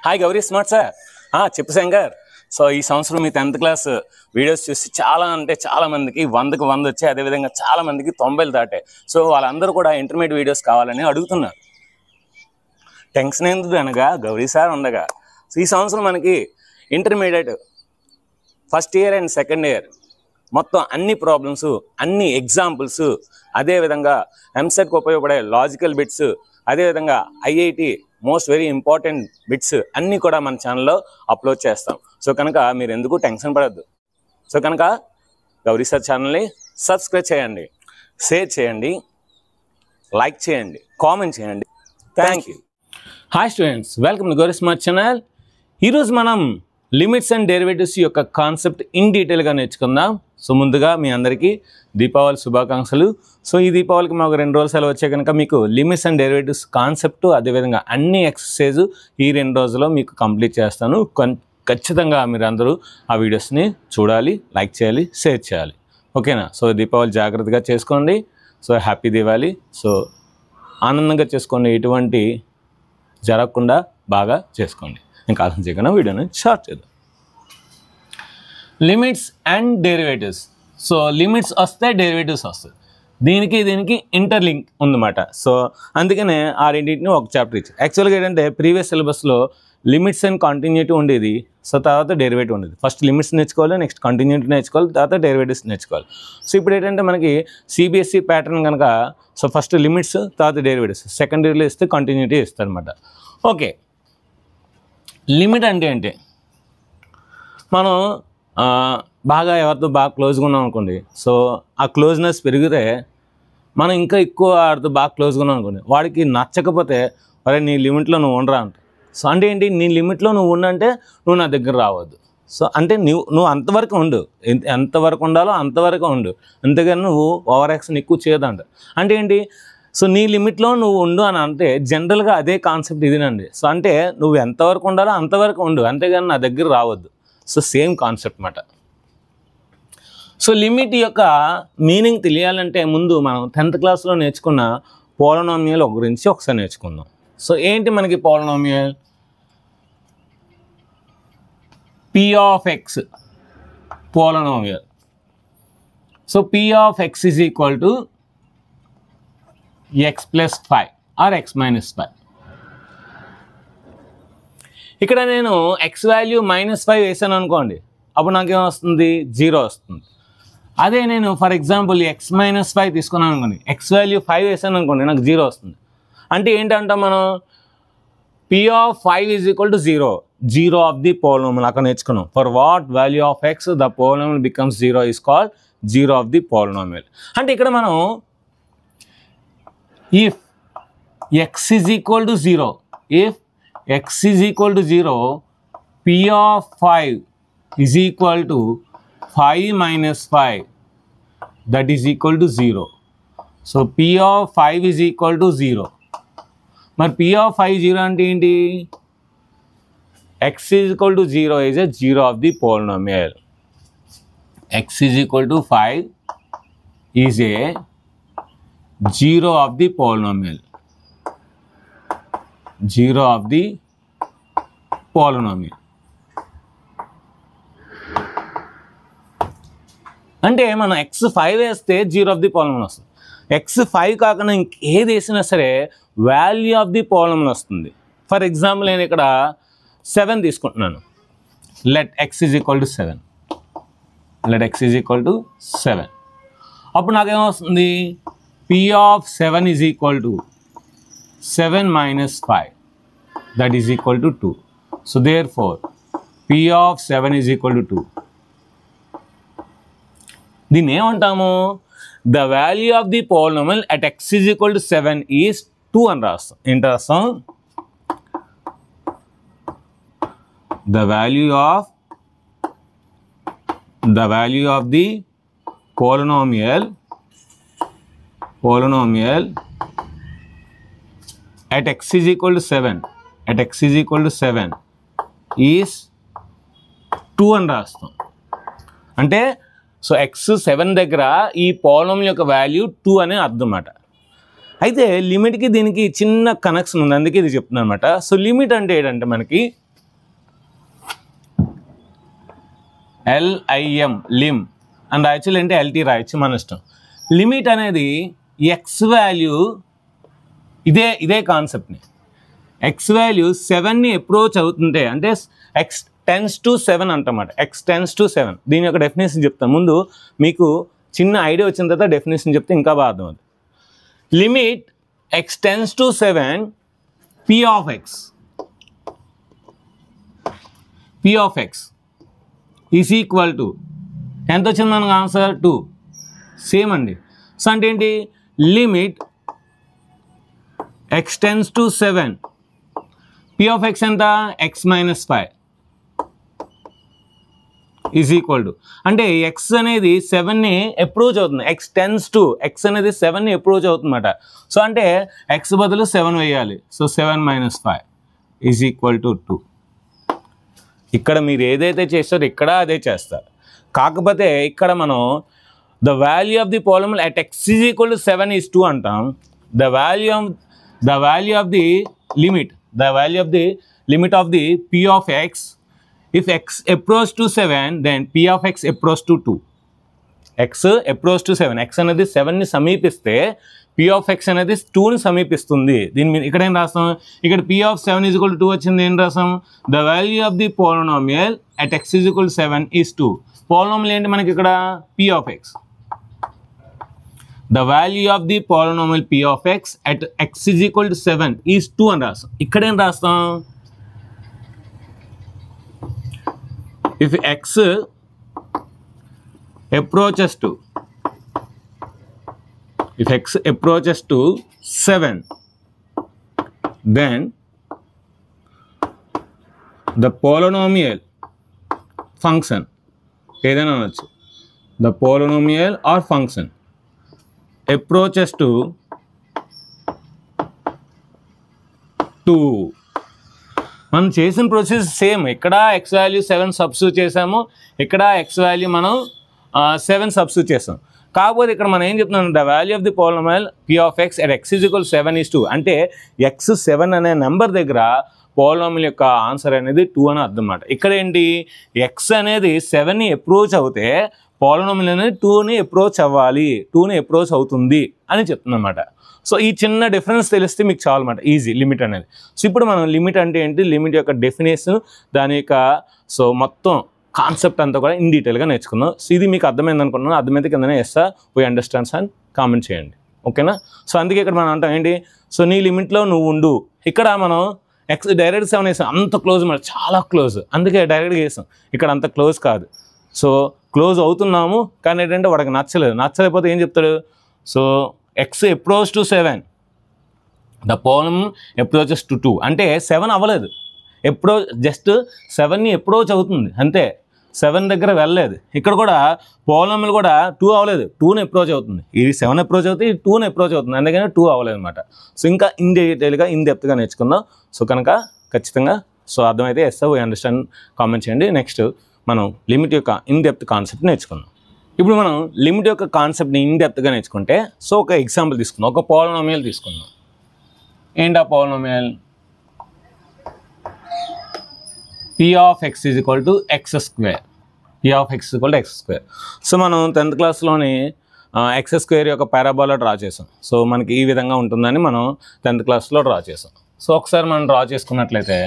Hi Gauri smart sir. చెప్పు Shankar. So ఈ సంవత్సరం మీ 10th క్లాస్ వీడియోస్ చూసి చాలా మందికి 100కి 100 వచ్చాయి. అదేవిధంగా చాలా మందికి 90 దాటాయి. సో వాళ్ళందరూ కూడా ఇంటర్మీడియట్ వీడియోస్ కావాలని అడుగుతున్నారు. టెన్షన్ ఎందుకు అనగా గౌరీ సార్ ఉండగా. సో ఈ సంవత్సరం మనకి intermediate first year and second year మొత్తం అన్ని ప్రాబ్లమ్స్, అన్ని ఎగ్జాంపుల్స్, అదేవిధంగా ఎంసెట్కి ఉపయోగపడే లాజికల్ బిట్స్, అదేవిధంగా IIT most very important bits అన్నీ కూడా మన ఛానల్లో అప్లోడ్ చేస్తాం. సో కనుక మీరు ఎందుకు టెన్షన్ పడద్దు. సో కనుక గౌరీ సార్ ఛానల్ని సబ్స్క్రైబ్ చేయండి, షేర్ చేయండి, లైక్ చేయండి, కామెంట్ చేయండి. Thank you. Hi students, welcome to Gauri smart channel. ఈరోజు మనం లిమిట్స్ అండ్ డెరివేటివ్స్ యొక్క కాన్సెప్ట్ ఇన్ డీటెయిల్గా నేర్చుకుందాం. సో ముందుగా మీ అందరికీ దీపావళి శుభాకాంక్షలు. సో ఈ దీపావళికి మాకు 2 రోజులు సెలవు వచ్చాయి కనుక మీకు లిమిట్స్ అండ్ డెరివేటివ్స్ కాన్సెప్ట్, అదేవిధంగా అన్ని ఎక్సర్సైజ్ ఈ 2 రోజుల్లో మీకు కంప్లీట్ చేస్తాను. ఖచ్చితంగా మీరు అందరూ ఆ వీడియోస్ని చూడాలి, లైక్ చేయాలి, షేర్ చేయాలి. ఓకేనా? సో దీపావళి జాగ్రత్తగా చేసుకోండి. So happy Deepavali. సో ఆనందంగా చేసుకోండి, ఎటువంటి జరగకుండా బాగా చేసుకోండి. ఇంకా ఆలోచన చేయకుండా వీడియోని స్టార్ట్ చేద్దాం. Limits and derivatives. So limits వస్తే డెరివేటివ్స్ వస్తాయి. దీనికి ఇంటర్లింక్ ఉందన్నమాట. సో అందుకనే ఆ రెండింటిని ఒక చాప్టర్ ఇచ్చి యాక్చువల్గా ఏంటంటే ప్రీవియస్ సిలబస్లో లిమిట్స్ అండ్ కంటిన్యూటీ ఉండేది. సో తర్వాత డెరివేటివ్ ఉండేది. ఫస్ట్ లిమిట్స్ నేర్చుకోవాలి, నెక్స్ట్ కంటిన్యూటీ నేర్చుకోవాలి, తర్వాత డెరివేటివ్స్ నేర్చుకోవాలి. సో ఇప్పుడు ఏంటంటే మనకి సిబిఎస్ఈ ప్యాటర్న్ కనుక సో ఫస్ట్ లిమిట్స్, తర్వాత డెరివేటివ్స్, సెకండ్ ఇయర్లో ఇస్తే కంటిన్యూటీ ఇస్తారనమాట. ఓకే, లిమిట్ అంటే ఏంటి? మనం బాగా ఎవరితో బాగా క్లోజ్గా ఉన్నాం అనుకోండి. సో ఆ క్లోజ్నెస్ పెరిగితే మనం ఇంకా ఎక్కువ వాడితో బాగా క్లోజ్గా ఉన్నాం అనుకోండి, వాడికి నచ్చకపోతే అరే నీ లిమిట్లో నువ్వు ఉండరా అంట. సో అంటే ఏంటి? నీ లిమిట్లో నువ్వు ఉండంటే నువ్వు నా దగ్గర రావద్దు. సో అంటే నువ్వు అంతవరకు ఉండు, ఎంతవరకు ఉండాలో అంతవరకు ఉండు, అంతేగాని నువ్వు ఓవర్ యాక్షన్ ఎక్కువ చేయదంట. అంటే ఏంటి? సో నీ లిమిట్లో నువ్వు ఉండు అని అంటే జనరల్గా అదే కాన్సెప్ట్ ఇదేనండి. సో అంటే నువ్వు ఎంతవరకు ఉండాలో అంతవరకు ఉండు, అంతేగాని నా దగ్గర రావద్దు. సో సేమ్ కాన్సెప్ట్ అన్నమాట. సో లిమిట్ యొక్క మీనింగ్ తెలియాలంటే ముందు మనం 10th క్లాస్లో నేర్చుకున్న పోలినామియల్ గురించి ఒకసారి నేర్చుకుందాం. సో ఏంటి మనకి polynomial? P of x polynomial. So p of x is equal to x plus 5 or x minus 5. ఇక్కడ నేను ఎక్స్ వాల్యూ -5 వేసాను అనుకోండి, అప్పుడు నాకేమొస్తుంది? 0 వస్తుంది. అదే నేను ఫర్ ఎగ్జాంపుల్ ఎక్స్ -5 తీసుకున్నాను అనుకోండి, ఎక్స్ వాల్యూ 5 వేసాను అనుకోండి, నాకు 0 వస్తుంది. అంటే ఏంటంటాం మనం? P of 5 is equal to 0 of the polynomial. అక్కడ నేర్చుకున్నాం. For what value of X the polynomial becomes 0 is called 0 of the polynomial. అంటే ఇక్కడ మనం if x is equal to 0, if x is equal to 0, p of 5 is equal to 5 minus 5, that is equal to 0. So p of 5 is equal to 0. మరి p of 5 0 అంటే ఏంటి? x is equal to 0 is a 0 of the polynomial. x is equal to 5 is a 0 of the polynomial. 0 of the polynomial. అంటే మనం x5 వేస్తే 0 of the polynomial వస్తుంది. x5 కాకుండా ఇంకేది వేసినా సరే వాల్యూ ఆఫ్ ది పోలినామియల్ వస్తుంది. ఫర్ ఎగ్జాంపుల్ నేను ఇక్కడ 7 తీసుకుంటున్నాను. Let x is equal to 7. Let x is equal to 7. అప్పుడు నాకేమొస్తుంది? p of 7 is equal to 7 minus 5, that is equal to 2. So therefore p of 7 is equal to 2. దీన్ని ఏమంటాము? The value of the polynomial at x is equal to 7 is 2 అని రాస్తాం. ఏంటి రాస్తాం? The value of the polynomial at x is equal to 7 is 2 అని రాస్తాం. అంటే so x7 దగ్గర ఈ పోలినామియల్ యొక్క వాల్యూ 2 అనే అర్థం అన్నమాట. అయితే లిమిట్కి దీనికి చిన్న కనెక్షన్ ఉంది, అందుకే ఇది చెప్తున్నాను అనమాట. సో లిమిట్ అంటే ఏంటంటే మనకి LIM లిమ్ అని రాయొచ్చు, లేదంటే LT రాయొచ్చు, మన ఇష్టం. లిమిట్ అనేది ఎక్స్ వాల్యూ ఇదే కాన్సెప్ట్ని. ఎక్స్ వాల్యూ 7ని అప్రోచ్ అవుతుంటే అంటే x tends to 7 అంటమాట. x tends to 7 దీని యొక్క డెఫినేషన్ చెప్తాను. ముందు మీకు చిన్న ఐడియా వచ్చిన తర్వాత డెఫినేషన్ చెప్తే ఇంకా బాగా అర్థమవుతుంది. Limit x tends to 7 p of x is equal to ఎంత వచ్చింది మనకు ఆన్సర్ 2. సేమ్ అండి. సో అంటే ఏంటి, limit x tends to 7 p of x ఎంత x minus 5 is equal to అంటే x అనేది 7ని అప్రోచ్ అవుతుంది. x tends to x అనేది 7ని అప్రోచ్ అవుతుందన్నమాట. సో అంటే x బదులు 7 వేయాలి. So 7 minus 5 is equal to 2. ఇక్కడ మీరు ఏదైతే చేస్తారో ఇక్కడ అదే చేస్తారు. కాకపోతే ఇక్కడ మనం the value of the polynomial at x is equal to 7 is 2 అంటాం. The value of the limit of the p of x, if x approach to 7 then p of x approach to 2. x approach to 7, x అనేది 7ని సమీపిస్తే p of x అనేది 2ని సమీపిస్తుంది. దీని మీద ఇక్కడ ఏం రాస్తాం, ఇక్కడ p of 7 is equal to 2 వచ్చింది, ఏం రాస్తాం, the value of the polynomial at x is equal to 7 is 2. Polynomial ఏంటి మనకి ఇక్కడ p of x. The value of the polynomial p of x at x is equal to 7 is 2 అని రాస్తాం. ఇక్కడ ఏం రాస్తాం, if x approaches to 7 then the polynomial function ఏదైనా అనొచ్చు, the polynomial or function approaches to 2. మనం చేసిన process same. ఇక్కడ ఎక్స్ వాల్యూ 7 సబ్స్టిట్యూట్ చేసాము, ఇక్కడ ఎక్స్ వాల్యూ మనం 7 సబ్స్టిట్యూట్ చేసాం. కాకపోతే ఇక్కడ మనం ఏం చెప్తున్నాం, the value of the polynomial p of x at x is equal 7 is 2 అంటే x 7 అనే నెంబర్ దగ్గర పాలినామియల్ యొక్క ఆన్సర్ అనేది 2 అని అర్థం అన్నమాట. ఇక్కడ ఏంటి, x అనేది 7ని అప్రోచ్ అవుతే పాలినామియల్ అనేది 2ని అప్రోచ్ అవ్వాలి, 2ని అప్రోచ్ అవుతుంది అని చెప్తుందన్నమాట. సో ఈ చిన్న డిఫరెన్స్ తెలిస్తే మీకు చాలా అన్నమాట ఈజీ లిమిట్ అనేది. సో ఇప్పుడు మనం లిమిట్ అంటే ఏంటి, లిమిట్ యొక్క డెఫినేషన్, దాని యొక్క సో మొత్తం కాన్సెప్ట్ అంతా కూడా ఇన్ డీటెయిల్గా నేర్చుకుందాం. సో ఇది మీకు అర్థమైంది అనుకుంటున్నాను. అర్థమైతే కిందనే వీ అండర్స్టాండ్స్ అని కామెంట్ చేయండి, ఓకేనా. సో అందుకే ఇక్కడ మనం అంటాం ఏంటి, సో నీ లిమిట్లో నువ్వు ఉండు. ఇక్కడ మనం x డైరెక్ట్ 7 వేసాం, అంత క్లోజ్ మాట, చాలా క్లోజ్, అందుకే డైరెక్ట్గా వేసాం. ఇక్కడ అంత క్లోజ్ కాదు. సో క్లోజ్ అవుతున్నాము, కానీ ఏంటంటే వాడికి నచ్చలేకపోతే ఏం చెప్తాడు, so x approach to 7 the polynomial approaches to 2 అంటే 7 అవ్వలేదు, జస్ట్ 7ని అప్రోచ్ అవుతుంది అంతే, 7 దగ్గర వెళ్ళలేదు. ఇక్కడ కూడా పాలినామియల్ కూడా 2 అవ్వలేదు, 2ని అప్రోచ్ అవుతుంది. ఇది 7 అప్రోచ్ అవుతుంది, ఇది 2ని అప్రోచ్ అవుతుంది, అందుకని 2 అవ్వలేదు అనమాట. సో ఇంకా ఇన్ డీటెయిల్గా ఇన్ డెప్త్గా నేర్చుకుందాం. సో కనుక ఖచ్చితంగా సో అర్థమైతే వీ అండర్స్టాండ్ కామెంట్ చేయండి. నెక్స్ట్ మనం లిమిట్ యొక్క ఇన్ డెప్త్ కాన్సెప్ట్ నేర్చుకుందాం. ఇప్పుడు మనం లిమిట్ యొక్క కాన్సెప్ట్ని ఇన్ డెప్త్గా నేర్చుకుంటే, సో ఒక ఎగ్జాంపుల్ తీసుకుందాం, ఒక పాలినామియల్ తీసుకుందాం. ఏంటి ఆ polynomial, p of x is equal to x square. p of x is equal to x square. So మనం 10th క్లాస్లోని x స్క్వేర్ యొక్క పారాబోలా డ్రా చేసాం. సో మనకి ఈ విధంగా ఉంటుందని మనం 10th క్లాస్లో డ్రా చేసాం. సో ఒకసారి మనం డ్రా చేసుకున్నట్లయితే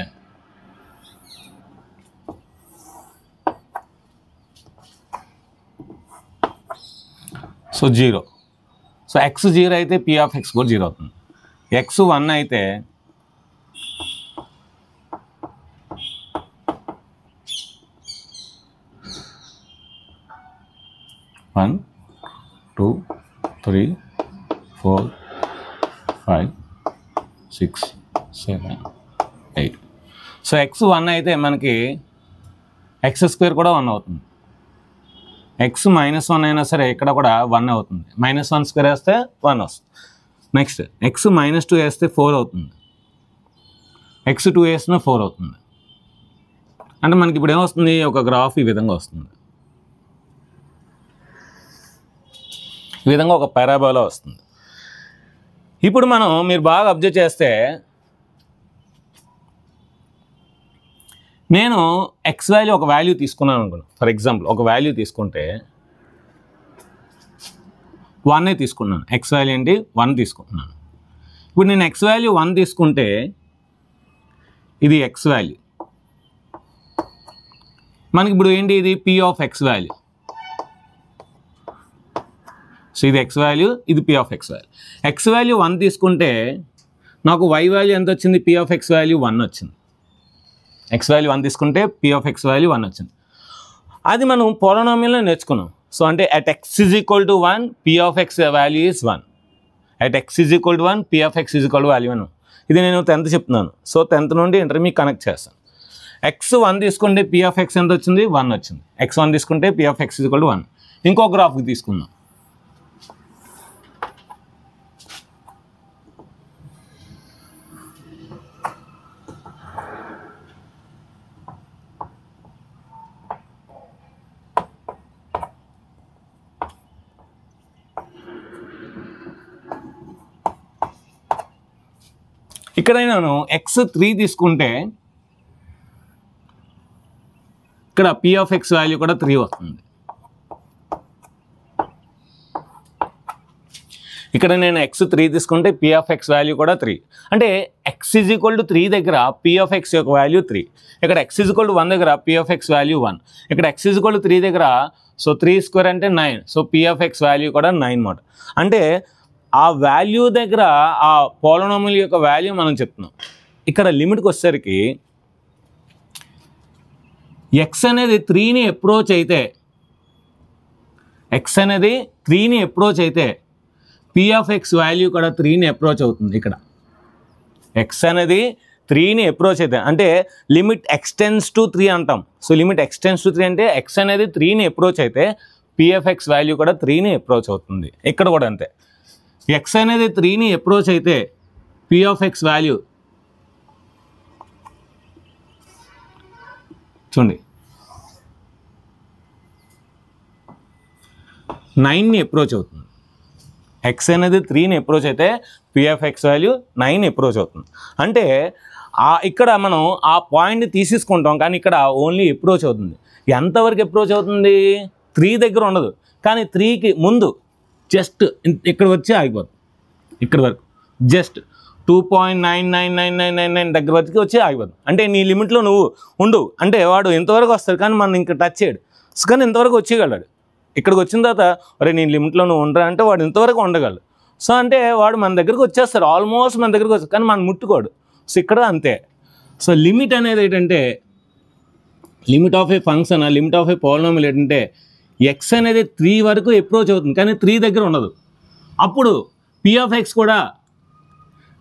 సో 0. సో x 0 అయితే p of x కూడా 0 అవుతుంది. x 1 అయితే One, 2, 3, 4, 5, 6, 7, 8. సో x 1 అయితే మనకి x స్క్వేర్ కూడా 1 అవుతుంది. x -1 అయినా సరే ఇక్కడ కూడా 1 అవుతుంది. -1 స్క్వేర్ వేస్తే 1 వస్తుంది. నెక్స్ట్ x -2 వేస్తే 4 అవుతుంది. x 2 వేసిన 4 అవుతుంది. అంటే మనకి ఇప్పుడు ఏమొస్తుంది, ఒక గ్రాఫ్ ఈ విధంగా వస్తుంది, ఈ విధంగా ఒక పారాబోలా వస్తుంది. ఇప్పుడు మీరు బాగా అబ్జర్వ్ చేస్తే నేను ఎక్స్ వాల్యూ ఒక వాల్యూ తీసుకున్నాను అనుకున్నాను. ఫర్ ఎగ్జాంపుల్ ఒక వాల్యూ తీసుకుంటే 1 తీసుకున్నాను. ఎక్స్ వాల్యూ ఏంటి 1 తీసుకుంటున్నాను. ఇప్పుడు నేను ఎక్స్ వాల్యూ 1 తీసుకుంటే ఇది ఎక్స్ వాల్యూ, మనకి ఇప్పుడు ఏంటి ఇది P of x value. So ఇది ఎక్స్ వాల్యూ, ఇది P of x value. X value 1 తీసుకుంటే నాకు వై వాల్యూ ఎంత వచ్చింది? పీ ఆఫ్ ఎక్స్ వాల్యూ 1 వచ్చింది. ఎక్స్ వాల్యూ 1 తీసుకుంటే పీ ఆఫ్ ఎక్స్ వాల్యూ 1 వచ్చింది. అది మనం పోలినామియల్లో నేర్చుకున్నాం. సో అంటే at X is equal to 1 P of x value is 1. At X is equal to 1 P of x is equal to value 1. ఇది నేను 10th చెప్తున్నాను. సో 10th నుండి ఇంటర్మీడియట్ కనెక్ట్ చేస్తాను. ఎక్స్ 1 తీసుకుంటే పీ ఆఫ్ ఎక్స్ ఎంత వచ్చింది? 1 వచ్చింది. X 1 తీసుకుంటే P of x is equal to 1. ఇంకో గ్రాఫ్కి తీసుకుందాం. ఇక్కడ నేను ఎక్స్ 3 తీసుకుంటే ఇక్కడ పీ ఆఫ్ ఎక్స్ వాల్యూ కూడా 3 వస్తుంది. ఇక్కడ నేను ఎక్స్ 3 తీసుకుంటే పీ ఆఫ్ ఎక్స్ వాల్యూ కూడా 3. అంటే ఎక్స్ ఈజ్ ఈక్వల్ టు 3 దగ్గర పీ ఆఫ్ ఎక్స్ యొక్క వాల్యూ 3. ఇక్కడ ఎక్స్ ఈజ్ ఈక్వల్ టు 1 దగ్గర పీ ఆఫ్ ఎక్స్ వాల్యూ 1. ఇక్కడ ఎక్స్ ఈజ్ ఈక్వల్ టు 3 దగ్గర సో 3 స్క్వేర్ అంటే 9. So P of x value కూడా 9 మాట. అంటే ఆ వాల్యూ దగ్గర ఆ పోలినామియల్ యొక్క వాల్యూ మనం చెప్తున్నాం. ఇక్కడ లిమిట్కి వచ్చేసరికి ఎక్స్ అనేది 3ని అప్రోచ్ అయితే, ఎక్స్ అనేది 3ని అప్రోచ్ అయితే పీ ఆఫ్ ఎక్స్ వాల్యూ కూడా 3ని అప్రోచ్ అవుతుంది. ఇక్కడ ఎక్స్ అనేది 3ని అప్రోచ్ అయితే అంటే లిమిట్ ఎక్స్టెన్స్ టు 3 అంటాం. సో లిమిట్ ఎక్స్టెన్స్ టు 3 అంటే ఎక్స్ అనేది 3ని అప్రోచ్ అయితే పీ ఆఫ్ ఎక్స్ వాల్యూ కూడా 3ని అప్రోచ్ అవుతుంది. ఇక్కడ కూడా అంతే. ఎక్స్ అనేది 3ని అప్రోచ్ అయితే పీ ఆఫ్ ఎక్స్ వాల్యూ చూడండి 9ని అప్రోచ్ అవుతుంది. ఎక్స్ అనేది 3ని అప్రోచ్ అయితే పీ ఆఫ్ ఎక్స్ వాల్యూ 9ని అప్రోచ్ అవుతుంది. అంటే ఇక్కడ మనం ఆ పాయింట్ని తీసేసుకుంటాం, కానీ ఇక్కడ ఓన్లీ అప్రోచ్ అవుతుంది. ఎంతవరకు అప్రోచ్ అవుతుంది? 3 దగ్గర ఉండదు, కానీ 3కి ముందు జస్ట్ ఇక్కడ వచ్చి ఆగిపోతుంది. ఇక్కడ వరకు జస్ట్ 2.999999 దగ్గర వరకు వచ్చి ఆగిపోతుంది. అంటే నీ లిమిట్లో నువ్వు ఉండు అంటే వాడు ఇంతవరకు వస్తాడు, కానీ మనం ఇంకా టచ్ చేయడు. కానీ ఇంతవరకు వచ్చేయగలడు. ఇక్కడికి వచ్చిన తర్వాత అరే నీ లిమిట్లో నువ్వు ఉండరా అంటే వాడు ఇంతవరకు ఉండగలడు. సో అంటే వాడు మన దగ్గరకు వచ్చేస్తాడు, ఆల్మోస్ట్ మన దగ్గరకు వస్తాడు, కానీ మనం ముట్టుకోడు. సో ఇక్కడ అంతే. సో లిమిట్ అనేది ఏంటంటే limit of A function, limit of A polynomial ఏంటంటే ఎక్స్ అనేది 3 వరకు అప్రోచ్ అవుతుంది, కానీ 3 దగ్గర ఉండదు. అప్పుడు పీ ఆఫ్ ఎక్స్ కూడా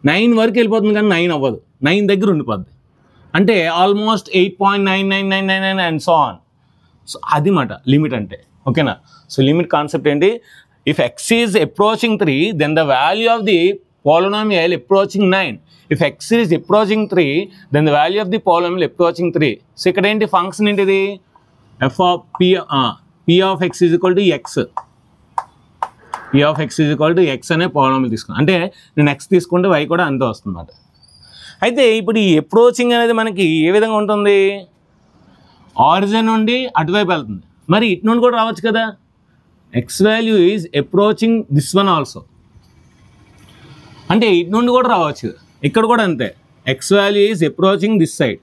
9 వరకు వెళ్ళిపోతుంది, కానీ 9 అవ్వదు, 9 దగ్గర ఉండిపోద్ది. అంటే almost 8.99999 and so on. So అది మాట లిమిట్ అంటే. ఓకేనా? సో లిమిట్ కాన్సెప్ట్ ఏంటి? If x is approaching 3 then the value of the polynomial approaching 9. If x is approaching 3 then the value of the polynomial approaching 3. So ఇక్కడ ఏంటి function ఏంటిది? F of p of x is equal to x. P of x is equal to x అనే polynomial తీసుకున్నాను. అంటే నేను X తీసుకుంటే why కూడా అంతే వస్తుంది అన్నమాట. అయితే ఇప్పుడు ఈ అప్రోచింగ్ అనేది మనకి ఏ విధంగా ఉంటుంది? ఆరిజిన్ నుండి అటువైపు వెళ్తుంది. మరి ఇటు నుండి కూడా రావచ్చు కదా. X value is approaching this one also. అంటే ఇటు నుండి కూడా రావచ్చు. ఇక్కడ కూడా అంతే. X value is approaching this side.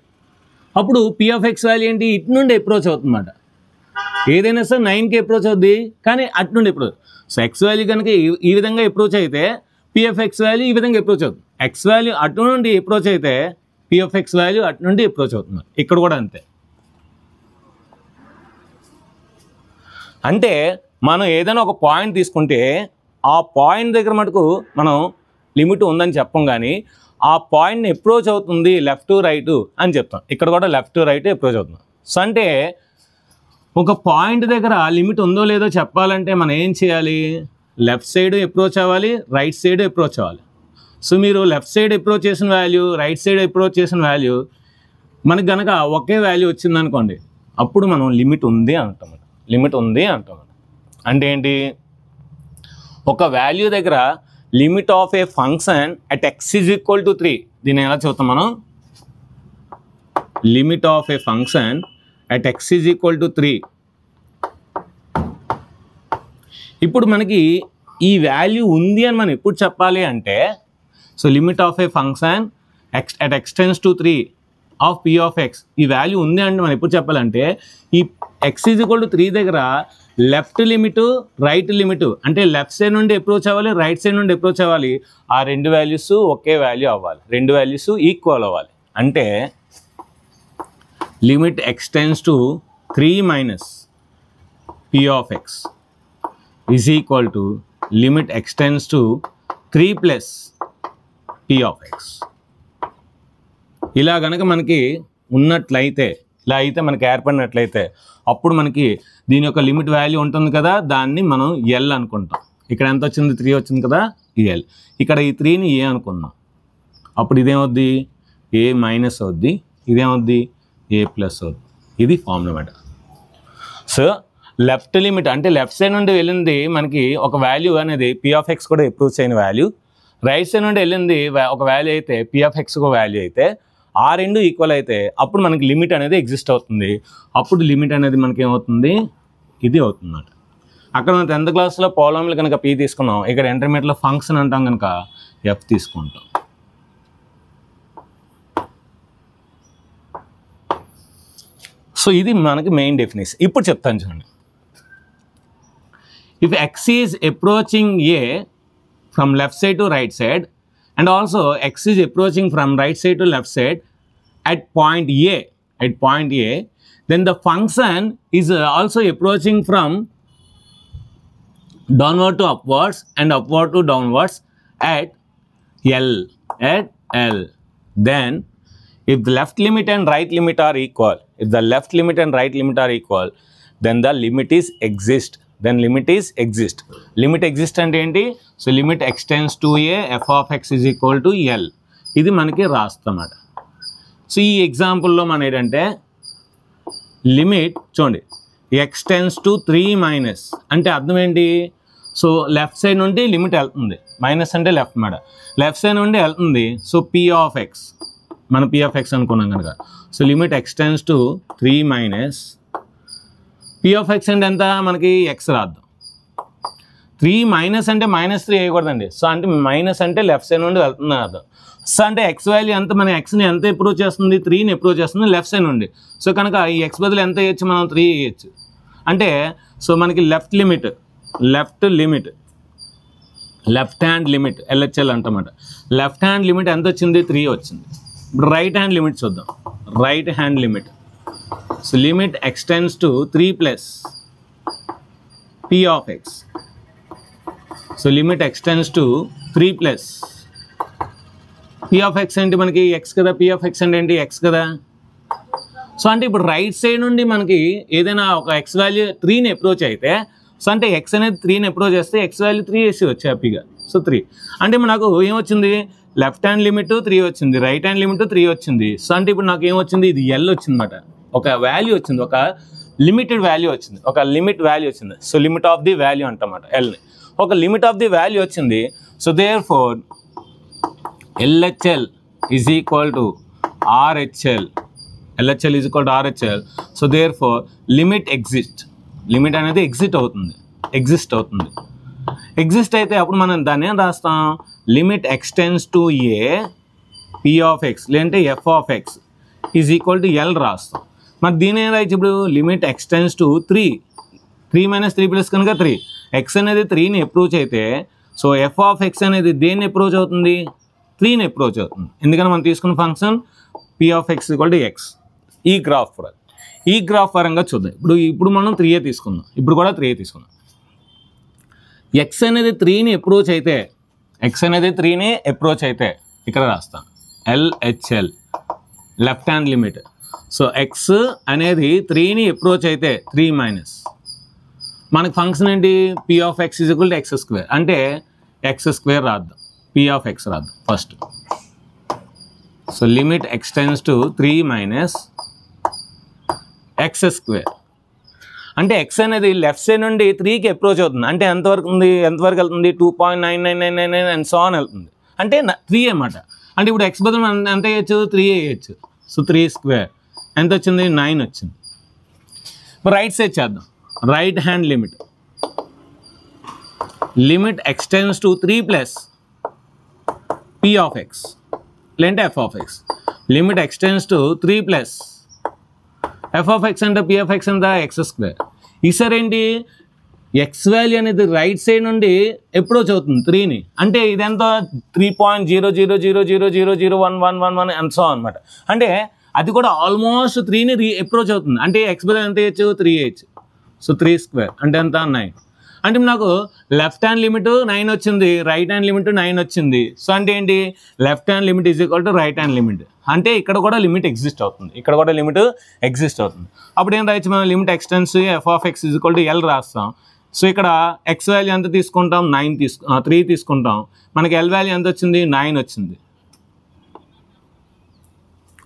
అప్పుడు పీ ఆఫ్ ఎక్స్ వాల్యూ ఏంటి? ఇటు నుండి అప్రోచ్ అవుతుందన్నమాట. ఏదైనా సరే 9కి అప్రోచ్ అవుద్ది, కానీ అటు నుండి అప్రోచ్. సో ఎక్స్ వాల్యూ కనుక ఈ విధంగా అప్రోచ్ అయితే పీ ఆఫ్ ఎక్స్ వాల్యూ ఈ విధంగా అప్రోచ్ అవుతుంది. ఎక్స్ వాల్యూ అటు నుండి అప్రోచ్ అయితే పీ ఆఫ్ ఎక్స్ వాల్యూ అటు నుండి అప్రోచ్ అవుతుంది. ఇక్కడ కూడా అంతే. అంటే మనం ఏదైనా ఒక పాయింట్ తీసుకుంటే ఆ పాయింట్ దగ్గర మటుకు మనం లిమిట్ ఉందని చెప్పం, కానీ ఆ పాయింట్ని అప్రోచ్ అవుతుంది లెఫ్ట్ రైట్ అని చెప్తాం. ఇక్కడ కూడా లెఫ్ట్ రైట్ అప్రోచ్ అవుతుంది. సో అంటే ఒక పాయింట్ దగ్గర లిమిట్ ఉందో లేదో చెప్పాలంటే మనం ఏం చేయాలి? లెఫ్ట్ సైడ్ అప్రోచ్ అవ్వాలి, రైట్ సైడ్ అప్రోచ్ అవ్వాలి. సో మీరు లెఫ్ట్ సైడ్ అప్రోచ్ చేసిన వాల్యూ, రైట్ సైడ్ అప్రోచ్ చేసిన వాల్యూ మనకు కనుక ఒకే వాల్యూ వచ్చిందనుకోండి, అప్పుడు మనం లిమిట్ ఉంది అంటాం. లిమిట్ ఉంది అంటాం. అంటే ఏంటి? ఒక వాల్యూ దగ్గర limit of A function at X is equal to 3. దీన్ని ఎలా చూస్తాం మనం? Limit of A function at X is equal to 3. ఇప్పుడు మనకి ఈ వాల్యూ ఉంది అని మనం ఎప్పుడు చెప్పాలి అంటే, so limit of A function at X tends to 3 of p of x, ఈ వాల్యూ ఉంది అంటే మనం ఎప్పుడు చెప్పాలంటే, ఈ ఎక్స్ ఈజ్ ఈక్వల్ టు 3 దగ్గర లెఫ్ట్ లిమిట్ రైట్ లిమిట్, అంటే లెఫ్ట్ సైడ్ నుండి అప్రోచ్ అవ్వాలి, రైట్ సైడ్ నుండి అప్రోచ్ అవ్వాలి, ఆ రెండు వాల్యూస్ ఒకే వాల్యూ అవ్వాలి, రెండు వాల్యూస్ ఈక్వల్ అవ్వాలి. అంటే limit x tends to 3 minus P of X is equal to limit x tends to 3 plus p of x. ఇలా కనుక మనకి ఉన్నట్లయితే, ఇలా అయితే మనకి ఏర్పడినట్లయితే, అప్పుడు మనకి దీని యొక్క లిమిట్ వాల్యూ ఉంటుంది కదా, దాన్ని మనం ఎల్ అనుకుంటాం. ఇక్కడ ఎంత వచ్చింది? 3 వచ్చింది కదా, ఈ ఎల్. ఇక్కడ ఈ 3ని ఏ అనుకుందాం. అప్పుడు ఇదేమవుద్ది? ఏ మైనస్ అవుద్ది, ఇదేమవుద్ది? ఏ ప్లస్ అవుద్ది. ఇది ఫార్ములా అన్నమాట. సో లెఫ్ట్ లిమిట్ అంటే లెఫ్ట్ సైడ్ నుండి వెళ్ళింది మనకి ఒక వాల్యూ అనేది పీ ఆఫ్ ఎక్స్ కూడా అప్రోచ్ అయిన వాల్యూ, రైట్ సైడ్ నుండి వెళ్ళింది ఒక వాల్యూ అయితే పీ ఆఫ్ ఎక్స్ ఒక వాల్యూ అయితే, ఆ రెండు ఈక్వల్ అయితే అప్పుడు మనకి లిమిట్ అనేది ఎగ్జిస్ట్ అవుతుంది. అప్పుడు లిమిట్ అనేది మనకి ఏమవుతుంది? ఇది అవుతుంది అన్నమాట. అక్కడ మనం 10th క్లాస్లో పోలాంలు కనుక పీ తీసుకున్నాం, ఇక్కడ ఇంటర్మీడియట్లో ఫంక్షన్ అంటాం కనుక ఎఫ్ తీసుకుంటాం. సో ఇది మనకి మెయిన్ డెఫినేషన్. ఇప్పుడు చెప్తాను చూడండి. If x is approaching A from left side to right side, and also x is approaching from right side to left side at point A, then the function is also approaching from downward to upwards and upward to downwards at L. Then if the left limit and right limit are equal, then the limit is exist. Limit exist అంటే ఏంటి? So limit x tends to a f of x is equal to L. ఇది మనకి రాస్తామన్నమాట. So ఈ ఎగ్జాంపుల్లో మన ఏంటంటే limit చూడండి, X tends to 3 minus అంటే అర్థం ఏంటి? సో లెఫ్ట్ సైడ్ నుండి లిమిట్ వెళ్తుంది, మైనస్ అంటే లెఫ్ట్ మాట, లెఫ్ట్ సైడ్ నుండి వెళ్తుంది. సో పీ ఆఫ్ ఎక్స్, మనం పీ ఆఫ్ ఎక్స్ అనుకున్నాం కనుక, so limit x tends to 3 minus P of x అంటే ఎంత? మనకి ఎక్స్ రాద్దాం. 3 మైనస్ అంటే -3 వేయకూడదండి. సో అంటే మైనస్ అంటే లెఫ్ట్ సైడ్ నుండి వెళ్తుంది అర్థం. సో అంటే ఎక్స్ వాల్యూ ఎంత? మన ఎక్స్ని ఎంత అప్రోచ్ చేస్తుంది? 3ని అప్రోచ్ చేస్తుంది లెఫ్ట్ సైడ్ నుండి. సో కనుక ఈ ఎక్స్ బదులు ఎంత వేయచ్చు? మనం 3 వేయచ్చు. అంటే సో మనకి లెఫ్ట్ హ్యాండ్ లిమిట్ ఎల్హెచ్ఎల్ అంటమాట. లెఫ్ట్ హ్యాండ్ లిమిట్ ఎంత వచ్చింది? 3 వచ్చింది. ఇప్పుడు రైట్ హ్యాండ్ లిమిట్ చూద్దాం. Right hand limit, so limit x tends to 3 plus p of x. So limit x tends to 3 plus p of x అంటే మనకి X కదా, P of x అంటే ఏంటి? ఎక్స్ కదా. సో అంటే ఇప్పుడు రైట్ సైడ్ నుండి మనకి ఏదైనా ఒక ఎక్స్ వాల్యూ 3ని అప్రోచ్ అయితే, సో అంటే ఎక్స్ అనేది 3ని అప్రోచ్ చేస్తే ఎక్స్ వాల్యూ 3 వేసి వచ్చి హ్యాపీగా. సో 3 అంటే నాకు ఏమొచ్చింది? లెఫ్ట్ హ్యాండ్ లిమిట్ 3 వచ్చింది, రైట్ హ్యాండ్ లిమిట్ 3 వచ్చింది. సో అంటే ఇప్పుడు నాకు ఏమొచ్చింది? ఇది ఎల్ వచ్చింది అన్నమాట. ఒక వాల్యూ వచ్చింది, ఒక లిమిటెడ్ వాల్యూ వచ్చింది, ఒక లిమిట్ వాల్యూ వచ్చింది. So limit of the value అంటమాట ఎల్ని. ఒక లిమిట్ ఆఫ్ ది వాల్యూ వచ్చింది. So therefore LHL is equal to RHL. LHL is equal to RHL. So therefore limit exist. Limit అనేది exist అవుతుంది. Exist అయితే అప్పుడు మనం దాన్ని ఏం రాస్తాం? Limit x tends to a p of x లేదంటే f of x is equal to L రాస్తాం. మరి దీని ఏం రాయచ్చు? ఇప్పుడు limit x tends to 3 minus 3 plus కనుక 3, ఎక్స్ అనేది 3ని అప్రోచ్ అయితే, సో ఎఫ్ ఆఫ్ ఎక్స్ అనేది దేన్ని అప్రోచ్ అవుతుంది? 3ని అప్రోచ్ అవుతుంది. ఎందుకంటే మనం తీసుకున్న function P of X equal to X. ఈ గ్రాఫ్ పరంగా చూద్దాం. ఇప్పుడు మనం 3a తీసుకుందాం. ఇప్పుడు కూడా 3a తీసుకుందాం. ఎక్స్ అనేది 3ని అప్రోచ్ అయితే, ఇక్కడ రాస్తాం LHL left hand limit. So X అనేది 3ని అప్రోచ్ అయితే 3 మైనస్ మనకి ఫంక్షన్ ఏంటి? P of x is equal to X square. అంటే ఎక్స్ స్క్వేర్ రాద్దాం, పీ ఆఫ్ ఎక్స్ రాద్దాం first. So limit x tends to 3 minus X square. అంటే x అనేది లెఫ్ట్ సైడ్ నుండి 3కి అప్రోచ్ అవుతుంది. అంటే ఎంతవరకు వెళ్తుంది? 2.9999 అండ్ సో ఆన్ వెళ్తుంది. అంటే 3 అన్నమాట. అంటే ఇప్పుడు ఎక్స్ బదులు మనం ఎంత వేయచ్చు? 3 వేయచ్చు. సో 3 స్క్వేర్ ఎంత వచ్చింది 9 వచ్చింది. రైట్ సైడ్ చేద్దాం. Right hand limit extends to 3 plus p of x లేదంటే f of x. Limit extends to 3 plus f of x అంటే p of x ఎంత x². ఈసారి ఏంటి ఎక్స్ వాల్యూ అనేది రైట్ సైడ్ నుండి అప్రోచ్ అవుతుంది 3ని. అంటే ఇదెంత 3.000000111 అండ్ సో అనమాట. అంటే అది కూడా ఆల్మోస్ట్ 3ని అప్రోచ్ అవుతుంది. అంటే ఎక్స్ బదులు ఎంత వేయచ్చు 3 వేయచ్చు. సో 3² అంటే ఎంత 9. అంటే నాకు లెఫ్ట్ హ్యాండ్ లిమిట్ 9 వచ్చింది, రైట్ హ్యాండ్ లిమిట్ 9 వచ్చింది. సో అంటే ఏంటి left hand limit is equal to right hand limit. అంటే ఇక్కడ కూడా లిమిట్ ఎగ్జిస్ట్ అవుతుంది, ఇక్కడ కూడా లిమిట్ ఎగ్జిస్ట్ అవుతుంది. అప్పుడు ఏం రాయొచ్చు మనం limit x tends f of x is equal to L రాస్తాం. సో ఇక్కడ ఎక్స్ వాల్యూ ఎంత తీసుకుంటాం 3 తీసుకుంటాం. మనకి L వాల్యూ ఎంత వచ్చింది 9 వచ్చింది.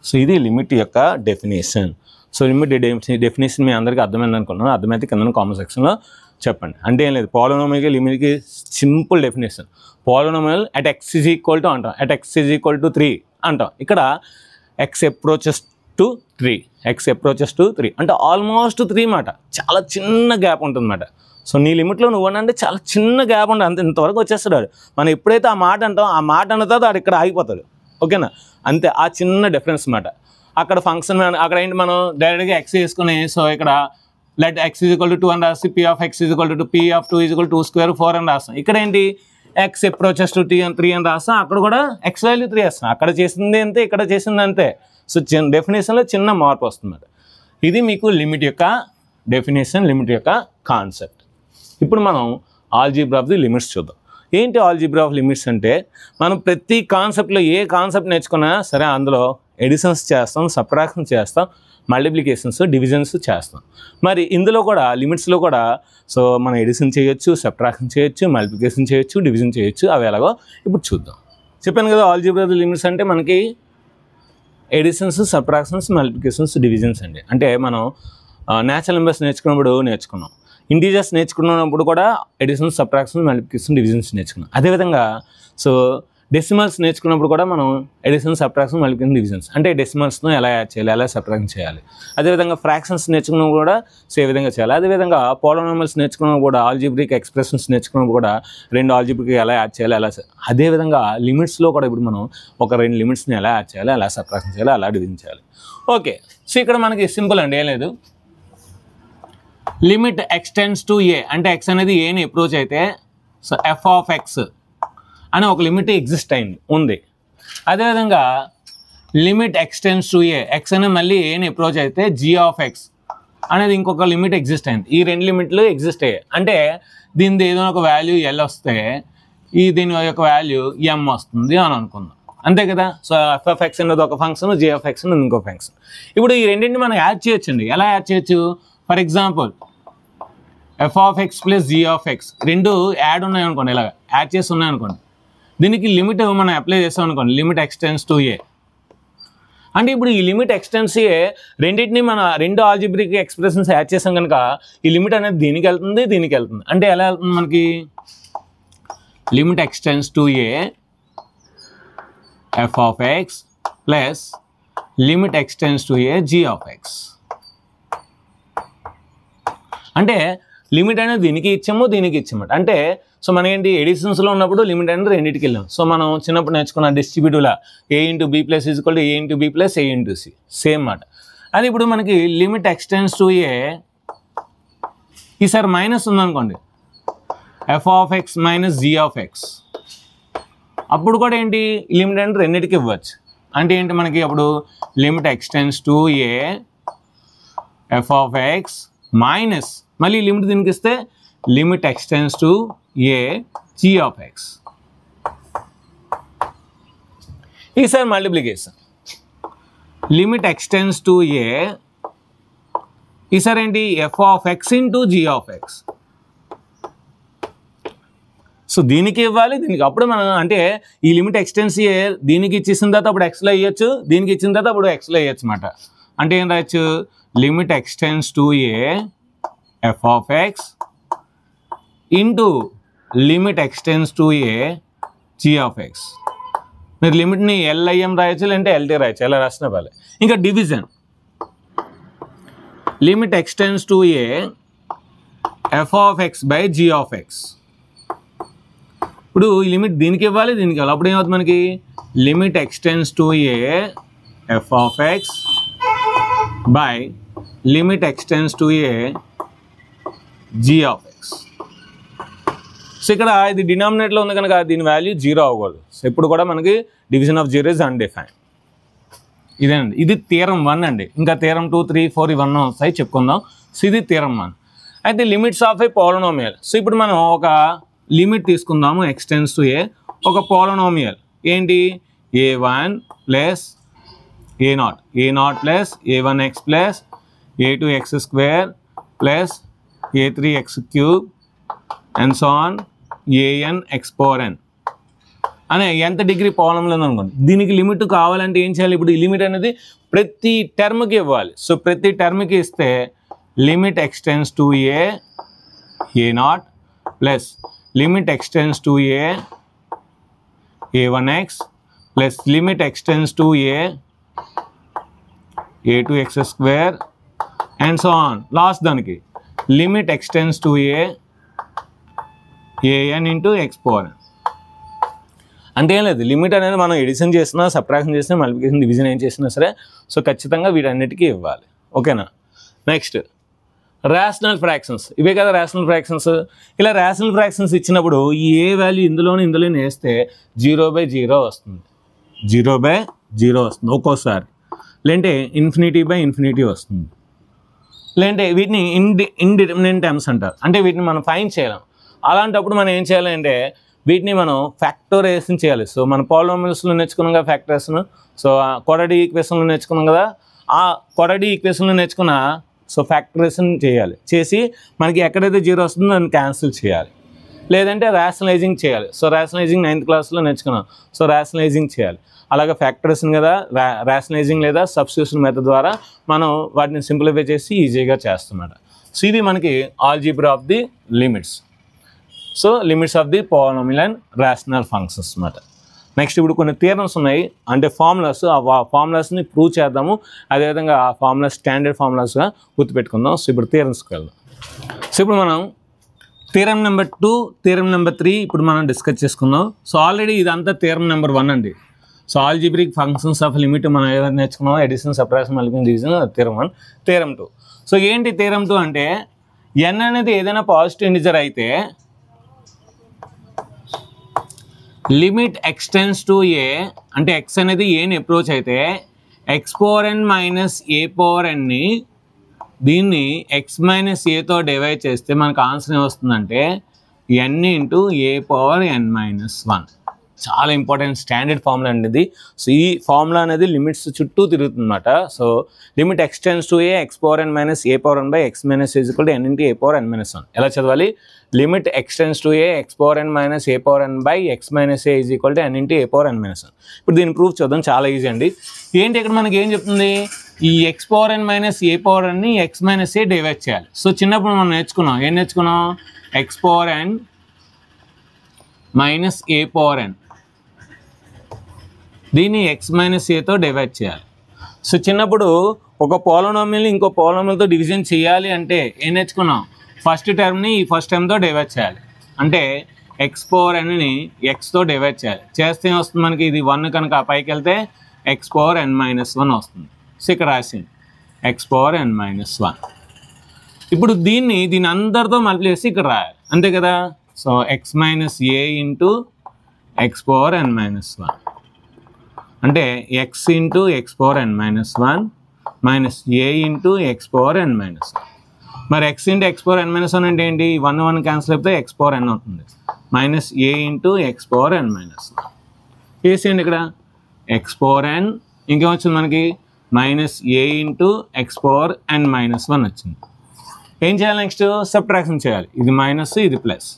సో ఇది లిమిట్ యొక్క డెఫినేషన్. సో లిమిట్ డెఫినేషన్ మీ అందరికీ అర్థమైంది అనుకున్నాను. అర్థమైతే కింద కామెంట్ సెక్షన్లో చెప్పండి. అంటే ఏం లేదు, పాలినామియల్కి లిమిట్కి simple definition. Polynomial at x is equal to అంటాం, at x is equal to 3 అంటాం. ఇక్కడ x అప్రోచెస్ టు 3 అంటే ఆల్మోస్ట్ 3 మాట. చాలా చిన్న గ్యాప్ ఉంటుంది అన్నమాట. సో నీ లిమిట్లో నువ్వు అంటే చాలా చిన్న గ్యాప్ ఉంటుంది, అంతే. ఇంతవరకు వచ్చేస్తాడు వాడు. మనం ఎప్పుడైతే ఆ మాట అంటాం, ఆ మాట అన్న తర్వాత వాడు ఇక్కడ ఆగిపోతాడు. ఓకేనా, అంతే. ఆ చిన్న డిఫరెన్స్ మాట. అక్కడ ఫంక్షన్ అక్కడ ఏంటి మనం డైరెక్ట్గా x వేసుకుని, సో ఇక్కడ let x is equal to 2 అని రాసి p of x is equal to p of 2 is equal to 2² 4 అని రాస్తాం. ఇక్కడ ఏంటి x అప్రోచెస్ టు 3 అని రాస్తాం. అక్కడ కూడా x వాల్యూ 3 వేస్తాం. అక్కడ చేసింది అంతే, ఇక్కడ చేసింది అంతే. సో డెఫినేషన్లో చిన్న మార్పు వస్తుంది. ఇది మీకు లిమిట్ యొక్క డెఫినేషన్, లిమిట్ యొక్క కాన్సెప్ట్. ఇప్పుడు మనం ఆల్జీబ్రా ఆఫ్ ది లిమిట్స్ చూద్దాం. ఏంటి ఆల్జీబ్రా ఆఫ్ లిమిట్స్ అంటే, మనం ప్రతి కాన్సెప్ట్లో ఏ కాన్సెప్ట్ నేర్చుకున్నా సరే అందులో ఎడిషన్స్ చేస్తాం, సబ్ట్రాక్షన్ చేస్తాం, మల్టిప్లికేషన్స్, డివిజన్స్ చేస్తాం. మరి ఇందులో కూడా లిమిట్స్లో కూడా సో మనం ఎడిషన్ చేయొచ్చు, సబ్ట్రాక్షన్ చేయొచ్చు, మల్టిప్లికేషన్ చేయొచ్చు, డివిజన్ చేయొచ్చు. అవి ఎలాగో ఇప్పుడు చూద్దాం. చెప్పాను కదా, ఆల్జీబ్రా ఆఫ్ ది లిమిట్స్ అంటే మనకి ఎడిషన్స్, సబ్ట్రాక్షన్స్, మల్టిప్లికేషన్స్, డివిజన్స్ అండి. అంటే మనం న్యాచురల్ నెంబర్స్ నేర్చుకున్నాం, ఇంటీజర్స్ నేర్చుకున్నప్పుడు కూడా ఎడిషన్స్, సబ్ట్రాక్షన్స్, మల్టిప్లికేషన్, డివిజన్స్ నేర్చుకున్నాం. అదేవిధంగా సో డెసిమల్స్ నేర్చుకున్నప్పుడు కూడా మనం ఎడిషన్, సబ్ట్రాక్షన్, మల్టిప్లికేషన్, డివిజన్స్ అంటే డెసిమల్స్ను ఎలా యాడ్ చేయాలి, ఎలా సబ్ట్రాక్షన్ చేయాలి. అదేవిధంగా ఫ్రాక్షన్స్ నేర్చుకున్నప్పుడు కూడా ఏ విధంగా చేయాలి. అదేవిధంగా పాలినామియల్స్ నేర్చుకున్నప్పుడు కూడా ఆల్జీబ్రిక్ ఎక్స్ప్రెషన్స్ నేర్చుకున్నప్పుడు కూడా 2 ఆల్జీబ్రిక్ ఎలా యాడ్ చేయాలి, ఎలా. అదేవిధంగా లిమిట్స్లో కూడా ఇప్పుడు మనం ఒక 2 లిమిట్స్ని ఎలా యాడ్ చేయాలి, ఎలా సబ్ట్రాక్షన్ చేయాలి, ఎలా డివిజన్ చేయాలి. ఓకే, సో ఇక్కడ మనకి సింపుల్ అండి, ఏం లేదు. లిమిట్ ఎక్స్టెండ్స్ టు a అంటే x అనేది ఏని అప్రోచ్ అయితే సో f of x అని ఒక లిమిట్ ఎగ్జిస్ట్ ఉంది. అదేవిధంగా limit extends to a x అనేది మళ్ళీ ఏని అప్రోచ్ అయితే g of x అనేది ఇంకొక లిమిట్ ఎగ్జిస్ట్ అయింది. ఈ 2 లిమిట్లు ఎగ్జిస్ట్ అయ్యాయి. అంటే దీనిది ఏదైనా ఒక వాల్యూ L వస్తే దీని యొక్క వాల్యూ M వస్తుంది అని అనుకుందాం, అంతే కదా. సో f of x అనేది ఒక ఫంక్షన్, g of x అనేది ఇంకో ఫంక్షన్. ఇప్పుడు ఈ రెండింటిని మనం యాడ్ చేయొచ్చండి. ఎలా యాడ్ చేయొచ్చు? For example f of x plus g of x రెండు యాడ్ ఉన్నాయనుకోండి, ఇలాగ యాడ్ చేసి ఉన్నాయనుకోండి, దీనికి లిమిట్ మనం అప్లై చేస్తాం అనుకోండి, లిమిట్ ఎక్స్టెండ్స్ టు a. అంటే ఇప్పుడు ఈ లిమిట్ ఎక్స్టెండ్స్ a రెండింటిని మన 2 ఆల్జీబ్రిక్ ఎక్స్ప్రెషన్స్ యాడ్ చేసాం కనుక ఈ లిమిట్ అనేది దీనికి వెళ్తుంది, దీనికి వెళ్తుంది. అంటే ఎలా వెళ్తుంది మనకి? Limit extends to a f of x plus limit extends to a g of x. అంటే లిమిట్ అనేది దీనికి ఇచ్చాము, దీనికి ఇచ్చాము. అంటే సో మనకేంటి ఎడిషన్స్లో ఉన్నప్పుడు లిమిట్ అనేది రెండింటికి వెళ్ళాం. సో మనం చిన్నప్పుడు నేర్చుకున్న డిస్ట్రిబ్యూటివ్లా a into b plus is equal to a into b plus a into c same మాట. అది ఇప్పుడు మనకి లిమిట్ ఎక్స్టెండ్స్ టు a ఈసారి మైనస్ ఉందనుకోండి, f of x minus g of x, అప్పుడు కూడా ఏంటి లిమిట్ అనేది రెండింటికి ఇవ్వచ్చు. అంటే ఏంటి మనకి అప్పుడు limit extends to a f of x minus మళ్ళీ లిమిట్ దీనికి ఇస్తే limit extends to a g of x. ఈసారి multiplication limit extends to a ఈసారి ఏంటి f of x into g of x. సో దీనికి ఇవ్వాలి, దీనికి. అప్పుడు మనం అంటే ఈ లిమిట్ ఎక్స్టెండ్స్ a దీనికి ఇచ్చేసిన తర్వాత అప్పుడు xలో వేయచ్చు, దీనికి ఇచ్చిన తర్వాత అప్పుడు xలో వేయచ్చు అన్నమాట. అంటే ఏం రాయొచ్చు? Limit extends to a f of x into limit extends to a g of x. మీరు లిమిట్ని LIM రాయొచ్చు, లేదంటే LT రాయొచ్చు, ఎలా రాసినా వాళ్ళే. ఇంకా division limit extends to a f of x by g of x. ఇప్పుడు ఈ లిమిట్ దీనికి ఇవ్వాలి, దీనికి ఇవ్వాలి. అప్పుడు ఏమవుతుంది మనకి limit extends to a f of x by limit extends to a g of x. So ఇక్కడ ఇది డినామినేట్లో ఉంది కనుక దీని వాల్యూ 0 అవ్వకూడదు. సో ఇప్పుడు కూడా మనకి డివిజన్ ఆఫ్ 0 ఇస్ అన్డిఫైన్డ్. ఇదేనండి, ఇది థియరం 1 అండి. ఇంకా థియరం 2, 3, 4 ఇవన్నీ వస్తాయి, చెప్పుకుందాం. సో ఇది థియరం 1. అయితే limits of A polynomial. So ఇప్పుడు మనం ఒక లిమిట్ తీసుకుందాము ఎక్స్టెండ్స్ టు ఏ, ఒక పాలినోమియల్ ఏంటి a1 plus a0 plus a1x plus a2x square plus a3x cube and so on an x power n అనే ఎంత డిగ్రీ పాలినోమియల్ ఉందనుకోండి. దీనికి లిమిట్ కావాలంటే ఏం చేయాలి? ఇప్పుడు ఈ లిమిట్ అనేది ప్రతి టర్మ్కి ఇవ్వాలి. సో ప్రతి టర్మ్కి ఇస్తే limit extends to a0 plus limit extends to a1x plus limit extends to a2x square and so on. Last దానికి limit extends to an into x power n. అంటే ఏం లేదు, లిమిట్ అనేది మనం ఎడిషన్ చేసినా, సబ్ట్రాక్షన్ చేసినా, మల్టిప్లికేషన్, డివిజన్ ఏం చేసినా సరే సో ఖచ్చితంగా వీటన్నిటికీ ఇవ్వాలి. ఓకేనా? Next rational fractions. ఇవే కదా రేషనల్ ఫ్రాక్షన్స్. ఇలా రేషనల్ ఫ్రాక్షన్స్ ఇచ్చినప్పుడు ఈ ఏ వాల్యూ ఇందులోనే వేస్తే 0/0 వస్తుంది. 0/0 వస్తుంది ఒక్కోసారి. లేదంటే ఇన్ఫినిటీ వస్తుంది. లేదంటే వీటిని ఇండిటర్మినెంట్ టర్మ్స్ అంటారు. అంటే వీటిని మనం ఫైండ్ చేయలేం. అలాంటప్పుడు మనం ఏం చేయాలంటే వీటిని మనం ఫ్యాక్టరైజేషన్ చేయాలి. సో మన పాలినోమియల్స్లో నేర్చుకున్నాం కదా ఫ్యాక్టరైజేషన్. సో క్వాడ్రాటిక్ ఈక్వేషన్లో నేర్చుకున్నాం కదా. ఆ క్వాడ్రాటిక్ ఈక్వేషన్లో నేర్చుకున్న సో ఫ్యాక్టరైజేషన్ చేయాలి. చేసి మనకి ఎక్కడైతే 0 వస్తుందో దాన్ని క్యాన్సిల్ చేయాలి. లేదంటే రేషనలైజింగ్ చేయాలి. సో రేషనలైజింగ్ 9th క్లాస్లో నేర్చుకున్నాం. సో రేషనలైజింగ్ చేయాలి. అలాగే ఫ్యాక్టరైజేషన్ కదా, రేషనలైజింగ్ లేదా సబ్స్టిట్యూషన్ మెథడ్ ద్వారా మనం వాటిని సింప్లిఫై చేసి ఈజీగా చేస్తామన్నమాట. సో ఇది మనకి algebra of the limits. So limits of the polynomial and rational functions అన్నమాట. నెక్స్ట్ ఇప్పుడు కొన్ని థియరమ్స్ ఉన్నాయి, అంటే ఫార్ములాస్. ఆ ఫార్ములాస్ని ప్రూవ్ చేద్దాము. అదేవిధంగా ఆ ఫార్ములాస్ స్టాండర్డ్ ఫార్ములాస్గా గుర్తుపెట్టుకుందాం. సో ఇప్పుడు థియరమ్స్కి వెళ్దాం. సో ఇప్పుడు మనం థియరం నెంబర్ 2, థియరం నెంబర్ 3 ఇప్పుడు మనం డిస్కస్ చేసుకుందాం. సో ఆల్రెడీ ఇదంతా థియరం నెంబర్ 1 అండి. So algebraic functions of limit మనం ఏదైతే నేర్చుకున్నాం, addition, subtraction, multiplication, division, theorem 1. Theorem 2. So ఏంటి థియరం 2 అంటే n అనేది ఏదైనా పాజిటివ్ ఇంటిజర్ అయితే లిమిట్ ఎక్స్టెండ్స్ టు ఏ, అంటే ఎక్స్ అనేది ఏని అప్రోచ్ అయితే x power n minus a power nని దీన్ని ఎక్స్ మైనస్ ఏతో డివైడ్ చేస్తే మనకు ఆన్సర్ ఏమొస్తుందంటే n into a power n minus 1. చాలా ఇంపార్టెంట్ స్టాండర్డ్ ఫార్ములా అండి ఇది. సో ఈ ఫార్ములా అనేది లిమిట్స్ చుట్టూ తిరుగుతుందన్నమాట. So limit extends to a x power n minus a power n by x minus is equal to n into a power n minus 1. ఎలా చదవాలి? Limit extends to a x power n minus a power n by x minus a is equal to n into a power n minus 1. ఇప్పుడు దీన్ని proof చూద్దాం. చాలా easy అండి. ఏంటి ఇక్కడ మనకి ఏం చెప్తుంది? ఈ X power n minus a power nని X minus A divide చేయాలి. సో చిన్నప్పుడు మనం నేర్చుకున్నాం, ఏం నేర్చుకున్నాం? X power n minus a power n దీన్ని ఎక్స్ మైనస్ ఏతో డివైడ్ చేయాలి. సో చిన్నప్పుడు ఒక పాలినోమియల్ని ఇంకో పాలినోమియల్తో డివిజన్ చేయాలి అంటే ఏం నేర్చుకున్నాం? ఫస్ట్ టర్మ్ని ఈ ఫస్ట్ టర్మ్తో డివైడ్ చేయాలి. అంటే ఎక్స్ పవర్ nని ఎక్స్తో డివైడ్ చేయాలి. చేస్తే ఏం వస్తుంది మనకి? ఇది 1 కనుక పైకి వెళ్తే ఎక్స్ పవర్ n మైనస్ 1 వస్తుంది. సో ఇక్కడ రాసింది ఎక్స్ పవర్ n మైనస్ 1. ఇప్పుడు దీన్ని అందరితో మల్టిప్లై చేసి ఇక్కడ రాయాలి, అంతే కదా. So x minus a into x power n minus 1 అంటే x into x power n minus 1 minus a into x power n minus 1. మరి x into x power n minus 1 అంటే ఏంటి? 1 క్యాన్సిల్ అయిపోతే ఎక్స్ పవర్ n అవుతుంది. Minus a into x power n minus 1 వేసేయండి. ఇక్కడ x power n ఇంకేమొచ్చింది మనకి? Minus a into x power n minus 1 వచ్చింది. ఏం చేయాలి? నెక్స్ట్ సబ్ట్రాక్షన్ చేయాలి. ఇది మైనస్, ఇది ప్లస్.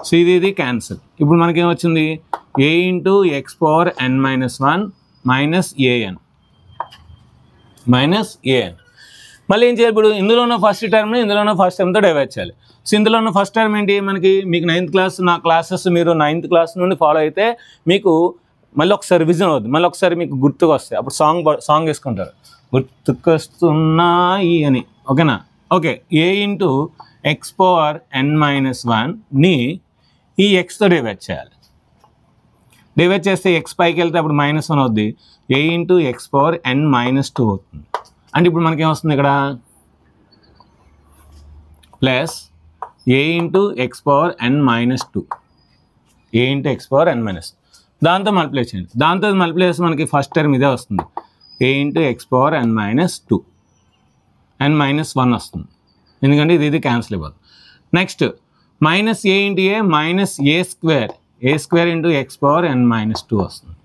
సో ఇది క్యాన్సిల్. ఇప్పుడు మనకి ఏమొచ్చింది? A into x power n minus 1 minus a n మళ్ళీ ఏం చేయాలి? ఇప్పుడు ఇందులో ఉన్న ఫస్ట్ టర్మ్ని ఇందులో ఉన్న ఫస్ట్ టర్మ్తో డివైడ్ చేయాలి. సో ఇందులో ఉన్న ఫస్ట్ టర్మ్ ఏంటి మనకి? మీకు 9th క్లాస్ నా క్లాసెస్ మీరు 9th క్లాస్ నుండి ఫాలో అయితే మీకు మళ్ళీ ఒకసారి రివిజన్ అవుతుంది, మళ్ళీ ఒకసారి మీకు గుర్తుకు వస్తాయి. అప్పుడు సాంగ్ వేసుకుంటారు, గుర్తుకొస్తున్నాయి అని. ఓకేనా. ఓకే, ఏ into x power n minus 1ని ఈ ఎక్స్తో డివైడ్ చేయాలి. డివైడ్ చేస్తే ఎక్స్ పైకి వెళ్తే అప్పుడు -1 అవుద్ది. ఏ into x power n minus 2 అవుతుంది. అంటే ఇప్పుడు మనకేమొస్తుంది ఇక్కడ plus a into x power n minus 2, A into x power n minus, దాంతో మల్టిప్లై చేయండి. దాంతో మల్టిప్లై చేస్తే మనకి ఫస్ట్ టర్మ్ ఇదే వస్తుంది, ఏ into x power n minus 2, ఎన్ మైనస్ 1 వస్తుంది, ఎందుకంటే ఇది క్యాన్సిల్ అయిపోతుంది. Next minus a into A minus A square into x power n minus 2 వస్తుంది.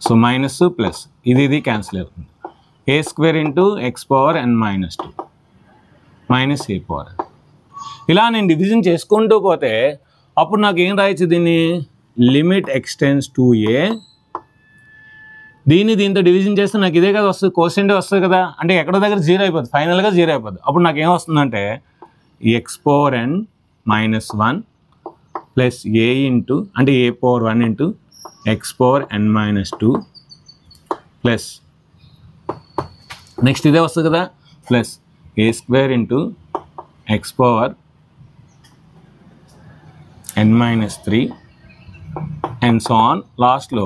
సో మైనస్ ప్లస్ ఇది క్యాన్సిల్ అవుతుంది. ఏ square into x power n minus 2 minus a power. ఇలా నేను division చేసుకుంటూ పోతే అప్పుడు నాకు ఏం రాయొచ్చు, దీన్ని లిమిట్ ఎక్స్టెన్స్ టు ఏ, దీంతో డివిజన్ చేస్తే నాకు ఇదే కదా వస్తుంది, కోషెంట్ వస్తుంది కదా, అంటే ఎక్కడో దగ్గర 0 అయిపోద్ది, ఫైనల్గా 0 అయిపోద్ది. అప్పుడు నాకు ఏమొస్తుందంటే x power n minus 1 plus a into అంటే a power 1 into x power n minus 2 plus next ఇదే వస్తుంది కదా plus a square into x power n minus 3 and so on. లాస్ట్లో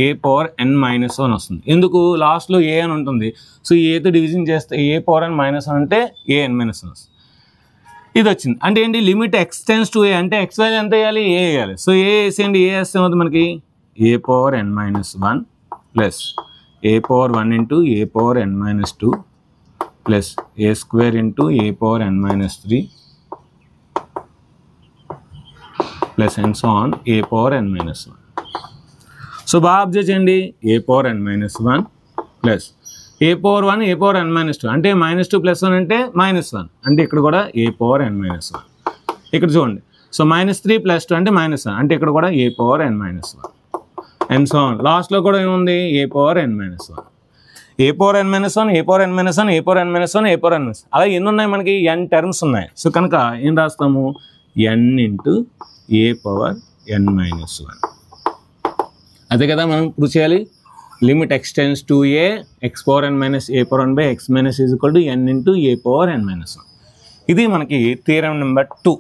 ఏ పవర్ ఎన్ మైనస్ 1 వస్తుంది. ఎందుకు లాస్ట్లో ఏ అని ఉంటుంది, సో ఏతో డివిజన్ చేస్తే ఏ పవర్ ఎన్ మైనస్ 1 అంటే ఏ ఎన్ మైనస్ 1 వస్తుంది. ఇది వచ్చింది. అంటే ఏంటి, లిమిట్ ఎక్స్టెన్స్ టు ఏ అంటే ఎక్స్ వాల్యూ ఎంత వేయాలి, ఏ వేయాలి. సో ఏ వేసేయండి, ఏ వేస్తే ఏమవుతుంది మనకి a power n minus 1 plus a power 1 into a power n minus 2 plus a square into a power n minus 3 plus and so on a power n minus 1. So బాగా observe చేయండి, a power n minus 1 plus a power 1 a power n minus 2 అంటే -2 plus 1 అంటే -1, అంటే ఇక్కడ కూడా a power n minus 1. ఇక్కడ చూడండి, so -3 plus 2 అంటే -1, అంటే ఇక్కడ కూడా a power n minus 1 and so on. లాస్ట్లో కూడా ఏముంది, a power n minus 1, a power n minus 1, a power n minus 1, a power n minus 1, a power n minus. అలా ఎన్ని ఉన్నాయి మనకి, n టర్మ్స్ ఉన్నాయి. సో కనుక ఏం రాస్తాము, n into a power n minus 1. అదే కదా మనం ప్రూవ్ చేయాలి. Limit x tends to a x power n minus a power 1 by x minus is equal to n into a power n minus 1. ఇది మనకి థియరం నెంబర్ 2.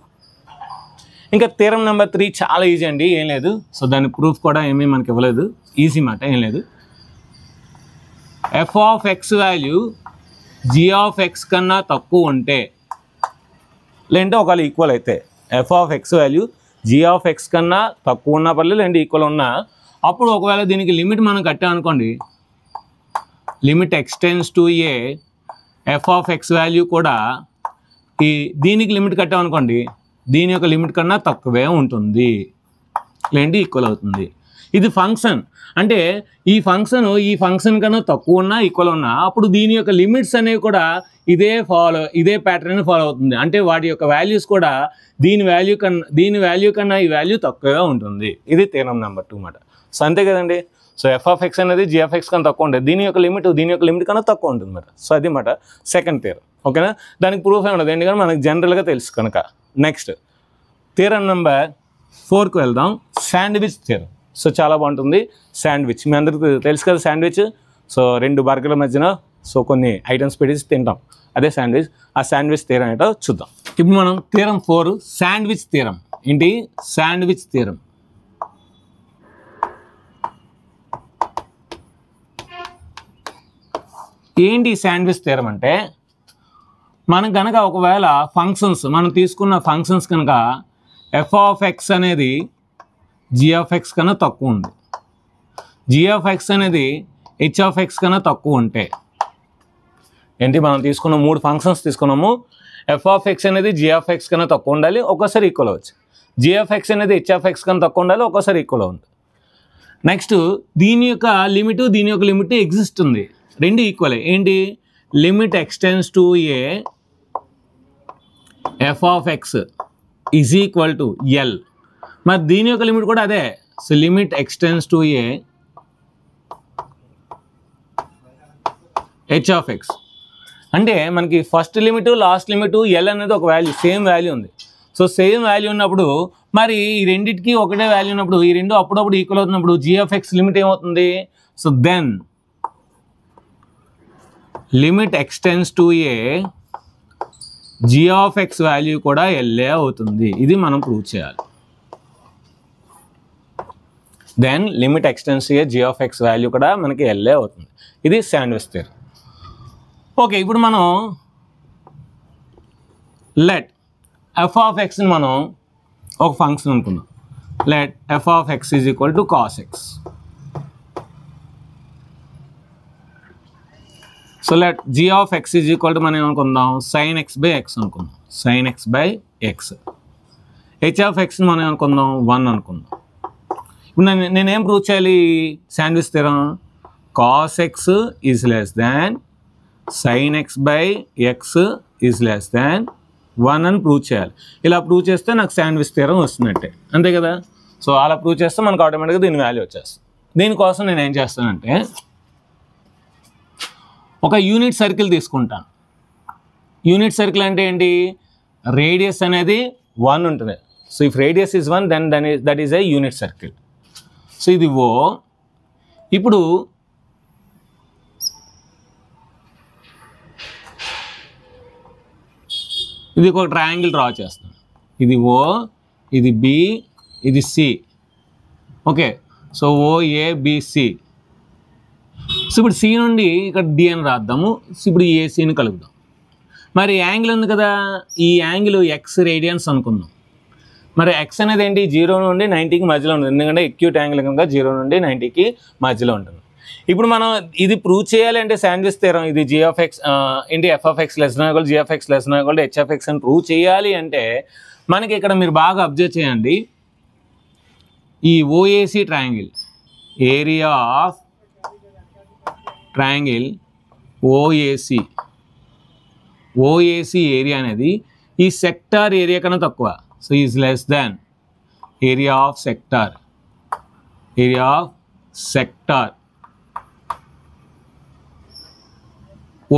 ఇంకా theorem number 3 చాలా easy అండి, ఏం లేదు. సో దాని ప్రూఫ్ కూడా ఏమీ మనకి ఇవ్వలేదు, ఈజీ మాట, ఏం లేదు. F of x value g of x కన్నా తక్కువ ఉంటే, లేదంటే ఒకవేళ ఈక్వల్ అయితే, f of x value g of x కన్నా తక్కువ ఉన్నా పర్లేదు, లేదంటే ఈక్వల్ ఉన్నా, అప్పుడు ఒకవేళ దీనికి లిమిట్ మనం కట్టామనుకోండి, limit x tends to a f of x value కూడా దీనికి లిమిట్ కట్టామనుకోండి, దీని యొక్క లిమిట్ కన్నా తక్కువే ఉంటుంది, లేదంటే ఈక్వల్ అవుతుంది. ఇది ఫంక్షన్, అంటే ఈ ఫంక్షన్ కన్నా తక్కువ ఉన్నా ఈక్వల్ ఉన్నా అప్పుడు దీని యొక్క లిమిట్స్ అనేవి కూడా ఇదే ప్యాటర్న్ ఫాలో అవుతుంది. అంటే వాటి యొక్క వాల్యూస్ కూడా దీని వాల్యూ కన్నా ఈ వాల్యూ తక్కువగా ఉంటుంది. ఇది థియరం నెంబర్ 2 మాట. సో అంతే కదండి. సో ఎఫ్ ఆఫ్ ఎక్స్ అనేది జీ ఆఫ్ ఎక్స్ కన్నా తక్కువ ఉంటుంది, దీని యొక్క లిమిట్ కన్నా తక్కువ ఉంటుంది మాట. సో అది మాట సెకండ్ థియరం. ఓకేనా, దానికి ప్రూఫ్ ఏమి ఉండదు, ఎందుకంటే మనకు జనరల్గా తెలుసు కనుక. నెక్స్ట్ థియరం నెంబర్ 4కి వెళ్దాం, శాండ్విచ్ థియరం. సో చాలా బాగుంటుంది శాండ్విచ్, మీ అందరికీ తెలుసు కదా శాండ్విచ్. సో 2 బర్గర్ల మధ్యన సో కొన్ని ఐటమ్స్ పెట్టేసి తింటాం, అదే శాండ్విచ్. ఆ శాండ్విచ్ థియరం ఏంటో చూద్దాం. ఇప్పుడు మనం థియరం 4 శాండ్విచ్ థియరం. ఏంటి శాండ్విచ్ థియరం? ఏంటి శాండ్విచ్ థియరం అంటే, మనం కనుక ఒకవేళ మనం తీసుకున్న ఫంక్షన్స్ కనుక ఎఫ్ ఆఫ్ ఎక్స్ అనేది జీ ఆఫ్ ఎక్స్ కన్నా తక్కువ ఉంది, జీ ఆఫ్ ఎక్స్ అనేది హెచ్ ఆఫ్ ఎక్స్ కన్నా తక్కువ ఉంటే, ఏంటి మనం తీసుకున్న 3 ఫంక్షన్స్ తీసుకున్నాము, ఎఫ్ ఆఫ్ ఎక్స్ అనేది జీ ఆఫ్ ఎక్స్ కన్నా తక్కువ ఉండాలి, ఒక్కోసారి ఈక్వల్ అవ్వచ్చు. జీ ఆఫ్ ఎక్స్ అనేది హెచ్ ఆఫ్ ఎక్స్ కన్నా తక్కువ ఉండాలి, ఒక్కోసారి ఈక్వల్ ఉంటుంది. నెక్స్ట్ దీని యొక్క లిమిట్ ఎగ్జిస్ట్ ఉంది, 2 ఈక్వలే. ఏంటి, limit x tends to a f of x is equal to L. మరి దీని యొక్క లిమిట్ కూడా అదే. So limit x tends to A H of x అంటే మనకి first limit last limit L అనేది ఒక వాల్యూ, సేమ్ వాల్యూ ఉంది. సో సేమ్ వాల్యూ ఉన్నప్పుడు మరి ఈ రెండింటికి ఒకటే వాల్యూ ఉన్నప్పుడు, ఈ రెండు అప్పుడప్పుడు ఈక్వల్ అవుతున్నప్పుడు జీ ఆఫ్ ఎక్స్ లిమిట్ ఏమవుతుంది? So then limit x tends to a g of x value కూడా ఎల్ఏ అవుతుంది. ఇది మనం ప్రూవ్ చేయాలి. Then limit x tends to a g of x value కూడా మనకి ఎల్ఏ అవుతుంది. ఇది శాండ్విచ్ థియరమ్. ఓకే, ఇప్పుడు మనం లెట్ ఎఫ్ ఆఫ్ ఎక్స్ని మనం ఒక ఫంక్షన్ అనుకుందాం. Let f of x is equal to cos x. So let g of x is equal to మనం ఏమనుకుందాం, సైన్ ఎక్స్ బై ఎక్స్ అనుకుందాం. Sine x by x. H of ఎక్స్ని మనం అనుకుందాం 1 అనుకుందాం. ఇప్పుడు నేనేం ప్రూవ్ చేయాలి sandwich theorem? Cos x is less than sine x by x is less than 1 అని ప్రూవ్ చేయాలి. ఇలా ప్రూవ్ చేస్తే నాకు శాండ్విచ్ థియరమ్ వస్తున్నట్టే, అంతే కదా. సో అలా ప్రూవ్ చేస్తే మనకు ఆటోమేటిక్గా దీని వాల్యూ వచ్చేస్తుంది. దీనికోసం నేను ఏం చేస్తానంటే ఒక యూనిట్ సర్కిల్ తీసుకుంటాను. యూనిట్ సర్కిల్ అంటే ఏంటి? రేడియస్ అనేది 1 ఉంటుంది. So if radius is 1 then that is a unit circle. So ఇది ఓ. ఇప్పుడు ఇది ఒక ట్రయాంగిల్ డ్రా చేస్తాను. ఇది ఓ, ఇది బి, ఇది C. Okay, so OABC. So ఇప్పుడు సి నుండి ఇక్కడ డి అని రాద్దాము. సో ఇప్పుడు ఏసీని కలుపుదాం. మరి యాంగిల్ ఉంది కదా, ఈ యాంగిల్ ఎక్స్ రేడియన్స్ అనుకుందాం. మరి ఎక్స్ అనేది ఏంటి? 0 నుండి 90కి మధ్యలో ఉంటుంది. ఎందుకంటే ఎక్యూట్ యాంగిల్ కనుక 0 నుండి 90కి మధ్యలో ఉంటుంది. ఇప్పుడు మనం ఇది ప్రూవ్ చేయాలి అంటే శాండ్విచ్ థియరమ్, ఇది జీ ఆఫ్ ఎక్స్ ఏంటి f of x less than equal g of x less than equal h of x అని ప్రూవ్ చేయాలి అంటే మనకి ఇక్కడ మీరు బాగా అబ్జర్వ్ చేయండి. ఈ OAC triangle, area of triangle OAC, OAC area అనేది ఈ సెక్టార్ ఏరియా కన్నా తక్కువ. So is less than area of sector, area of sector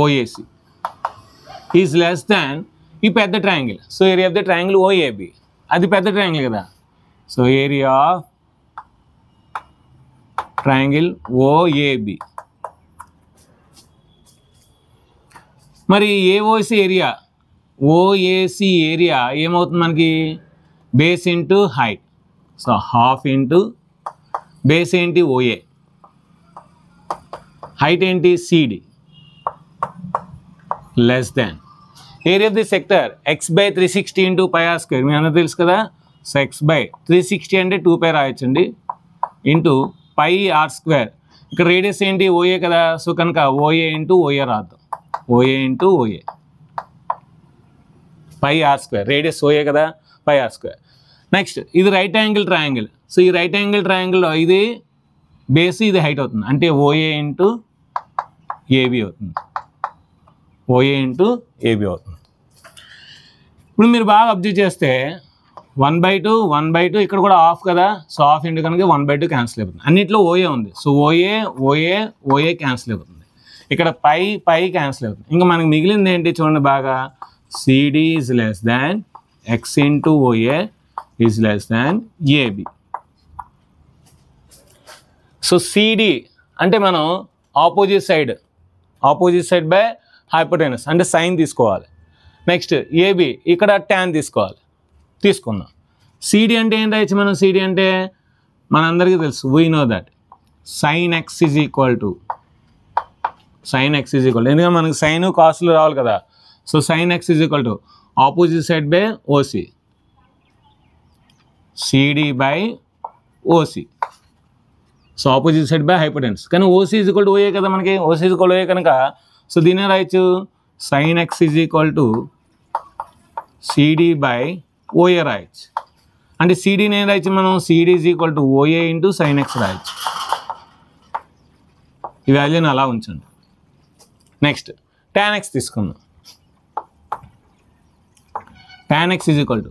OAC is less than ఈ పెద్ద triangle. So area of the triangle OAB, అది పెద్ద triangle కదా. So area of triangle OAB. మరి ఏఓసి ఏరియా, ఓఏసి ఏరియా ఏమవుతుంది మనకి? Base into height. So half into base ఏంటి? OA. Height ఏంటి? CD. Less than area of the sector x by 360 into pi r square. మీ అందరూ తెలుసు కదా. So x by 360 అంటే 2π రాయొచ్చండి, ఇంటూ పై ఆర్ స్క్వేర్. ఇక్కడ రేడియస్ ఏంటి? ఓఏ కదా. సో కనుక ఓఏ ఇంటూ ఓఏ రాద్దాం. O a into o a pi r square. Radius o a కదా, పై ఆర్ స్క్వేర్. నెక్స్ట్ ఇది రైట్ యాంగిల్ ట్రయాంగిల్. సో ఈ రైట్ యాంగిల్ ట్రయాంగిల్లో ఇది బేస్, ఇది హైట్ అవుతుంది. అంటే ఓఏ ఇంటూ ఏబి అవుతుంది. ఓఏ ఇంటూ ఏబి అవుతుంది. ఇప్పుడు మీరు బాగా అబ్జర్వ్ చేస్తే 1/2 1/2 ఇక్కడ కూడా ఆఫ్ కదా. సో ఆఫ్ ఇంటూ కనుక 1/2 క్యాన్సిల్ అయిపోతుంది. అన్నిట్లో ఓఏ ఉంది. So o a o a o a cancel అయిపోతుంది. ఇక్కడ పై పై క్యాన్సిల్ అవుతుంది. ఇంకా మనకి మిగిలింది ఏంటి చూడండి బాగా. C d is less than x into o a is less than a b. So c d అంటే మనం ఆపోజిట్ సైడ్ బై హైపోటెనస్ అంటే సైన్ తీసుకోవాలి. నెక్స్ట్ ఏబి ఇక్కడ ట్యాన్ తీసుకుందాం. సిడి అంటే ఏం రాయొచ్చు మనం? సిడి అంటే మనందరికీ తెలుసు, we know that sine x is equal to ఎందుకంటే మనకి సైన్ కాస్ట్లు రావాలి కదా. So sine x is equal to opposite side by o c, c d by o c. So opposite side by hypotenuse. కానీ OC is equal to OA కదా మనకి. OC is equal OA కనుక so దీన్నే రాయొచ్చు sine x is equal to CD by OA రాయొచ్చు. అంటే సిడిని ఏం రాయొచ్చు మనం? CD is equal to OA into sine x రాయొచ్చు. ఈ వాల్యూని అలా ఉంచండి. నెక్స్ట్ tan x తీసుకుందాం. tan x is equal to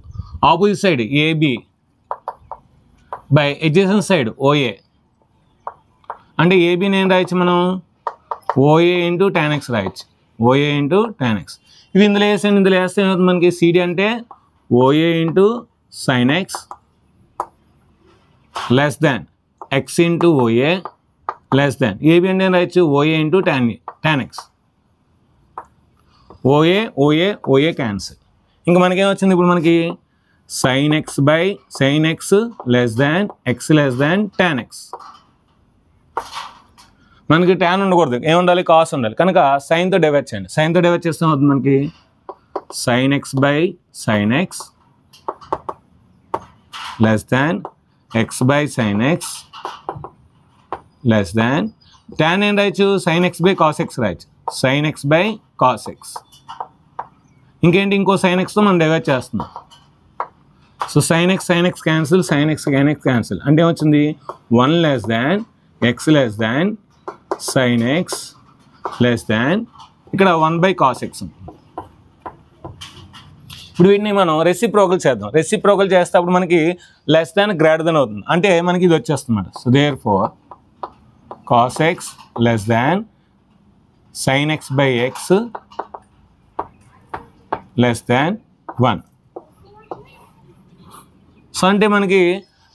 opposite side AB by adjacent side OA. అంటే ఏబీని ఏం రాయొచ్చు మనం? ఓఏ ఇంటూ tan x రాయొచ్చు. O a into tan x. ఇవి ఇందులో వేస్తే ఏమవుతుంది మనకి? సిడి అంటే o a into sine x less than x into o a less than a b అంటే ఏం రాయొచ్చు? O a into tan x. O a o a o a cancel. ఇంకా మనకేమొచ్చింది ఇప్పుడు మనకి sin x by sin x less than x less than tan x. మనకి tan ఉండకూడదు, ఏముండాలి కాస్ ఉండాలి, కనుక సైన్తో డివైడ్ చేయండి. సైన్తో డివైడ్ చేస్తే అవుతుంది మనకి sin x by sin x less than x by sin x less than tan ఏం రాయచ్చు, sin x by cos x రాయచ్చు, sin x by cos x. ఇంకేంటి, ఇంకో sin xతో మనం డివైడ్ చేస్తున్నాం. So sin x cancel, sin x cancel అంటే ఏమొచ్చింది 1 less than x less than sin x less than ఇక్కడ 1 by cos x. ఇప్పుడు వీటిని మనం రెసిప్రోకల్ చేద్దాం. రెసిప్రోకల్ చేస్తే అప్పుడు మనకి లెస్ దాన్ గ్రేటర్ దాన్ అవుతుంది, అంటే మనకి ఇది వచ్చేస్తుంది అన్నమాట. So therefore cos x less than sin x by x less than 1. So అంటే మనకి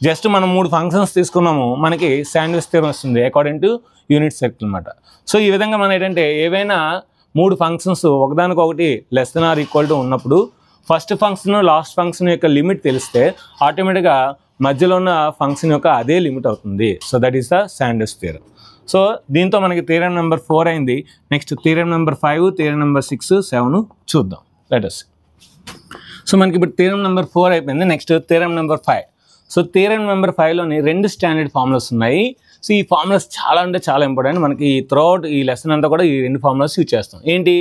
జస్ట్ మనం 3 ఫంక్షన్స్ తీసుకున్నాము, మనకి శాండ్విచ్ థియరం వస్తుంది అకార్డింగ్ టు యూనిట్ సర్కిల్ అనమాట. సో ఈ విధంగా మనం ఏంటంటే ఏవైనా 3 ఫంక్షన్స్ ఒకదానికొకటి less than or equal to ఉన్నప్పుడు ఫస్ట్ ఫంక్షన్ లాస్ట్ ఫంక్షన్ యొక్క లిమిట్ తెలిస్తే ఆటోమేటిక్గా మధ్యలో ఉన్న ఫంక్షన్ యొక్క అదే లిమిట్ అవుతుంది. So that is the sandwich theorem. So దీంతో మనకి థియరం నెంబర్ 4 అయింది. Next theorem number 5, theorem number 6, 7 చూద్దాం. Let us. సో మనకి ఇప్పుడు థియరం నెంబర్ 4 అయిపోయింది. Next theorem number 5. So theorem number 5లోని 2 స్టాండర్డ్ ఫార్ములాస్ ఉన్నాయి. సో ఈ ఫార్ములాస్ చాలా అంటే చాలా ఇంపార్టెంట్. మనకి త్రూఅవుట్ ఈ లెసన్ అంతా కూడా ఈ 2 ఫార్ములాస్ యూజ్ చేస్తాం. ఏంటి,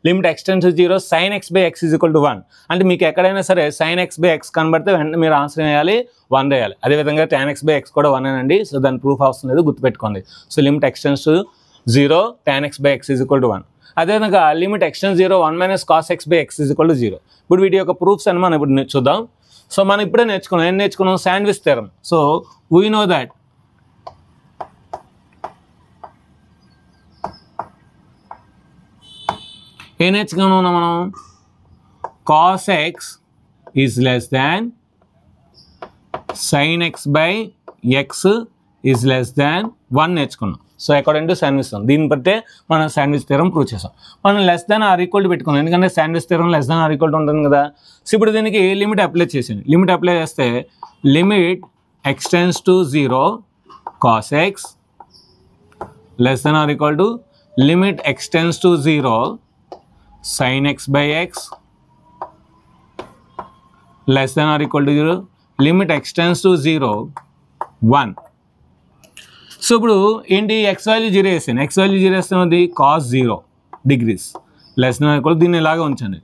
limit x → 0 sin x by x = 1. అంటే మీకు ఎక్కడైనా సరే sin x by x కనబడితే వెంటనే మీరు ఆన్సర్ వేయాలి, 1 వేయాలి. అదేవిధంగా tan x by x కూడా 1 అండి. సో దాని ప్రూఫ్ అవసరం లేదు, గుర్తుపెట్టుకోండి. So limit x → 0 tan x by x = 1. అదేవిధంగా limit x → 0 1 - cos x by x = 0. ఇప్పుడు వీటి యొక్క ప్రూఫ్స్ అని మనం ఇప్పుడు చూద్దాం. సో మనం ఇప్పుడే నేర్చుకున్నాం, ఏం నేర్చుకున్నాం, sandwich theorem. So we know that ఏం నేర్చుకున్నాం మనం, cos x is less than sin x by x is less than 1 నేర్చుకున్నాం. So according to sandwich theorem, దీన్ని బట్టే మనం శాండ్విచ్ థియరం ప్రూవ్ చేసాం. మనం less than or equal to పెట్టుకున్నాం, ఎందుకంటే sandwich theorem less than or equal to ఉంటుంది కదా. సో ఇప్పుడు దీనికి లిమిట్ అప్లై చేసింది. లిమిట్ అప్లై చేస్తే limit x → 0 cos x less than or equal to limit x → 0 sin x by x less than or equal to 0 limit x → 0 1. So ఇప్పుడు ఏంటి, X value 0 వేసాను. X value 0 వేస్తే ఉంది cos 0 degrees less than or equal, దీన్ని ఇలాగే ఉంచండి.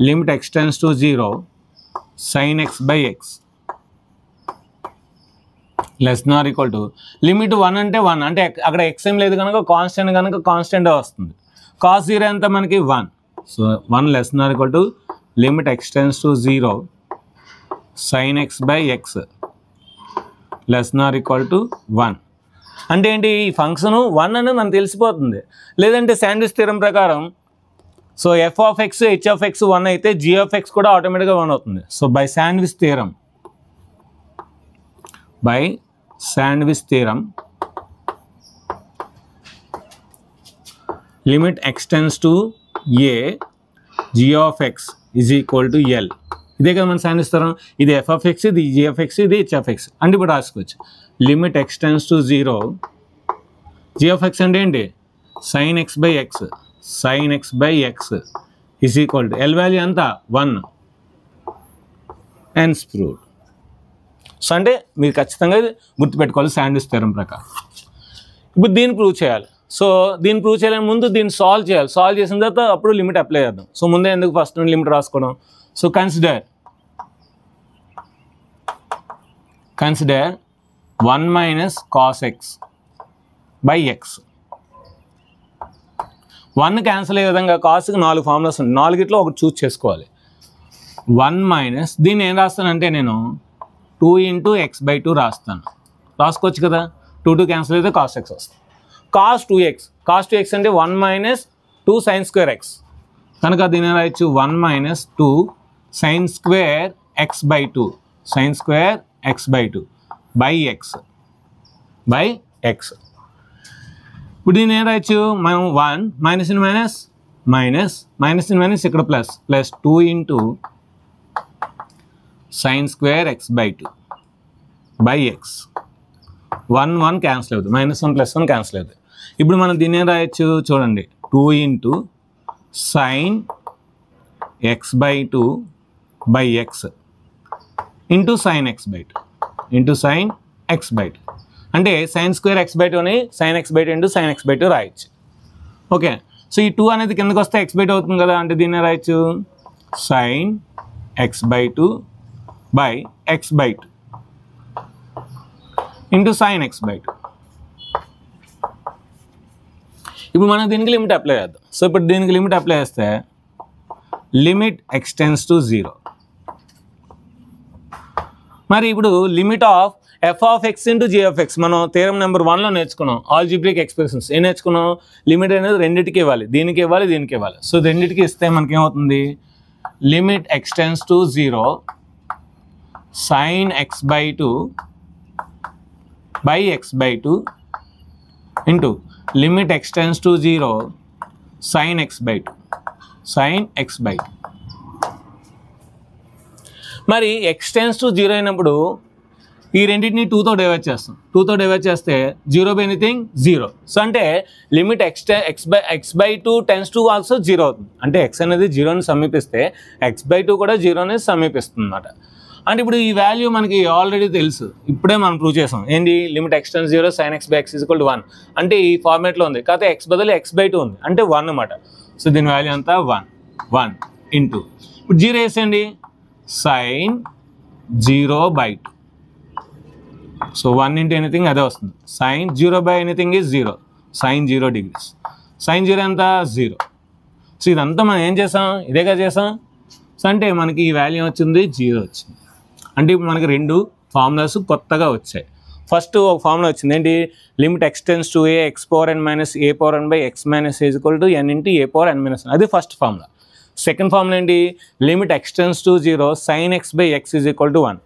లిమిట్ x → 0 sin x by x less than or equal to limit 1 అంటే 1, అంటే అక్కడ x ఏం లేదు కనుక కాన్స్టెంట్ కనుక కాన్స్టెంట్ వస్తుంది. cos 0 ఎంత మనకి 1. So 1 less than or equal to limit x → 0 sin x by x less than or equal to 1. అంటే ఏంటి, ఈ ఫంక్షన్ 1 అనేది మనకు తెలిసిపోతుంది. లేదంటే శాండ్విచ్ థియరం ప్రకారం so f of x h of x 1 అయితే g of x కూడా ఆటోమేటిక్గా 1 అవుతుంది. So by sandwich theorem limit x → a g of x is equal to L. ఇదే కదా మనం శాండ్విచ్ థియరం. ఇది f of x, ఇది g of x, ఇది h of x. అంటే ఇప్పుడు రాసుకోవచ్చు limit x → 0 g of x అంటే ఏంటి, sin x by x is equal to L value ఎంత 1 and proved. సో అంటే మీరు ఖచ్చితంగా గుర్తుపెట్టుకోవాలి శాండ్విచ్ థియరం ప్రకారం. ఇప్పుడు దీన్ని ప్రూవ్ చేయాలి. సో దీన్ని ప్రూవ్ చేయాలని ముందు దీన్ని సాల్వ్ చేయాలి. సాల్వ్ చేసిన తర్వాత అప్పుడు లిమిట్ అప్లై చేద్దాం. సో ముందే ఎందుకు ఫస్ట్ లిమిట్ రాసుకోవడం. So consider 1 - cos x by x. 1 cancel అయ్యే విధంగా కాస్కి 4 ఫార్ములాస్ ఉన్నాయి, 4గిట్లో ఒకటి చూస్ చేసుకోవాలి. 1 - దీన్ని ఏం రాస్తానంటే నేను 2 × x/2 రాస్తాను. రాసుకోవచ్చు కదా, 2 క్యాన్సిల్ అయితే cos x వస్తుంది. cos 2x అంటే 1 - 2 sin square x కనుక దీన్ని రాయొచ్చు 1 - 2 sin square x/2 by x. ఇప్పుడు దీన్ని ఏం రాయొచ్చు మనం 1 - మైనస్ మైనస్ ఇక్కడ plus 2 into sine square X by 2 by x. 1 cancel అవుతుంది, -1 + 1 క్యాన్సిల్ అవుతుంది. ఇప్పుడు మనం దీన్ని ఏం రాయొచ్చు చూడండి, 2 into sine x by 2 by X into sine x by 2 into sine x by 2. అంటే సైన్ స్క్వేర్ ఎక్స్ బై 2 అని sign x by 2 into sine x by 2 రాయొచ్చు. ఓకే, సో ఈ 2 అనేది కిందకు వస్తే ఎక్స్ బై 2 అవుతుంది కదా, అంటే దీన్ని రాయొచ్చు sine x by 2 by x by 2 into sine x by 2. ఇప్పుడు మనం దీనికి లిమిట్ అప్లై చేద్దాం. సో ఇప్పుడు దీనికి లిమిట్ అప్లై చేస్తే లిమిట్ ఎక్స్టెండ్స్ టు 0. మరి ఇప్పుడు limit of f of x into g of x మనం థియరం నెంబర్ 1లో నేర్చుకున్నాం. ఆల్జిబ్రిక్ ఎక్స్ప్రెషన్స్ ఏం నేర్చుకున్నాం, లిమిట్ అనేది రెండింటికి ఇవ్వాలి, దీనికి ఇవ్వాలి దీనికి ఇవ్వాలి. సో రెండింటికి ఇస్తే మనకేమవుతుంది, limit extends to 0 sine x by 2 by x by 2 into limit extends to 0 sine x by 2 sine x by 2. మరి ఎక్స్టెండ్స్ టు 0 అయినప్పుడు ఈ రెండింటిని 2తో డివైడ్ చేస్తాం. 2తో డివైడ్ చేస్తే 0 బై ఎనీథింగ్ 0. సో అంటే limit X by 2 tends to also 0 అవుతుంది. అంటే ఎక్స్ అనేది 0ని సమీపిస్తే ఎక్స్ బై 2 కూడా 0ని సమీపిస్తుంది అన్నమాట. అంటే ఇప్పుడు ఈ వాల్యూ మనకి ఆల్రెడీ తెలుసు, ఇప్పుడే మనం ప్రూవ్ చేసాం. ఏంటి, limit x tends 0 sine x by x = 1. అంటే ఈ ఫార్మేట్లో ఉంది, కాకపోతే ఎక్స్ బదులు ఎక్స్ బై 2 ఉంది, అంటే 1 అన్నమాట. సో దీని వాల్యూ అంతా 1 ఇంటూ ఇప్పుడు 0 వేసేయండి, sine 0 by 2. So 1 into anything అదే వస్తుంది. Sine 0 by anything is 0, sine 0 degrees. Sine 0 ఎంత 0. సో ఇదంతా మనం ఏం చేసాం, ఇదేగా చేసాం. సో అంటే మనకి ఈ వాల్యూ వచ్చింది 0 వచ్చింది. అంటే ఇప్పుడు మనకి 2 ఫార్ములాస్ కొత్తగా వచ్చాయి. ఫస్ట్ ఒక ఫార్ములా వచ్చింది ఏంటి, limit extends to a x power n minus a power n by x minus a = n into a power n minus 1. అది ఫస్ట్ ఫార్ములా. సెకండ్ ఫార్ములా ఏంటి, limit extends to 0 sine x by x = 1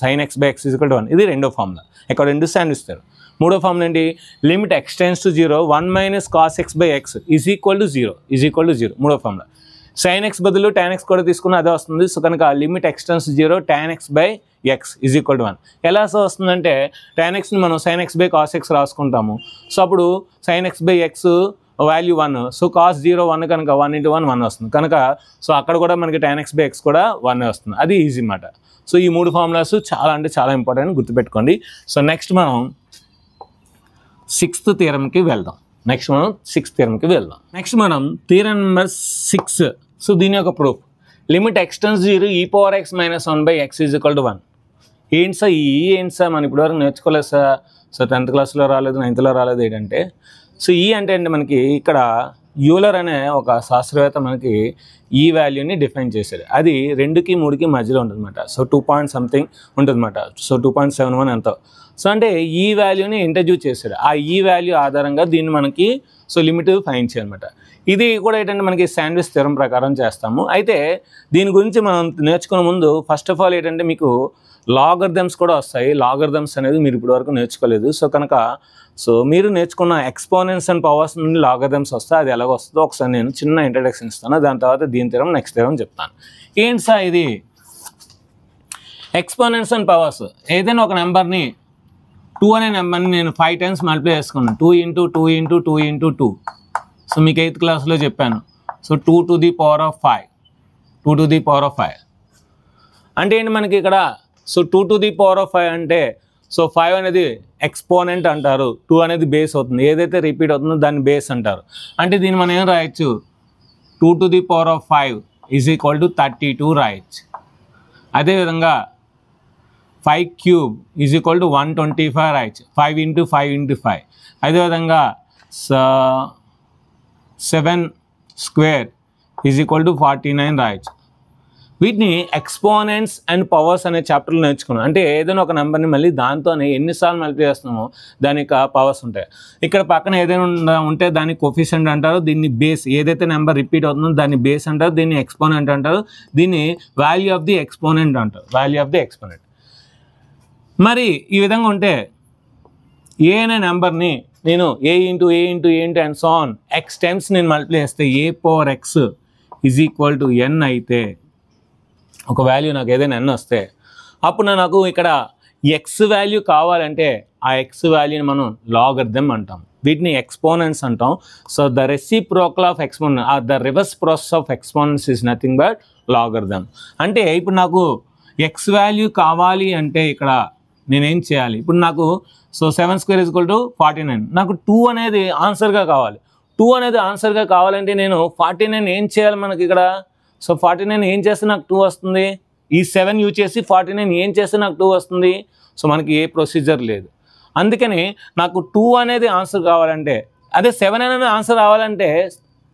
sine x by x = 1. ఇది రెండో formula, ఇక్కడ 2 stand ఇస్తారు. మూడో formula ఏంటి, limit extends to 0 1 minus cos x by x = 0 మూడో formula. Sine x బదులు tan x కూడా తీసుకున్న అదే వస్తుంది. సో కనుక limit x tends 0 tan x by x = 1. ఎలా వస్తుందంటే tan xని మనం sin x by cos x రాసుకుంటాము. సో అప్పుడు sin x by x value 1, so cos 0 1 కనుక 1 ఇంటూ 1 1 వస్తుంది కనుక సో అక్కడ కూడా మనకి tan x బై ఎక్స్ కూడా 1 వస్తుంది. అది ఈజీ అన్నమాట. సో ఈ 3 ఫార్ములాస్ చాలా అంటే చాలా ఇంపార్టెంట్, గుర్తుపెట్టుకోండి. సో నెక్స్ట్ మనం 6th థియరంకి వెళ్దాం. నెక్స్ట్ మనం థియరం నెంబర్ 6. సో దీని యొక్క proof, limit x tends 0 e power x minus 1 by x = 1. ఏంటి సార్ ఈ ఏంటి సార్, మనం ఇప్పటివరకు నేర్చుకోలేదు సార్. సో 10th క్లాస్లో రాలేదు, 9thలో రాలేదు. ఏంటంటే సో ఈ అంటే మనకి ఇక్కడ యూలర్ అనే ఒక శాస్త్రవేత్త మనకి ఈ వాల్యూని డిఫైన్ చేశాడు. అది 2కి 3కి మధ్యలో ఉంటుందన్నమాట. సో 2 పాయింట్ సంథింగ్ ఉంటుందన్నమాట. సో 2.71 ఎంతో. సో అంటే ఈ వాల్యూని ఇంట్రడ్యూస్ చేశాడు. ఆ ఈ వాల్యూ ఆధారంగా దీన్ని మనకి సో లిమిట్ ఫైండ్ చేయాలన్నమాట. ఇది కూడా ఏంటంటే మనకి శాండ్విచ్ థియరం ప్రకారం చేస్తాము. అయితే దీని గురించి మనం నేర్చుకునే ముందు ఫస్ట్ ఆఫ్ ఆల్ ఏంటంటే మీకు లాగర్థమ్స్ కూడా వస్తాయి. లాగర్థమ్స్ అనేది మీరు ఇప్పటివరకు నేర్చుకోలేదు. సో కనుక సో మీరు నేర్చుకున్న ఎక్స్పోనెంట్స్ అండ్ పవర్స్ నుండి లాగర్థమ్స్ వస్తాయి. అది ఎలాగ వస్తుందో ఒకసారి నేను చిన్న ఇంట్రడక్షన్ ఇస్తాను. దాని తర్వాత దీని థియరం నెక్స్ట్ థియరం చెప్తాను. ఏంటి సార్ ఇది ఎక్స్పోనెంట్స్ అండ్ పవర్స్, ఏదైనా ఒక నెంబర్ని 2 అనే నెంబర్ని నేను 5 టైమ్స్ మల్టిప్లై చేసుకున్నాను. 2 ఇంటూ 2 ఇంటూ 2 ఇంటూ 2. సో మీకు 8th క్లాస్లో చెప్పాను. So 2 to the power of 5 2 to the power of 5 అంటే ఏంటి మనకి ఇక్కడ. So 2 to the power of 5 అంటే సో 5 అనేది ఎక్స్పోనెంట్ అంటారు, 2 అనేది బేస్ అవుతుంది. ఏదైతే రిపీట్ అవుతుందో దాన్ని బేస్ అంటారు. అంటే దీన్ని మనం ఏం రాయొచ్చు, 2 to the power of 5 = 32 రాయొచ్చు. అదేవిధంగా 5 cube = 125 రాయొచ్చు. 5 ఇంటూ 5 ఇంటూ 5. అదేవిధంగా 7 స్క్వేర్ = 49 రాయొచ్చు. వీటిని ఎక్స్పోనెంట్స్ అండ్ పవర్స్ అనే చాప్టర్లో నేర్చుకున్నాం. అంటే ఏదైనా ఒక నెంబర్ని మళ్ళీ దాంతోనే ఎన్నిసార్లు మల్టిప్లై చేస్తున్నామో దానికి పవర్స్ ఉంటాయి. ఇక్కడ పక్కన ఏదైనా ఉంటే దాన్ని కోఫిషియంట్ అంటారు. దీన్ని బేస్, ఏదైతే నెంబర్ రిపీట్ అవుతుందో దాన్ని బేస్ అంటారు. దీన్ని ఎక్స్పోనెంట్ అంటారు. దీన్ని వాల్యూ ఆఫ్ ది ఎక్స్పోనెంట్ అంటారు. మరి ఈ విధంగా ఉంటే ఏ అనే నెంబర్ని నేను a into and so on X times నేను మల్టిప్లై చేస్తే a power x is equal to n అయితే, ఒక వాల్యూ నాకు ఏదైనా n వస్తే అప్పుడు నాకు ఇక్కడ x వాల్యూ కావాలంటే ఆ x వాల్యూని మనం లాగరిథం అంటాం, వీటిని ఎక్స్పోనెంట్స్ అంటాం. So the reciprocal of exponent or the reverse process of exponents is nothing but logarithm. అంటే ఇప్పుడు నాకు x వాల్యూ కావాలి అంటే ఇక్కడ నేనేం చేయాలి, ఇప్పుడు నాకు so 7 square is equal to 49, నాకు 2 అనేది ఆన్సర్గా కావాలి. 2 అనేది ఆన్సర్గా కావాలంటే నేను 49 ఏం చేయాలి మనకి ఇక్కడ, సో 49 ఏం చేస్తే నాకు 2 వస్తుంది, ఈ 7 యూజ్ చేసి 49 ఏం చేస్తే నాకు 2 వస్తుంది. సో మనకి ఏ ప్రొసీజర్ లేదు, అందుకని నాకు 2 అనేది ఆన్సర్ కావాలంటే, అదే 7 అనేది ఆన్సర్ రావాలంటే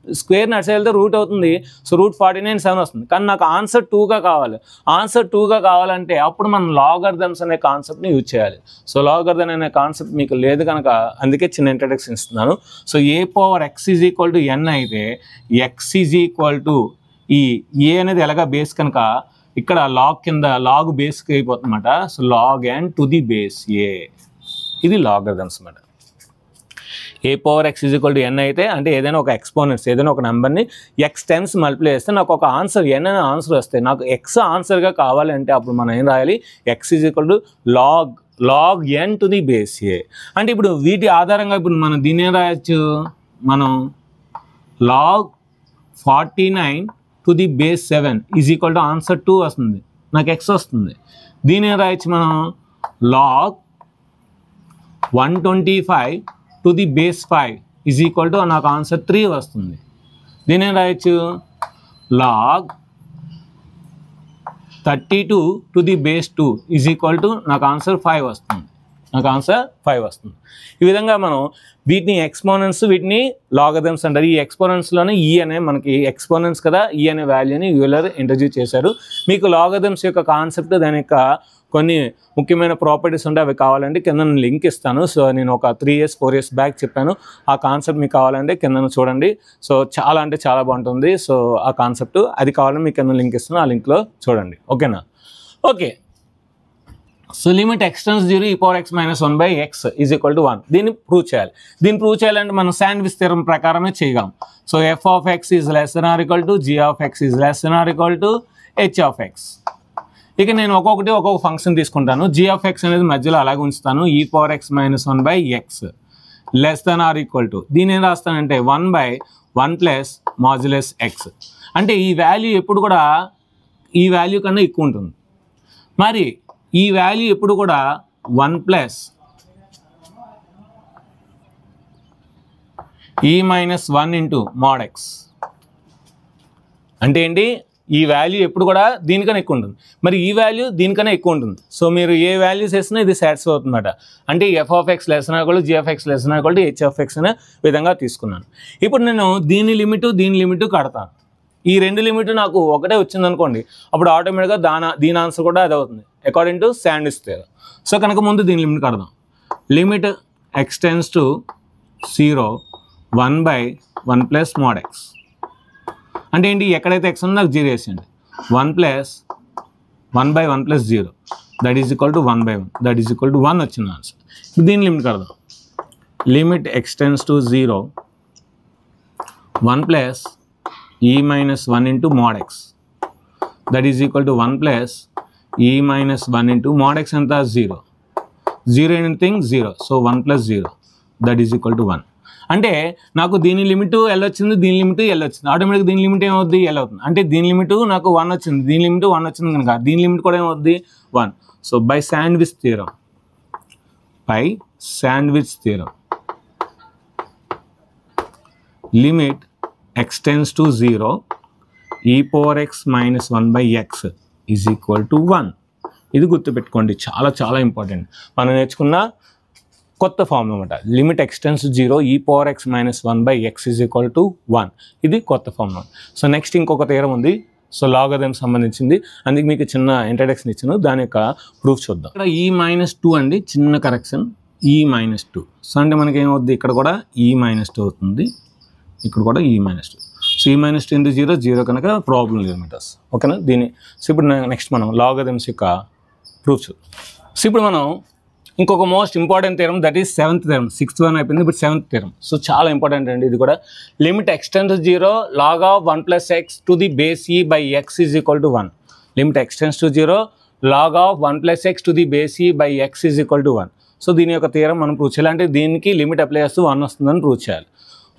స్క్వేర్ నడిచి వెళ్తే రూట్ అవుతుంది, సో రూట్ 49 7 వస్తుంది. కానీ నాకు ఆన్సర్ 2గా కావాలి. ఆన్సర్ 2గా కావాలంటే అప్పుడు మనం లాగరిథమ్స్ అనే కాన్సెప్ట్ని యూజ్ చేయాలి. సో లాగరిథం అనే కాన్సెప్ట్ మీకు లేదు కనుక అందుకే చిన్న ఇంట్రడక్షన్ ఇస్తున్నాను. So a power x is equal to n అయితే x ఈజ్ ఈక్వల్ టు ఈ a అనేది ఎలాగా బేస్ కనుక ఇక్కడ లాగ్ కింద లాగ్ బేస్కి అయిపోతుంది అనమాట. So log n to the base a, ఇది లాగరిథమ్స్ అన్నమాట. a power x is equal to n అయితే అంటే ఏదైనా ఒక ఎక్స్పోనెంట్స్ ఏదైనా ఒక నెంబర్ని x టైమ్స్ మల్టిప్లై చేస్తే నాకు ఒక ఆన్సర్ n అనే ఆన్సర్ వస్తే, నాకు x ఆన్సర్గా కావాలంటే అప్పుడు మనం ఏం రాయాలి, x is equal to log n to the base a. అంటే ఇప్పుడు వీటి ఆధారంగా ఇప్పుడు మనం దీన్ని ఏం రాయొచ్చు, మనం log 49 to the base 7 is equal to answer 2 వస్తుంది, నాకు x వస్తుంది. దీన్ని ఏం రాయొచ్చు మనం, log 125 to the base 5 is equal to నాకు ఆన్సర్ 3 వస్తుంది. దీని ఏం రాయొచ్చు, log 32 to the base 2 is equal to నాకు ఆన్సర్ 5 వస్తుంది, నాకు ఆన్సర్ 5 వస్తుంది. ఈ విధంగా మనం వీటిని ఎక్స్పోనెంట్స్ వీటిని లాగరిథమ్స్ అంటారు. ఈ ఎక్స్పోనెంట్స్లోనే ఈ అనే మనకి ఎక్స్పోనెంట్స్ కదా, ఈ అనే వాల్యూని యూలర్ ఇంట్రడ్యూస్ చేశారు. మీకు లాగరిథమ్స్ యొక్క కాన్సెప్ట్ దాని యొక్క కొన్ని ముఖ్యమైన ప్రాపర్టీస్ ఉంటే అవి కావాలంటే కింద లింక్ ఇస్తాను. సో నేను ఒక 3 years 4 years బ్యాక్ చెప్పాను, ఆ కాన్సెప్ట్ మీకు కావాలంటే కింద చూడండి. సో చాలా అంటే చాలా బాగుంటుంది. సో ఆ కాన్సెప్ట్ అది కావాలంటే మీకు కింద లింక్ ఇస్తాను, ఆ లింక్లో చూడండి. ఓకేనా? Okay. So limit x tends 0 e power x minus 1 by x is equal to 1. దీన్ని ప్రూవ్ చేయాలి. దీన్ని ప్రూవ్ చేయాలంటే మనం శాండ్విచ్ థియరం ప్రకారమే చేయగలం. So f of x is less than or equal to g of x is less than or equal to h of x. ఇక నేను ఒక్కొక్క ఫంక్షన్ తీసుకుంటాను. g ఆఫ్ x అనేది మధ్యలో అలాగే ఉంచుతాను, e power x minus 1 by x less than or equal to, దీని ఏం రాస్తానంటే 1 బై 1 ప్లస్ మాడ్యులస్ x. అంటే ఈ వాల్యూ ఎప్పుడు కూడా ఈ వాల్యూ కన్నా ఎక్కువ ఉంటుంది. మరి ఈ వాల్యూ ఎప్పుడు కూడా 1 plus e minus 1 into mod x. అంటే ఏంటి, ఈ వాల్యూ ఎప్పుడు కూడా దీనికన్నా ఎక్కువ ఉంటుంది, మరి ఈ వాల్యూ దీనికన్నా ఎక్కువ ఉంటుంది. సో మీరు ఏ వాల్యూస్ వేసినా ఇది సాటిస్ఫై అవుతుందన్నమాట. అంటే f of x less then g of x less then h of x అనే విధంగా తీసుకున్నాను. ఇప్పుడు నేను దీని లిమిట్ కడతాను. ఈ రెండు లిమిట్ నాకు ఒకటే వచ్చింది అనుకోండి, అప్పుడు ఆటోమేటిక్గా దీని ఆన్సర్ కూడా అది అవుతుంది according to sandwich theorem. So కనుక ముందు దీని లిమిట్ కడదాం. Limit x tends to 0 1 by 1 plus mod x. అంటే ఏంటి, ఎక్కడైతే x ఉందో నాకు 0 వేసేయండి. 1 plus 1 by 1 plus 0 that is equal to 1 by 1 that is equal to 1 వచ్చింది ఆన్సర్. దీని లిమిట్ కడదాం. Limit x tends to 0 1 plus e minus 1 into mod x that is equal to 1 plus e minus 1 into mod x ఎంత 0 anything 0. So 1 plus 0 that is equal to 1. అంటే నాకు దీని limit L వచ్చింది, దీని limit L వచ్చింది, ఆటోమేటిక్గా దీని limit ఏమవుద్ది L అవుతుంది. అంటే దీని లిమిట్ నాకు 1 వచ్చింది, దీని లిమిట్ 1 వచ్చింది కనుక దీని లిమిట్ కూడా ఏమవుద్ది 1. So by sandwich theorem limit x tends to 0 e power x minus 1 by x is equal to 1. ఇది గుర్తుపెట్టుకోండి, చాలా చాలా ఇంపార్టెంట్. మనం నేర్చుకున్న కొత్త ఫార్మ్ అనమాట. Limit x tends to 0 e power x minus 1 by x is equal to 1. ఇది కొత్త ఫార్మ్. సో నెక్స్ట్ ఇంకొక థియరం ఉంది, సో లాగరిథం సంబంధించింది, అందుకే మీకు చిన్న ఇంట్రడక్షన్ ఇచ్చాను, దాని యొక్క ప్రూఫ్ చూద్దాం. ఇక్కడ e మైనస్ 2 అండి, చిన్న కరెక్షన్, e మైనస్ 2. సో అంటే మనకి ఏమవుద్ది, ఇక్కడ కూడా e మైనస్ 2 అవుతుంది, ఇక్కడ కూడా e minus 2. So e minus 2 into 0 కనుక ప్రాబ్లం లేదు మీటర్స్. ఓకేనా? దీన్ని సో ఇప్పుడు నెక్స్ట్ మనం లాగరిథమ్స్ యొక్క ప్రూఫ్ చూద్దాం. సో ఇప్పుడు మనం ఇంకొక most important theorem, that is 7th theorem. 6th one అయిపోయింది, ఇప్పుడు 7th థియరం. సో చాలా ఇంపార్టెంట్ అండి ఇది కూడా. Limit x tends 0 log of 1 plus x to the base e by x is equal to 1. Limit extends to 0 log of 1 plus x to the base e by x is equal to 1. So దీని యొక్క theorem మనం prove చేయాలి. అంటే దీనికి limit apply చేస్తూ 1 వస్తుందని prove చేయాలి.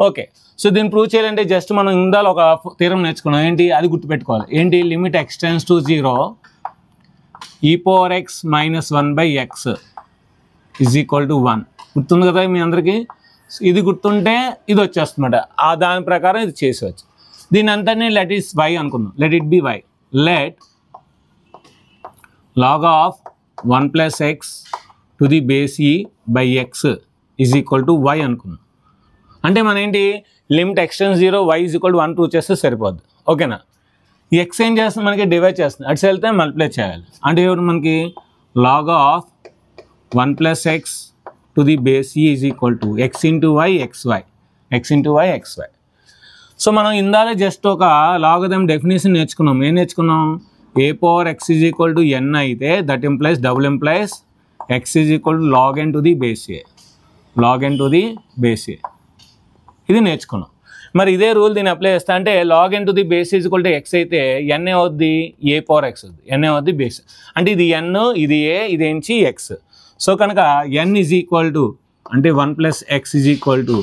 Okay, so దీన్ని ప్రూవ్ చేయాలంటే జస్ట్ మనం ఇందాల ఒక థియరం నేర్చుకున్నాం. ఏంటి అది గుర్తుపెట్టుకోవాలి. ఏంటి? Limit extends to 0 e power x minus 1 by x is equal to 1. గుర్తుంది కదా మీ అందరికీ? ఇది గుర్తుంటే ఇది వచ్చేస్తుందన్నమాట. దాని ప్రకారం ఇది చేసేవచ్చు. దీని అంతనే లెట్ ఇస్ y అనుకుందాం. Let it be y. Let log of 1 plus x to the base e by x is equal to y అనుకుందాం. అంటే మన ఏంటి? Limit x tends 0 y is equal to 1 prove చేస్తే సరిపోద్ది. ఓకేనా? ఈ x ఏం చేస్తుంది? మనకి డివైడ్ చేస్తుంది. అటు వెళ్తే మల్టిప్లై చేయాలి. అంటే ఇప్పుడు మనకి log of 1 plus x to the base e is equal to x into y xy, x into y xy. So మనం ఇందాలే జస్ట్ ఒక లాగరిథం డెఫినేషన్ నేర్చుకున్నాం. ఏం నేర్చుకున్నాం? a power x is equal to n అయితే that implies double implies x is equal to log n to the base a, log n to the base a. ఇది నేర్చుకున్నాం. మరి ఇదే రూల్ దీన్ని అప్లై చేస్తా అంటే log n to the base is equal to x అయితే n అవుద్ది a power x అవుద్ది, n అవుద్ది బేస్. అంటే ఇది n, ఇది a, ఇది ఏంచి x. సో కనుక n is equal to అంటే 1 plus x is equal to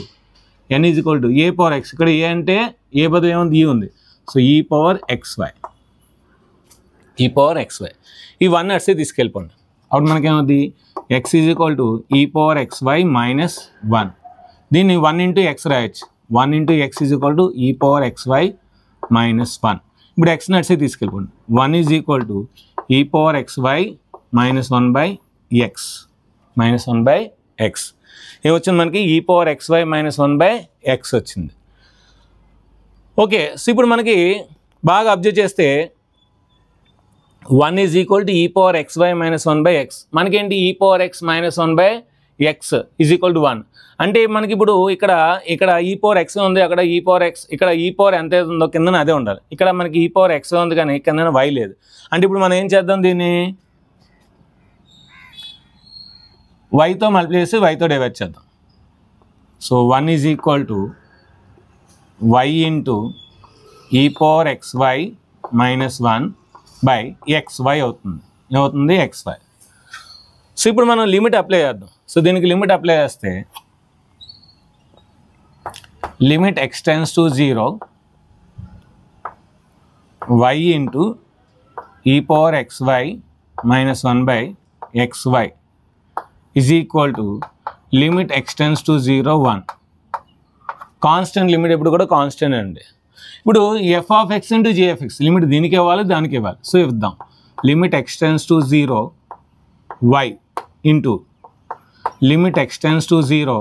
n is equal to a power x. ఇక్కడ a అంటే a బదులు ఏముంది? e ఉంది. So e power xy, e power xy. ఈ 1 అట్సే తీసుకెళ్ళిపోండి. అప్పుడు మనకేమవుద్ది? x is equal to e power xy minus 1. దీన్ని 1 into x రాయొచ్చు. 1 into x is equal to e power xy minus 1. ఇప్పుడు x అట్సే తీసుకెళ్ళిపోండి. 1 is equal to e power xy minus 1 by x, minus 1 by x. ఏమొచ్చింది మనకి? e power xy minus 1 by x వచ్చింది. Okay, so ఇప్పుడు మనకి బాగా observe చేస్తే 1 is equal to e power xy minus 1 by x. మనకేంటి? e power x minus 1 by x is equal to 1. అంటే మనకి ఇప్పుడు ఇక్కడ e power x ఉంది, అక్కడ e power x, ఇక్కడ e power ఎంత ఉందో కింద అదే ఉండాలి. ఇక్కడ మనకి e power x ఉంది కానీ కింద y లేదు. అంటే ఇప్పుడు మనం ఏం చేద్దాం? దీన్ని yతో మల్టిప్లై చేసి yతో డివైడ్ చేద్దాం. So 1 is equal to y into e power xy minus 1 by xy అవుతుంది. ఏమవుతుంది? xy. సో ఇప్పుడు మనం లిమిట్ అప్లై చేద్దాం. సో దీనికి లిమిట్ అప్లై చేస్తే limit extends to 0 y into e power xy minus 1 by xy is equal to limit extends to 0 1. Constant limit ఎప్పుడు కూడా constant అండి. ఇప్పుడు f of x into g f x limit దీనికి ఇవ్వాలి, దానికి ఇవ్వాలి. సో ఇద్దాం. Limit extends to 0 y into limit extends to 0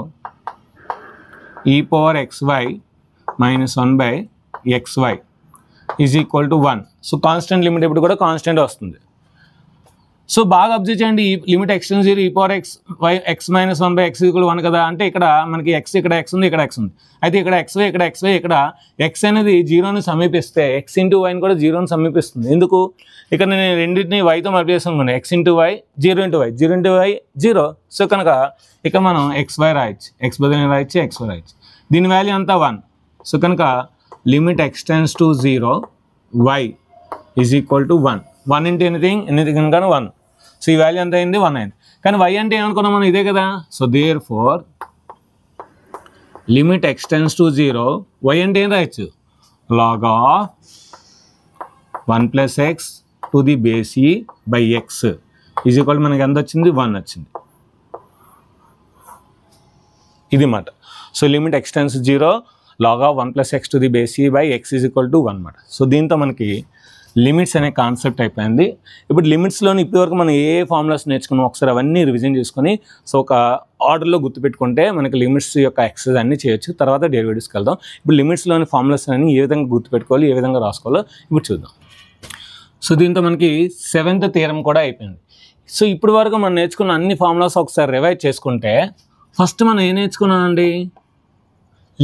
e power xy minus 1 by xy is equal to 1. So constant limit ఎప్పుడు కూడా కాన్స్టెంట్ వస్తుంది. సో బాగా అబ్జర్వ్ చేయండి. ఈ limit x tend 0 e power x minus 1 by x is equal to 1 కదా. అంటే ఇక్కడ మనకి x, ఇక్కడ x ఉంది, ఇక్కడ x ఉంది. అయితే ఇక్కడ xy, ఇక్కడ xy, ఇక్కడ x అనేది 0ని సమీపిస్తే x ఇంటూ వైని కూడా 0ని సమీపిస్తుంది. ఎందుకు? ఇక్కడ నేను రెండింటిని yతో మల్టిప్లై చేస్తాను. x into y, 0 into y, 0 into y 0. So కనుక ఇక్కడ మనం xy రాయొచ్చు, x బదులు రాయొచ్చు, xy రాయొచ్చు. దీని వాల్యూ అంతా 1. సో కనుక limit extends to 0 y is equal to 1. 1 into anything కనుక 1. సో ఈ వాల్యూ ఎంత అయింది? 1 అయింది. కానీ y అంటే ఏమనుకున్నాం మనం? ఇదే కదా. So therefore limit extends to 0 y అంటే ఏం రాయొచ్చు? log of 1 plus x to the base e by x is equal to మనకి ఎంత వచ్చింది? 1 వచ్చింది. ఇది మాట. So limit x tends 0 log of 1 plus x to the base e by x is equal to 1 మాట. సో దీంతో మనకి లిమిట్స్ అనే కాన్సెప్ట్ అయిపోయింది. ఇప్పుడు లిమిట్స్లోని ఇప్పటివరకు మనం ఏ ఫార్ములాస్ నేర్చుకున్నాం ఒకసారి అవన్నీ రివిజన్ చేసుకొని సో ఒక ఆర్డర్లో గుర్తుపెట్టుకుంటే మనకి లిమిట్స్ యొక్క ఎక్సర్సైజ్ అన్నీ చేయొచ్చు. తర్వాత డెరివేటివ్స్కి వెళ్దాం. ఇప్పుడు లిమిట్స్లోని ఫార్ములాస్ అన్ని ఏ విధంగా గుర్తుపెట్టుకోవాలి, ఏ విధంగా రాసుకోవాలో ఇప్పుడు చూద్దాం. సో దీంతో మనకి 7th థియరం కూడా అయిపోయింది. సో ఇప్పుడు వరకు మనం నేర్చుకున్న అన్ని ఫార్ములాస్ ఒకసారి రివైజ్ చేసుకుంటే ఫస్ట్ మనం ఏం నేర్చుకున్నామండి?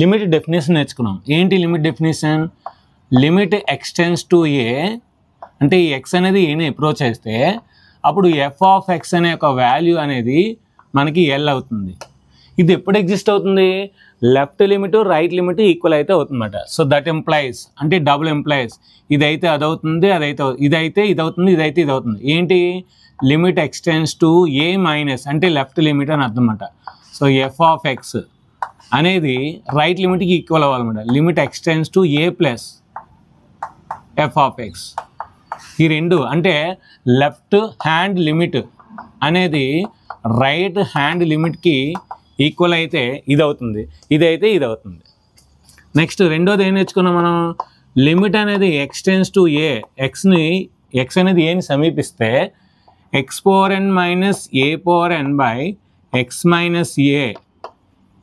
లిమిట్ డెఫినేషన్ నేర్చుకున్నాం. ఏంటి limit definition? Limit extends to a అంటే ఈ ఎక్స్ అనేది ఏని అప్రోచ్ చేస్తే అప్పుడు ఎఫ్ ఆఫ్ ఎక్స్ అనే ఒక వాల్యూ అనేది మనకి ఎల్ అవుతుంది. ఇది ఎప్పుడు ఎగ్జిస్ట్ అవుతుంది? Left limit right limit equal అయితే అవుతుందన్నమాట. సో దట్ ఎంప్లాయిస్ అంటే డబుల్ ఎంప్లాయిస్, ఇదైతే అదవుతుంది, అదైతే ఇదైతే ఇది అవుతుంది, ఇదైతే ఇది అవుతుంది. ఏంటి? Limit extends to a minus అంటే లెఫ్ట్ లిమిట్ అని అర్థం అన్నమాట. సో ఎఫ్ ఆఫ్ ఎక్స్ అనేది రైట్ లిమిట్కి ఈక్వల్ అవ్వాలన్నమాట. Limit extends to a plus f of x. ఈ రెండు అంటే లెఫ్ట్ హ్యాండ్ లిమిట్ అనేది రైట్ హ్యాండ్ లిమిట్కి ఈక్వల్ అయితే ఇది అవుతుంది, ఇదైతే ఇది అవుతుంది. నెక్స్ట్ రెండోది ఏం నేర్చుకున్నాం మనం? లిమిట్ అనేది ఎక్స్టెండ్స్ టు ఏ, ఎక్స్ అనేది ఏని సమీపిస్తే x power n minus a power n by x minus a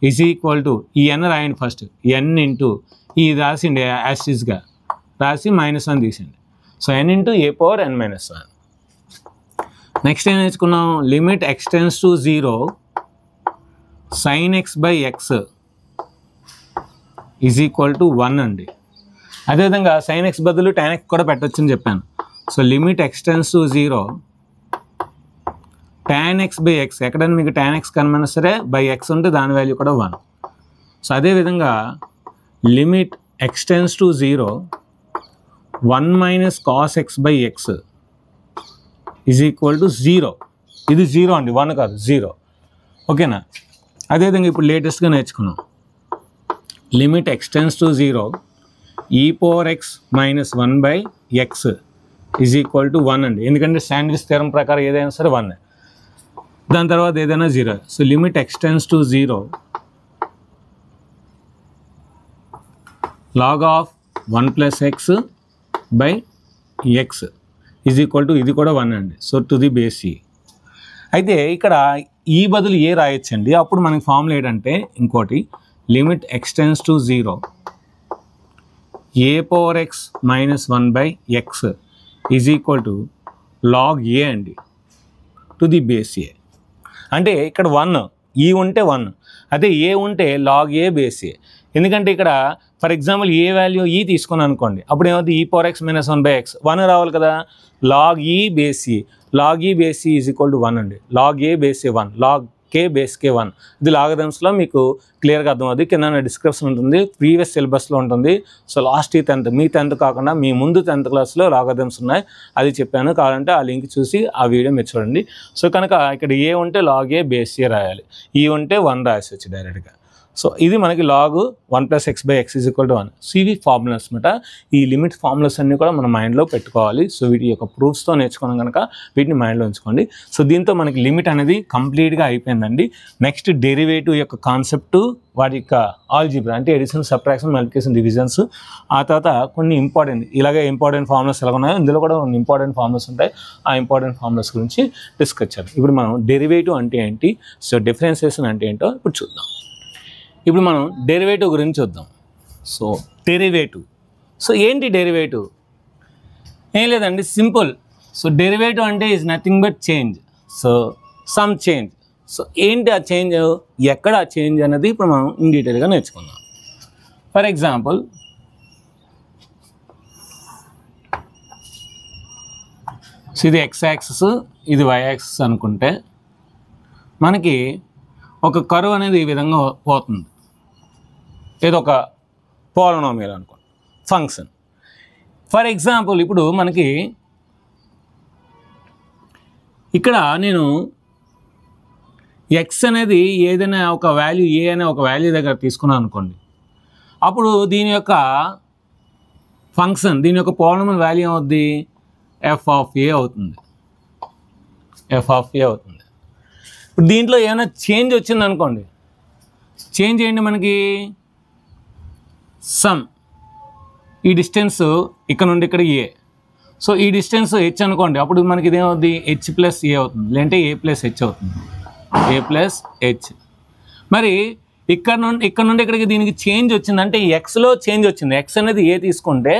is equal to, ఈ ఎన్ రాయండి ఫస్ట్, ఎన్ ఇంటూ ఈ రాసిండి యాసిస్గా రాసి -1 తీసిండి. So n into a power n minus 1. Next ఏం నేర్చుకున్నాం? Limit extends to 0 sin x by x is equal to 1 అండి. అదేవిధంగా sin x బదులు tan x కూడా పెట్టొచ్చు అని చెప్పాను. So limit extends to 0 tan x by x, ఎక్కడైనా మీకు tan x కనమన్నా సరే బై ఎక్స్ ఉంటే దాని వాల్యూ కూడా 1. సో అదేవిధంగా limit extends to 0 1 minus cos x by x is equal to 0. ఇది 0 అండి, 1 కాదు, 0. ఓకేనా? అదేవిధంగా ఇప్పుడు లేటెస్ట్గా నేర్చుకున్నాం లిమిట్ ఎక్స్టెండ్స్ టు 0 ఈ power x minus 1 by x is equal to 1 అండి. ఎందుకంటే శాండ్విచ్ థియరం ప్రకారం ఏదైనా సరే 1, దాని తర్వాత ఏదైనా 0. So limit extends to 0 log of 1 plus x by x is equal to, ఇది కూడా 1 అండి. సో టు ది బేస్ ఈ. అయితే ఇక్కడ ఈ బదులు ఏ రాయొచ్చండి. అప్పుడు మనకి ఫార్ములా ఏంటంటే ఇంకోటి, limit extends to 0 a power x minus 1 by x is equal to log a అండి, టు ది బేస్ ఏ. అంటే ఇక్కడ 1 ఈ ఉంటే 1, అదే ఏ ఉంటే లాగ్ ఏ బేస్ ఏ. ఎందుకంటే ఇక్కడ ఫర్ ఎగ్జాంపుల్ ఏ వాల్యూ ఈ తీసుకుని అనుకోండి, అప్పుడు ఏమవుతుంది? ఈ power x minus 1 by x 1 రావాలి కదా. లాగ్ ఈ బేస్ ఈ, లాగ్ ఈ బేస్ ఈ ఈజ్ ఈక్వల్ టు 1 అండి. లాగ్ ఏ బేస్ ఏ 1, లాగ్ కే బేస్ కే 1. ఇది లాగరిథమ్స్లో మీకు క్లియర్గా అర్థమవుతుంది. కింద డిస్క్రిప్షన్ ఉంటుంది, ప్రీవియస్ సిలబస్లో ఉంటుంది. సో లాస్ట్ ఈ 10th, మీ 10th కాకుండా మీ ముందు 10th క్లాస్లో లాగరిథమ్స్ ఉన్నాయి, అది చెప్పాను. కావాలంటే ఆ లింక్ చూసి ఆ వీడియో మీరు చూడండి. సో కనుక ఇక్కడ ఏ ఉంటే లాగ్ ఏ బేస్ ఏ రాయాలి, ఈ ఉంటే 1 రాసేవచ్చు డైరెక్ట్గా. సో ఇది మనకి log 1 plus x by x is equal to 1. So ఇవి ఫార్ములాస్ అనమాట. ఈ లిమిట్ ఫార్ములాస్ అన్నీ కూడా మన మైండ్లో పెట్టుకోవాలి. సో వీటి యొక్క ప్రూఫ్స్తో నేర్చుకున్నాం కనుక వీటిని మైండ్లో ఉంచుకోండి. సో దీంతో మనకి లిమిట్ అనేది కంప్లీట్గా అయిపోయిందండి. నెక్స్ట్ డెరివేటివ్ యొక్క కాన్సెప్ట్, వాటి యొక్క ఆల్జీబ్రా అంటే ఎడిషన్, సబ్ట్రాక్షన్, మల్టిప్లికేషన్, డివిజన్స్. ఆ తర్వాత కొన్ని ఇలాగే ఇంపార్టెంట్ ఫార్ములాస్ ఎలా ఉన్నాయో ఇందులో కూడా కొన్ని ఇంపార్టెంట్ ఫార్ములాస్ ఉంటాయి. ఆ ఇంపార్టెంట్ ఫార్ములాస్ గురించి డిస్కస్ చేద్దాం. ఇప్పుడు మనం డెరివేటివ్ అంటే ఏంటి, సో డిఫరెన్షియేషన్ అంటే ఏంటో ఇప్పుడు చూద్దాం. ఇప్పుడు మనం డెరివేటివ్ గురించి చూద్దాం. సో డెరివేటివ్, సో ఏంటి డెరివేటివ్? ఏం లేదండి, సింపుల్. సో డెరివేటివ్ అంటే is nothing but change. So some change. So ఏంటి ఆ చేంజ్, ఎక్కడ ఆ చేంజ్ అనేది ఇప్పుడు మనం ఇన్ డీటెయిల్గా నేర్చుకుందాం. ఫర్ ఎగ్జాంపుల్ సో ఇది ఎక్స్ యాక్సిస్, ఇది వై యాక్సిస్ అనుకుంటే మనకి ఒక కర్వ్ అనేది ఈ విధంగా పోతుంది. ఏదో ఒక పోలినామియల్ అనుకోండి, ఫంక్షన్. ఫర్ ఎగ్జాంపుల్ ఇప్పుడు మనకి ఇక్కడ నేను ఎక్స్ అనేది ఏదైనా ఒక వాల్యూ ఏ అనే ఒక వాల్యూ దగ్గర తీసుకున్నాను అనుకోండి, అప్పుడు దీని యొక్క ఫంక్షన్, దీని యొక్క పోలినామియల్ వాల్యూ ఏమవుద్ది? ఎఫ్ ఆఫ్ ఏ అవుతుంది. ఎఫ్ ఆఫ్ ఏ అవుతుంది. ఇప్పుడు దీంట్లో ఏమైనా చేంజ్ వచ్చింది అనుకోండి, చేంజ్ ఏంటి మనకి? సమ్, ఈ డిస్టెన్స్ ఇక్కడ నుండి ఇక్కడ ఏ. సో ఈ డిస్టెన్స్ హెచ్ అనుకోండి, అప్పుడు మనకి ఇదేమవుద్ది? హెచ్ ప్లస్ ఏ అవుతుంది, లేదంటే ఏ ప్లస్ హెచ్ అవుతుంది, ఏ ప్లస్ హెచ్. మరి ఇక్కడ నుండి ఇక్కడికి దీనికి చేంజ్ వచ్చింది, అంటే ఎక్స్లో చేంజ్ వచ్చింది. ఎక్స్ అనేది ఏ తీసుకుంటే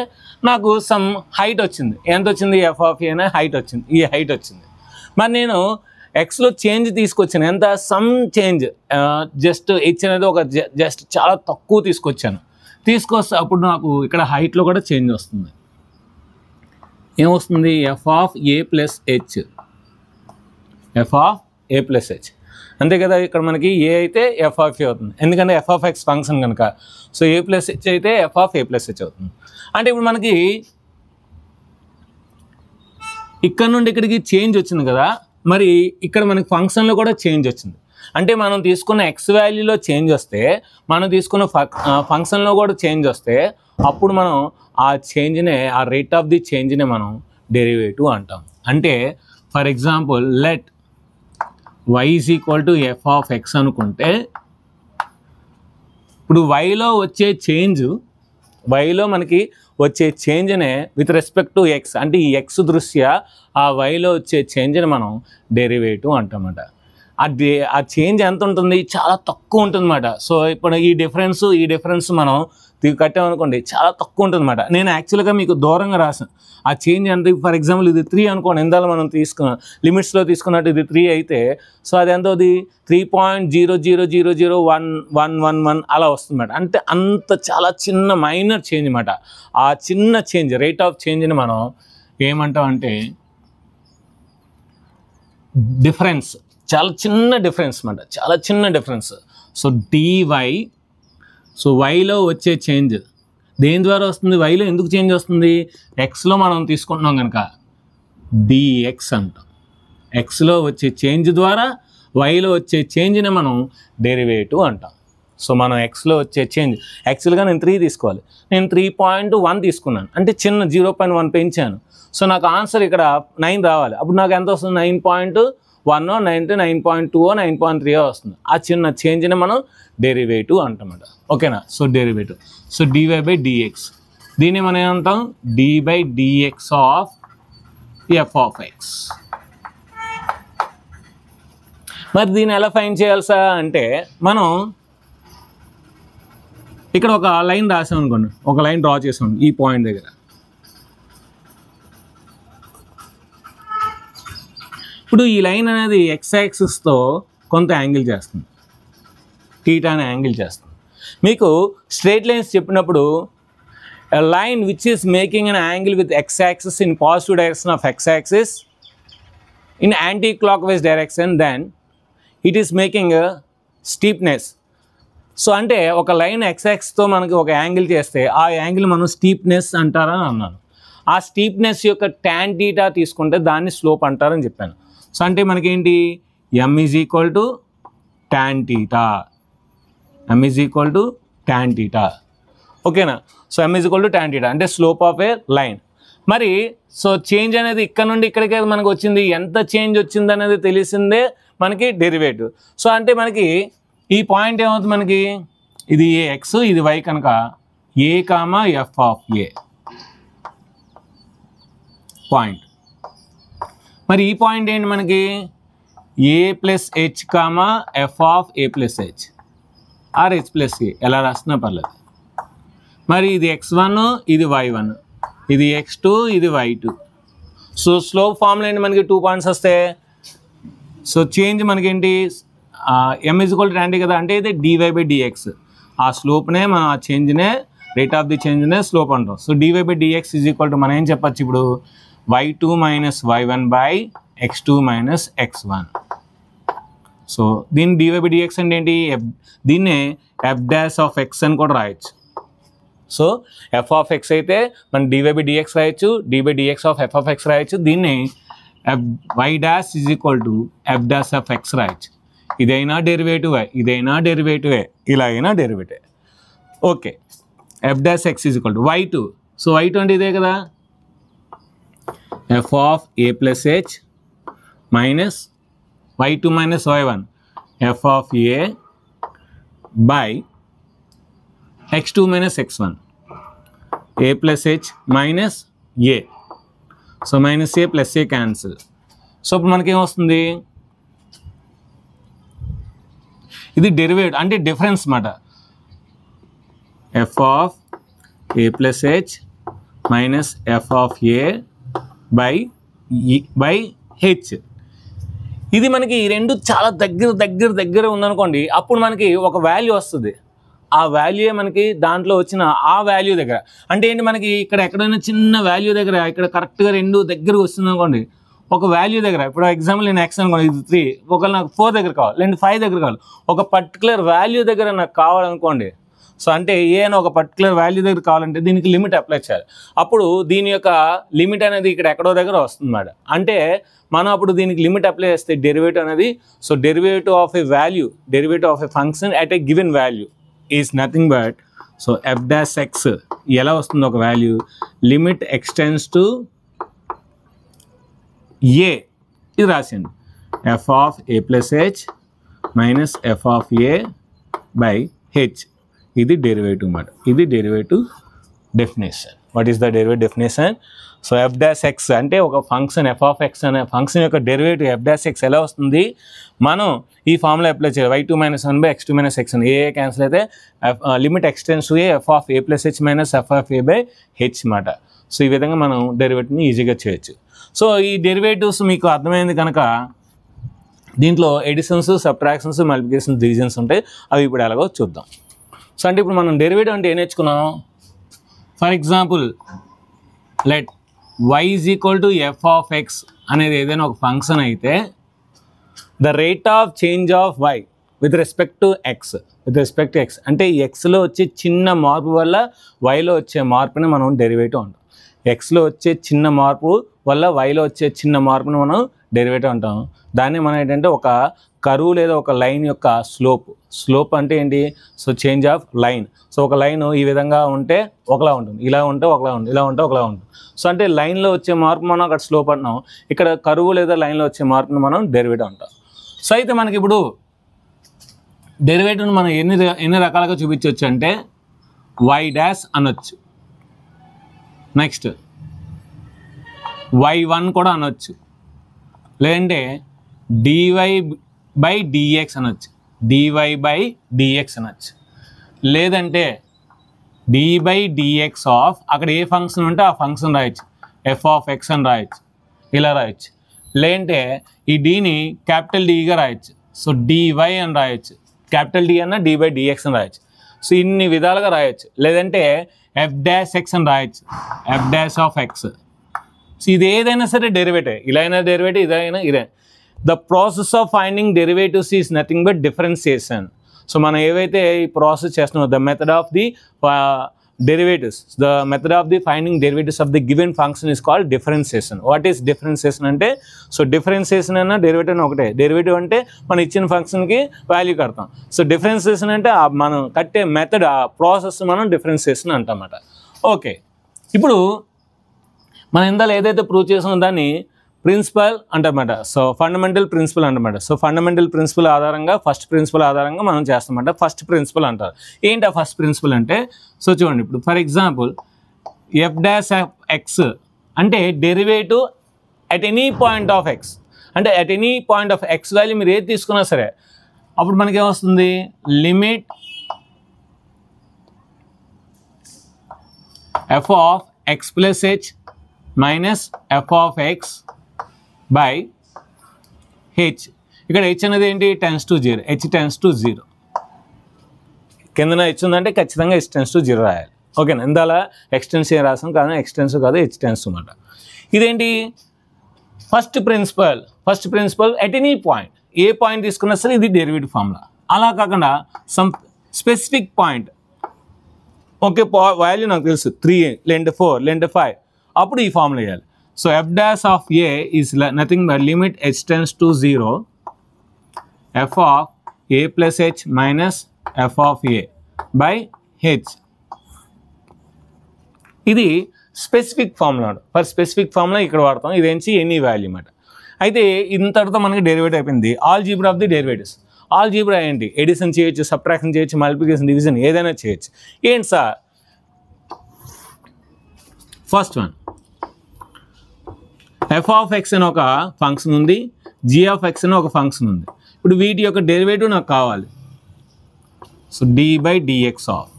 నాకు సమ్ హైట్ వచ్చింది. ఎంత వచ్చింది? ఎఫ్ ఆఫ్ ఏ అనే హైట్ వచ్చింది, ఈ హైట్ వచ్చింది. మరి నేను ఎక్స్లో చేంజ్ తీసుకొచ్చాను, ఎంత? Some change. జస్ట్ హెచ్ అనేది ఒక జస్ట్ చాలా తక్కువ తీసుకొచ్చాను. తీసుకొస్తే అప్పుడు నాకు ఇక్కడ హైట్లో కూడా చేంజ్ వస్తుంది. ఏమొస్తుంది? F of a plus H, F of a plus H. అంతే కదా. ఇక్కడ మనకి ఏ అయితే ఎఫ్ ఆఫ్ ఏ అవుతుంది, ఎందుకంటే ఎఫ్ ఆఫ్ ఎక్స్ ఫంక్షన్ కనుక. సో ఏ ప్లస్ హెచ్ అయితే f of a plus H అవుతుంది. అంటే ఇప్పుడు మనకి ఇక్కడ నుండి ఇక్కడికి చేంజ్ వచ్చింది కదా, మరి ఇక్కడ మనకి ఫంక్షన్లో కూడా చేంజ్ వచ్చింది. అంటే మనం తీసుకున్న ఎక్స్ వాల్యూలో చేంజ్ వస్తే, మనం తీసుకున్న ఫంక్షన్లో కూడా చేంజ్ వస్తే, అప్పుడు మనం ఆ చేంజ్నే, ఆ రేట్ ఆఫ్ ది చేంజ్నే మనం డెరివేటివ్ అంటాం. అంటే for example let y is equal to F of X అనుకుంటే, ఇప్పుడు వైలో వచ్చే చేంజ్, వైలో మనకి వచ్చే చేంజ్నే విత్ రెస్పెక్ట్ టు ఎక్స్, అంటే ఈ ఎక్స్ దృష్ట్యా ఆ వైలో వచ్చే చేంజ్ని మనం డెరివేటివ్ అంటామన్నమాట. ఆ చేంజ్ ఎంత ఉంటుంది? చాలా తక్కువ ఉంటుంది అన్నమాట. సో ఇప్పుడు ఈ డిఫరెన్స్ మనం కట్టామనుకోండి, చాలా తక్కువ ఉంటుంది అన్నమాట. నేను యాక్చువల్గా మీకు దూరంగా రాసాను ఆ చేంజ్ ఎంత. ఫర్ ఎగ్జాంపుల్ ఇది 3 అనుకోండి, ఇందాక మనం లిమిట్స్లో తీసుకున్నట్టు ఇది 3 అయితే, సో అది ఎంత అవుతుంది? 3.0000111 అలా వస్తుందన్నమాట. అంటే అంత చాలా చిన్న మైనర్ చేంజ్ అన్నమాట. ఆ చిన్న చేంజ్, రేట్ ఆఫ్ చేంజ్ని మనం ఏమంటాం అంటే డిఫరెన్స్. చాలా చిన్న డిఫరెన్స్ అన్నమాట, చాలా చిన్న డిఫరెన్స్. సో డివై, సో వైలో వచ్చే చేంజ్ దేని ద్వారా వస్తుంది? వైలో ఎందుకు చేంజ్ వస్తుంది? ఎక్స్లో మనం తీసుకుంటున్నాం కనుక డిఎక్స్ అంటాం. ఎక్స్లో వచ్చే చేంజ్ ద్వారా వైలో వచ్చే చేంజ్ని మనం డెరివేటివ్ అంటాం. సో మనం ఎక్స్లో వచ్చే చేంజ్, యాక్చువల్గా నేను 3 తీసుకోవాలి, నేను 3.1 తీసుకున్నాను, అంటే చిన్న 0.1 పెంచాను. సో నాకు ఆన్సర్ ఇక్కడ 9 రావాలి. అప్పుడు నాకు ఎంత వస్తుంది? 9.1, 9.2, 9.3 వస్తుంది. ఆ చిన్న చేంజ్ని మనం డెరివేటివ్ అంటామన్నమాట. ఓకేనా? So derivative, so d y by d x, దీన్ని మనం ఏమంటాం? D by dx of f of x. మరి దీన్ని ఎలా ఫైండ్ చేయాలి సార్ అంటే, మనం ఇక్కడ ఒక లైన్ రాసాం అనుకోండి, ఒక లైన్ డ్రా చేసాం ఈ పాయింట్ దగ్గర. ఇప్పుడు ఈ లైన్ అనేది ఎక్స్ యాక్సిస్తో కొంత యాంగిల్ చేస్తుంది, టీటా అనే యాంగిల్ చేస్తుంది. మీకు స్ట్రైట్ లైన్స్ చెప్పినప్పుడు a line which is making an angle with x axis in positive direction of x axis in anti-clockwise direction, then it is making a steepness. So అంటే ఒక line X యాక్సిస్తో మనకి ఒక angle చేస్తే ఆ angle మనం స్టీప్నెస్ అంటారని అన్నాను. ఆ స్టీప్నెస్ యొక్క ట్యాన్ టీటా తీసుకుంటే దాన్ని స్లోప్ అంటారని చెప్పాను. సో అంటే మనకేంటి? m is equal to tan theta, m is equal to tan theta. ఓకేనా? So m is equal to tan theta అంటే స్లోప్ ఆఫ్ ఏ లైన్. మరి సో చేంజ్ అనేది ఇక్కడ నుండి ఇక్కడికే మనకు వచ్చింది, ఎంత చేంజ్ వచ్చింది అనేది తెలిసిందే మనకి డెరివేటివ్. సో అంటే మనకి ఈ పాయింట్ ఏమవుతుంది? మనకి ఇది ఏ ఎక్స్, ఇది వై కనుక a comma f of a point. మరి ఈ పాయింట్ ఏంటి? మనకి a plus h comma f of a plus h or h plus a, ఎలా రాసినా పర్లేదు. మరి ఇది x1, ఇది y1, ఇది x2, ఇది y2. సో స్లోప్ ఫార్ములా ఏంటి? మనకి 2 పాయింట్స్ వస్తే, సో చేంజ్ మనకేంటి? m is equal to tan t కదా, అంటే ఇది డివై బై డిఎక్స్. ఆ స్లోప్నే మనం, ఆ చేంజ్నే, రేట్ ఆఫ్ ది చేంజ్నే స్లోప్ అంటాం. So d y by d x is equal to మనం ఏం చెప్పచ్చు ఇప్పుడు? y2 minus y1 by x2 minus x1. So దీన్ని డివై బై డిఎక్స్ అంటే ఏంటి? దీన్నే ఎఫ్ డాష్ ఆఫ్ ఎక్స్ అని కూడా రాయొచ్చు. సో ఎఫ్ ఆఫ్ ఎక్స్ అయితే మనం డివై బై డిఎక్స్ రాయొచ్చు, d by dx of f of x రాయొచ్చు. దీన్ని y dash is equal to f dash of x రాయొచ్చు. ఇదైనా డెరివేటివే, ఇదైనా డెరివేటివే, ఇలా అయినా డెరివేటివే. Okay, f dash x is equal to y2. So y2 అంటే ఇదే కదా, f of a plus h minus y2 minus y1 f of a by x2 minus x1 a plus h minus a. So minus A plus A cancel. So ఇప్పుడు మనకేం వస్తుంది? ఇది derivative అంటే difference అన్నమాట. F of a plus h minus f of a by h. ఇది మనకి ఈ రెండు చాలా దగ్గర ఉందనుకోండి, అప్పుడు మనకి ఒక వాల్యూ వస్తుంది. ఆ వాల్యూ మనకి దాంట్లో వచ్చిన ఆ వాల్యూ దగ్గర అంటే ఏంటి? మనకి ఇక్కడ ఎక్కడైనా చిన్న వాల్యూ దగ్గర ఇక్కడ కరెక్ట్గా రెండు దగ్గరకు వస్తుంది అనుకోండి, ఒక వాల్యూ దగ్గర, ఇప్పుడు ఎగ్జాంపుల్ నేను ఎక్స్ అనుకోండి, ఇది 3, ఒకవేళ నాకు 4 దగ్గర కావాలి, లేదంటే 5 దగ్గర కావాలి, ఒక పర్టికులర్ వాల్యూ దగ్గర నాకు కావాలనుకోండి. సో అంటే ఏ అని ఒక పర్టికులర్ వాల్యూ దగ్గర కావాలంటే దీనికి లిమిట్ అప్లై చేయాలి. అప్పుడు దీని యొక్క లిమిట్ అనేది ఇక్కడ ఎక్కడో దగ్గర వస్తుంది అన్నమాట. అంటే మనం అప్పుడు దీనికి లిమిట్ అప్లై చేస్తే డెరివేటివ్ అనేది, so derivative of A value, derivative of A function at a given value is nothing but, so f dash X ఎలా వస్తుంది ఒక వాల్యూ, లిమిట్ ఎక్స్టెండ్స్ టు ఏ, ఇది రాసింది F of a plus h minus f of a by h. ఇది derivative అన్నమాట. ఇది derivative definition. What is the derivative definition? So f dash X అంటే ఒక ఫంక్షన్ ఎఫ్ ఆఫ్ ఎక్స్ అనే function యొక్క derivative F dash X ఎలా వస్తుంది, మనం ఈ ఫార్ములా అప్లై చేయాలి. y2 - 1 by x2 - x1, a cancel అయితే limit extends to a f of a plus h minus f of a by h అన్నమాట. So ఈ విధంగా మనం డెరివేటివ్ని ఈజీగా చేయొచ్చు. సో ఈ డెరివేటివ్స్ మీకు అర్థమైంది కనుక దీంట్లో ఎడిషన్స్, సబ్ట్రాక్షన్స్, మల్టిప్లికేషన్స్, డివిజన్స్ ఉంటాయి. అవి ఇప్పుడు ఎలాగో చూద్దాం. సో అంటే ఇప్పుడు మనం డెరివేటివ్ అంటే ఏం నేర్చుకున్నాం? For example let y is equal to F of x అనేది ఏదైనా ఒక ఫంక్షన్ అయితే the rate of change of y with respect to X, with respect to X అంటే ఎక్స్లో వచ్చే చిన్న మార్పు వల్ల వైలో వచ్చే మార్పుని మనం డెరివేటివ్ అంటాం. ఎక్స్లో వచ్చే చిన్న మార్పు వల్ల వైలో వచ్చే చిన్న మార్పుని మనం డెరివేటివ్ అంటాం. దాన్ని మనం ఏంటంటే ఒక కరువు లేదా ఒక లైన్ యొక్క స్లోప్ అంటే ఏంటి? So change of line. So ఒక లైన్ ఈ విధంగా ఉంటే ఒకలా ఉంటుంది, ఇలా ఉంటే ఒకలా ఉంటుంది, ఇలా ఉంటే ఒకలా ఉంటుంది. సో అంటే లైన్లో వచ్చే మార్పు మనం అక్కడ స్లోప్ అంటున్నాం, ఇక్కడ కరువు లేదా లైన్లో వచ్చే మార్పుని మనం డెరివేటివ్ అంటాం. సో అయితే మనకి ఇప్పుడు డెరివేటివ్ని మనం ఎన్ని రకాలుగా చూపించవచ్చు అంటే వై డాష్ అనొచ్చు, నెక్స్ట్ y1 కూడా అనొచ్చు, లేదంటే dy బై dx అనొచ్చు, dy బై dx అనొచ్చు, లేదంటే d బై dx ఆఫ్ అక్కడ ఏ ఫంక్షన్ ఉంటే ఆ ఫంక్షన్ రాయొచ్చు, ఎఫ్ ఆఫ్ ఎక్స్ అని రాయొచ్చు, ఇలా రాయొచ్చు. లేదంటే ఈ డీని క్యాపిటల్ డీగా రాయొచ్చు, సో dy అని రాయొచ్చు, క్యాపిటల్ డి అన్న d బై dx అని రాయొచ్చు. సో ఇన్ని విధాలుగా రాయొచ్చు. లేదంటే ఎఫ్ డాష్ ఎక్స్ అని రాయొచ్చు, f dash of x. So ఇది ఏదైనా సరే డెరివేటివ్, ఇలా అయినా డెరివేటివ్, ఇదైనా ఇదే. The process of finding derivatives is nothing but differentiation. So మనం ఏవైతే ఈ ప్రాసెస్ చేస్తున్నామో the method of the derivatives, the method of the finding derivatives of the given function is called differentiation. What is differentiation అంటే, so differentiation అన్న derivative అని ఒకటే. Derivative అంటే మనం ఇచ్చిన ఫంక్షన్కి వాల్యూ కడతాం. సో డిఫరెన్సియేషన్ అంటే మనం కట్టే మెథడ్, ఆ ప్రాసెస్ మనం డిఫరెన్సియేషన్ అంటామన్నమాట. ఓకే, ఇప్పుడు మనం ఇందాక ఏదైతే ప్రూవ్ చేసామో దాన్ని ప్రిన్సిపల్ అంటారన్నమాట. సో ఫండమెంటల్ ప్రిన్సిపల్ అంటారన్నమాట. సో ఫండమెంటల్ ప్రిన్సిపల్ ఆధారంగా, ఫస్ట్ ప్రిన్సిపల్ ఆధారంగా మనం చేస్తామంట. ఫస్ట్ ప్రిన్సిపల్ అంటారు. ఏంటి ఆ ఫస్ట్ ప్రిన్సిపల్ అంటే, సో చూడండి ఇప్పుడు for example f dash of x అంటే derivative at any point of x, అంటే at any point of x value మీరు ఏది తీసుకున్నా సరే అప్పుడు మనకి ఏమొస్తుంది, limit f of x plus h minus f of x by h. ఇక్కడ హెచ్ అనేది ఏంటి, tends to 0, h tends to 0. కిందన హెచ్ ఉందంటే ఖచ్చితంగా హెచ్ టెన్స్ టు 0 రాయాలి. ఓకేనా, ఇందాల ఎక్స్టెన్సివ్ రాసాం కానీ ఎక్స్టెన్సివ్ కాదు, హెచ్ టెన్స్ అన్నమాట. ఇదేంటి first principle at any point, ఏ పాయింట్ తీసుకున్నా సరే ఇది డెరివేటివ్ ఫార్ములా. అలా కాకుండా some specific point, okay value నాకు తెలుసు 3 లేదంటే 4 లేదంటే 5, అప్పుడు ఈ ఫార్ములా వేయాలి. So f dash of a is nothing but limit h tends to 0 f of a plus h minus f of a by h. ఇది specific formula. For specific formula ఇక్కడ వాడతాం. ఇదేంచి ఎనీ వాల్యూ అన్నమాట. అయితే ఇంతటితో మనకి derivative అయిపోయింది. Algebra of the derivatives. Algebra ఏంటి, edition చేయొచ్చు, సబ్ట్రాక్షన్ చేయొచ్చు, మల్టిప్లికేషన్, డివిజన్ ఏదైనా చేయొచ్చు. ఏంటి sir, first one F of x అని ఒక ఫంక్షన్ ఉంది, జీ ఆఫ్ ఎక్స్ అని ఒక ఫంక్షన్ ఉంది. ఇప్పుడు వీటి యొక్క డెరివేటివ్ నాకు కావాలి. So d by dx of,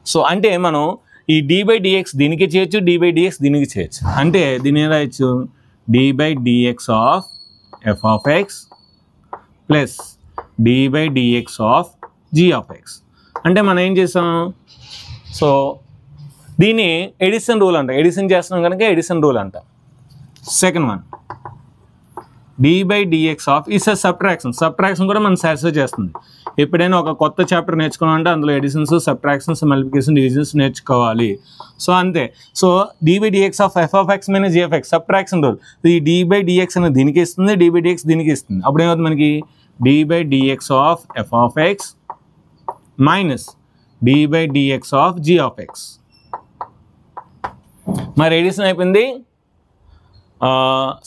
so అంటే మనం ఈ డి బై డిఎక్స్ దీనికి చేయొచ్చు, డి బై డిఎక్స్ దీనికి చేయొచ్చు. అంటే దీని ఏం రాయొచ్చు, d by dx of f of x plus d by dx of g of x. అంటే మనం ఏం చేసాం, సో దీన్ని ఎడిషన్ రూల్ అంట. ఎడిషన్ చేస్తున్నాం కనుక ఎడిషన్ రూల్ అంట. Second one d/dx of is subtraction కూడా మనం సాటిస్ఫై చేస్తుంది. ఎప్పుడైనా ఒక కొత్త చాప్టర్ నేర్చుకోవాలంటే అందులో ఎడిషన్స్, సబ్ట్రాక్షన్స్, మల్టిప్లికేషన్, డివిజన్స్ నేర్చుకోవాలి. సో అంతే. So d/dx of f(x) - g(x) subtraction rule. ఈ d/dx అనేది దీనికి ఇస్తుంది, d/dx దీనికి ఇస్తుంది. అప్పుడు ఏమవుతుంది మనకి d/dx of f(x) minus d/dx of g(x). మరి ఎడిషన్ అయిపోయింది,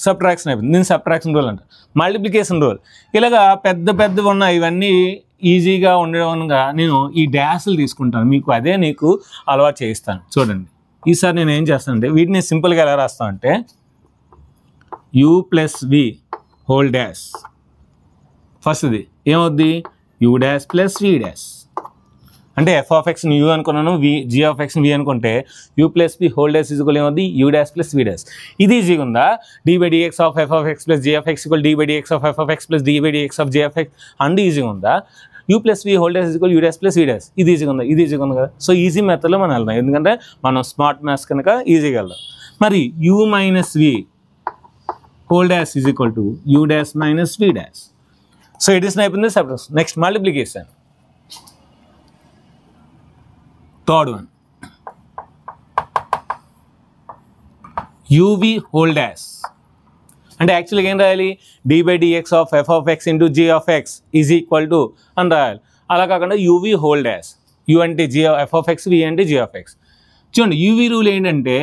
సబ్ట్రాక్షన్ అయిపోయింది. దీన్ని సబ్ట్రాక్షన్ రూల్ అంటారు. మల్టిప్లికేషన్ రూల్ ఇలాగా పెద్ద ఉన్నాయి. ఇవన్నీ ఈజీగా ఉండడంగా నేను ఈ డాష్లు తీసుకుంటాను. మీకు అదే నీకు అలవాటు చేయిస్తాను. చూడండి, ఈసారి నేను ఏం చేస్తానంటే వీటిని సింపుల్గా ఎలా రాస్తానంటే u plus v whole dash. ఫస్ట్ది ఏమవుద్ది u dash plus v dash. అంటే f(x)ని u అనుకున్నాను, g(x)ని v అనుకుంటే u plus v whole dash equal ఏమవుద్ది u dash plus v dash. ఇది ఈజీగా ఉందా? d/dx of f(x) plus g(x) equal d/dx of f(x) plus d/dx of g(x) and ఈజీగా ఉందా? u plus v whole dash equal u dash plus v dash. ఇది ఈజీగా ఉందా? ఇది ఈజీగా ఉంది కదా. సో ఈజీ మెథడ్లో మనం వెళ్దాం, ఎందుకంటే మనం స్మార్ట్ మ్యాథ్స్ కనుక ఈజీగా వెళ్దాం. మరి u minus v whole dash is equal to u dash minus v dash. So addition అయిపోయింది, subtraction. Next multiplication. Third one uv whole dash. అంటే యాక్చువల్గా ఏం రాయాలి? d/dx of f(x) into g(x) is equal to అని రాయాలి. అలా కాకుండా uv whole dash. u అంటే f(x), v అంటే g(x). చూడండి, uv రూల్ ఏంటంటే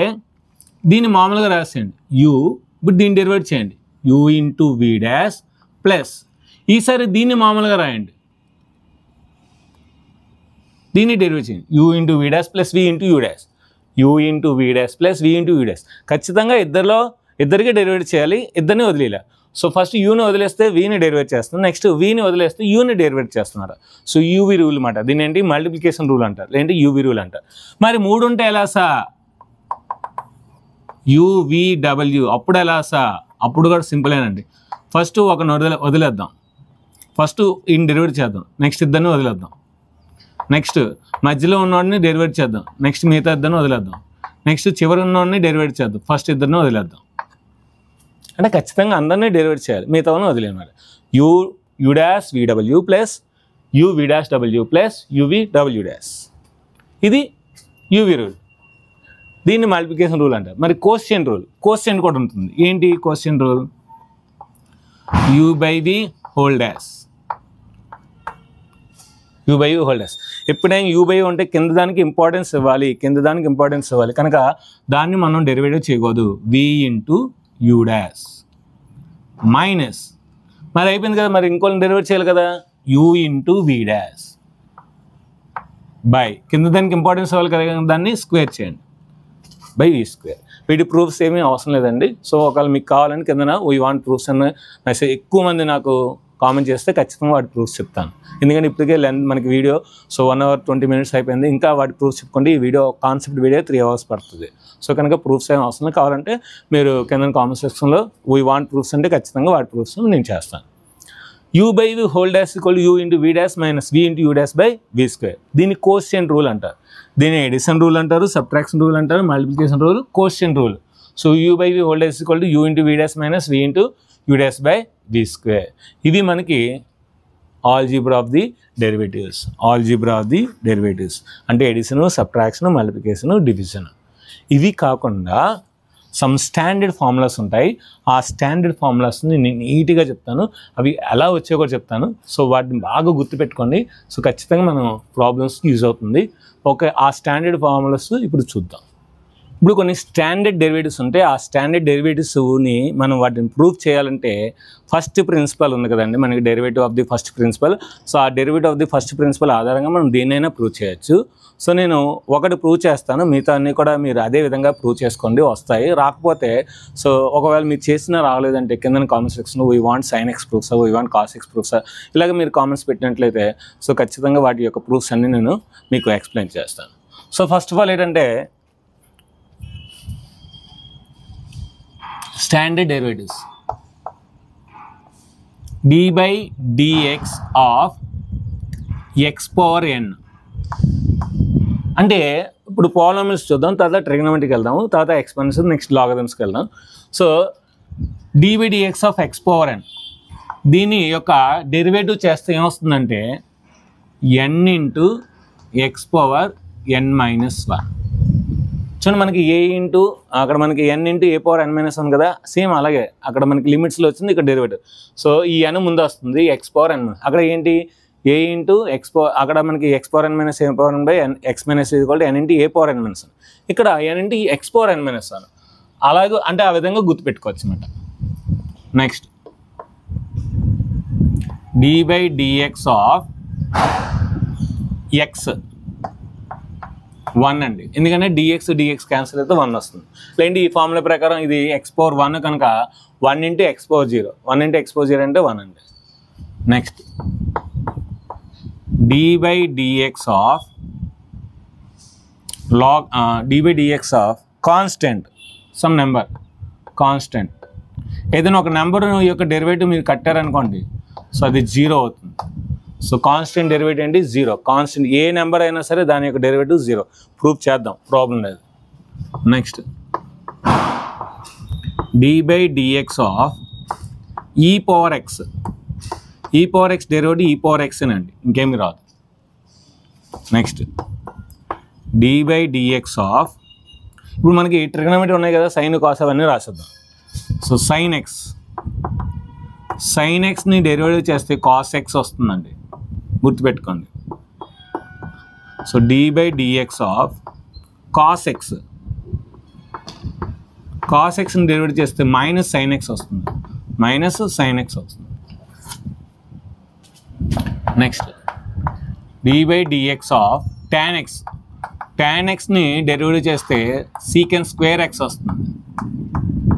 దీన్ని మామూలుగా రాసేయండి u, ఇప్పుడు దీన్ని డెరివేట్ చేయండి u into v dash plus ఈసారి దీన్ని మామూలుగా రాయండి, దీన్ని డెరివేట్ చేయండి u into v dash plus v into u dash, u into v dash plus v into u dash. ఖచ్చితంగా ఇద్దరికి డెరివేట్ చేయాలి, ఇద్దరిని వదిలేలా. సో ఫస్ట్ యూని వదిలేస్తే వీని డెరివేట్ చేస్తున్నారు, నెక్స్ట్ వీని వదిలేస్తే యూని డెరివేట్ చేస్తున్నారు. సో యూవి రూల్ అన్నమాట. దీని ఏంటి మల్టిప్లికేషన్ రూల్ అంటారు, లేదంటే యూవి రూల్ అంటారు. మరి 3 ఉంటే ఎలా సా? UVW. అప్పుడు ఎలా సా? అప్పుడు కూడా సింపులేనండి. ఫస్ట్ ఒకరిని వదిలేద్దాం, ఫస్ట్ ఈయన డెరివేట్ చేద్దాం, నెక్స్ట్ ఇద్దరిని వదిలేద్దాం, నెక్స్ట్ మధ్యలో ఉన్నవాడిని డెరివేట్ చేద్దాం, నెక్స్ట్ మిగతా ఇద్దరిని వదిలేద్దాం, నెక్స్ట్ చివరి ఉన్నవాడిని డెరివేట్ చేద్దాం, ఫస్ట్ ఇద్దరిని వదిలేద్దాం. అంటే ఖచ్చితంగా అందరినీ డెరివేట్ చేయాలి, మిగతా వాళ్ళని వదిలేయాలి. u dash VW plus uv dash W plus UVW dash. ఇది యూవి రూల్. దీన్ని మల్టిప్లికేషన్ రూల్ అంటారు. మరి కోషియంట్ రూల్, కోషియంట్ కూడా ఉంటుంది. ఏంటి quotient rule? u/v whole dash, u/v whole dash. ఎప్పుడైనా u/v ఉంటే కింద దానికి ఇంపార్టెన్స్ ఇవ్వాలి, కనుక దాన్ని మనం డెరివేటివ్ చేయకూడదు. v into u dash minus, మరి అయిపోయింది కదా, మరి ఇంకోళ్ళని డెరివేట్ చేయాలి కదా, u into v dash by కింద దానికి ఇంపార్టెన్స్ ఇవ్వాలి కదా, దాన్ని స్క్వేర్ చేయండి బై v స్క్వేర్. వీటి ప్రూఫ్స్ ఏమీ అవసరం లేదండి. సో ఒకవేళ మీకు కావాలని కిందన వీ వాంట్ ప్రూఫ్స్ అన్న మెసేజ్ ఎక్కువ మంది నాకు కామెంట్ చేస్తే ఖచ్చితంగా వాటి ప్రూఫ్స్ చెప్తాను. ఎందుకంటే ఇప్పటికే మనకి వీడియో 1 hour 20 minutes అయిపోయింది. ఇంకా వాటి ప్రూఫ్స్ చెప్పుకోండి. ఈ వీడియో కాన్సెప్ట్ వీడియో 3 hours పడుతుంది. సో కనుక ప్రూఫ్స్ ఏం అవసరం కావాలంటే మీరు కింద కామెంట్ సెక్షన్లో వీ వాంట్ ప్రూఫ్స్ అంటే ఖచ్చితంగా వాటి ప్రూఫ్స్ నేను చేస్తాను. u/v whole dash equal u into v dash minus v into u dash by v square. దీన్ని కోషియంట్ రూల్ అంటారు, దీన్ని ఎడిషన్ రూల్ అంటారు, సబ్ట్రాక్షన్ రూల్ అంటారు, multiplication rule, quotient rule. So u/v whole dash equal u into v dash minus v into u dash by v square. ఇవి మనకి algebra of the derivatives అంటే edition, subtraction, multiplication, division. ఇవి కాకుండా some standard formulas ఉంటాయి. ఆ standard ఫార్ములాస్ని నేను నీట్గా చెప్తాను, అవి ఎలా వచ్చాయో కూడా చెప్తాను. సో వాటిని బాగా గుర్తుపెట్టుకోండి. సో ఖచ్చితంగా మనం ప్రాబ్లమ్స్కి యూజ్ అవుతుంది. ఓకే, ఆ స్టాండర్డ్ ఫార్ములాస్ ఇప్పుడు చూద్దాం. ఇప్పుడు కొన్ని స్టాండర్డ్ డెరివేటివ్స్ ఉంటాయి. ఆ స్టాండర్డ్ డెరివేటివ్స్ని మనం వాటిని ప్రూవ్ చేయాలంటే ఫస్ట్ ప్రిన్సిపల్ ఉంది కదండి మనకి, derivative of the first principle. So ఆ derivative of the first principle ఆధారంగా మనం దేన్నైనా ప్రూవ్ చేయొచ్చు. సో నేను ఒకటి ప్రూవ్ చేస్తాను, మిగతా అన్నీ కూడా మీరు అదే విధంగా ప్రూవ్ చేసుకోండి, వస్తాయి. రాకపోతే సో ఒకవేళ మీరు చేసినా రాలేదంటే కింద కామెంట్ సెక్షన్లో we want sin x proofs, we want cos x proofs, ఇలాగ మీరు కామెంట్స్ పెట్టినట్లయితే సో ఖచ్చితంగా వాటి యొక్క ప్రూఫ్స్ అన్నీ నేను మీకు ఎక్స్ప్లెయిన్ చేస్తాను. సో ఫస్ట్ ఆఫ్ ఆల్ ఏంటంటే standard derivatives d/dx of x power n. అంటే ఇప్పుడు పాలినామియల్స్ చూద్దాం, తర్వాత ట్రిగ్నోమెట్రీకి వెళ్దాము, తర్వాత ఎక్స్పాన్షన్, నెక్స్ట్ లాగరిథమ్స్కి వెళ్దాం. So dx of x power n. దీని యొక్క డెరివేటివ్ చేస్తే ఏమొస్తుందంటే n into x power n minus 1. చూడండి మనకి ఏ ఇంటూ అక్కడ మనకి n into a power n minus 1 కదా, సేమ్ అలాగే అక్కడ మనకి లిమిట్స్లో వచ్చింది, ఇక్కడ డెరివేటివ్. సో ఈ n ముందు వస్తుంది ఎక్స్ పవర్ n, అక్కడ ఏంటి ఏ ఇంటూ ఎక్స్ పవర్, అక్కడ మనకి X power n minus a power n by x minus equal to n into a power n minus 1. ఇక్కడ n into x power n minus 1 అలాగే, అంటే ఆ విధంగా గుర్తుపెట్టుకోవచ్చు అన్నమాట. Next dy by dx of X 1 అండి, ఎందుకంటే dx క్యాన్సిల్ అయితే 1 వస్తుంది. లేదంటే ఈ ఫార్ములా ప్రకారం ఇది ఎక్స్ పవర్ 1 కనుక 1 into x power 0, 1 into x power 0 అంటే 1 అండి. Next dy by dx of log dy by dx of constant some number, constant ఏదైనా ఒక నెంబర్ యొక్క డెరివేటివ్ మీరు కట్టారనుకోండి, సో అది 0 అవుతుంది. సో కాన్స్టెంట్ డెరివేటివ్ ఏంటి 0. కాన్స్టెంట్ ఏ నెంబర్ అయినా సరే దాని యొక్క డెరివేటివ్ 0. ప్రూఫ్ చేద్దాం, ప్రాబ్లం లేదు. Next dy by dx of e power x, e power x derivative e power x అండి, ఇంకేమి రాదు. Next dy by dx of, ఇప్పుడు మనకి ట్రిగనోమెట్రీ ఉన్నాయి కదా, సైన్ కాస్ అవన్నీ రాసేద్దాం. సో సైన్ ఎక్స్, సైన్ ఎక్స్ని డెరివేటివ్ చేస్తే కాస్ ఎక్స్ వస్తుందండి, గుర్తుపెట్టుకోండి. So dy by dx of cos x, cos ఎక్స్ని డెరివేటివ్ చేస్తే మైనస్ సైన్ ఎక్స్ వస్తుంది, మైనస్ సైన్ ఎక్స్ వస్తుంది. Next dy by dx of tan x, tan xని డెరివేటివ్ చేస్తే సీకెన్ స్క్వేర్ ఎక్స్ వస్తుంది,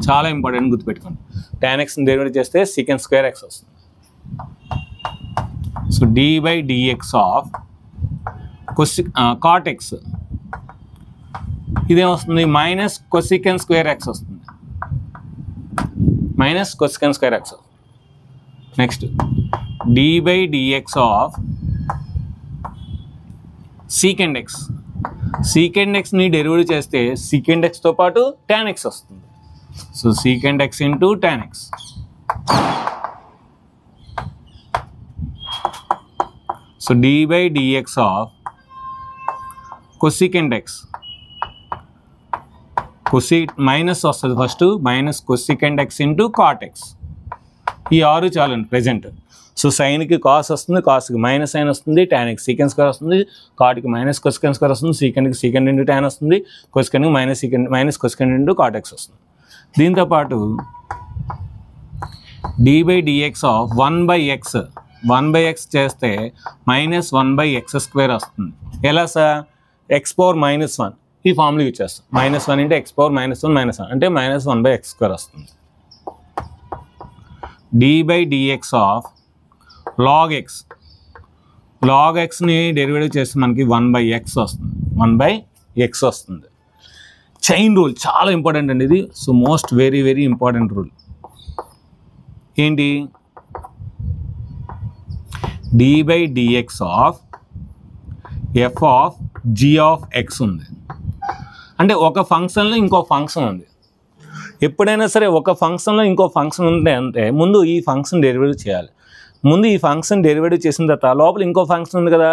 చాలా ఇంపార్టెంట్ గుర్తుపెట్టుకోండి. tan xని డెరివేటివ్ చేస్తే సీకెన్ స్క్వేర్ ఎక్స్ వస్తుంది. So dy by dx of cot x, ఇదేమొస్తుంది మైనస్ కొసికెన్ స్క్వేర్ ఎక్స్ వస్తుంది, minus cosecant square x. Next dy by dx of secant x, secant ఎక్స్ని derivative చేస్తే సీకెండ్ ఎక్స్తో పాటు tan x వస్తుంది. So secant x into tan x. So dy by dx of cosecant x, minus వస్తుంది first, minus cosecant x into cot x. ఈ 6 చాలండి present. So సైన్కి cos వస్తుంది, కాస్కి minus sign వస్తుంది, tan x సీకెండ్ స్క్వేర్ వస్తుంది, కాట్కి minus కొసికెండ్ square వస్తుంది, సీకెండ్కి second into tan వస్తుంది, కొసికెండ్కి minus cosecant into cot x వస్తుంది. దీంతోపాటు dy by dx of 1 by x, 1 by x చేస్తే మైనస్ 1 బై ఎక్స్ స్క్వేర్ వస్తుంది. ఎలా సార్, ఎక్స్ పవర్ మైనస్ 1 ఈ ఫార్ములా యూజ్ చేస్తాం. Minus 1 into x power minus 1 minus 1 అంటే మైనస్ 1 బై ఎక్స్ స్క్వేర్ వస్తుంది. dy by dx of log x, log ఎక్స్ని derivative చేస్తే మనకి 1 బై ఎక్స్ వస్తుంది, 1 బై ఎక్స్ వస్తుంది. చైన్ రూల్ చాలా ఇంపార్టెంట్ అండి ఇది. So most very very important rule ఏంటి, dy by dx of f of g of x ఉంది. అంటే ఒక ఫంక్షన్లో ఇంకో ఫంక్షన్ ఉంది. ఎప్పుడైనా సరే ఒక ఫంక్షన్లో ఇంకో ఫంక్షన్ ఉంటే అంటే ముందు ఈ ఫంక్షన్ డెరివేటివ్ చేయాలి. ముందు ఈ ఫంక్షన్ డెరివేటివ్ చేసిన తర్వాత లోపల ఇంకో ఫంక్షన్ ఉంది కదా,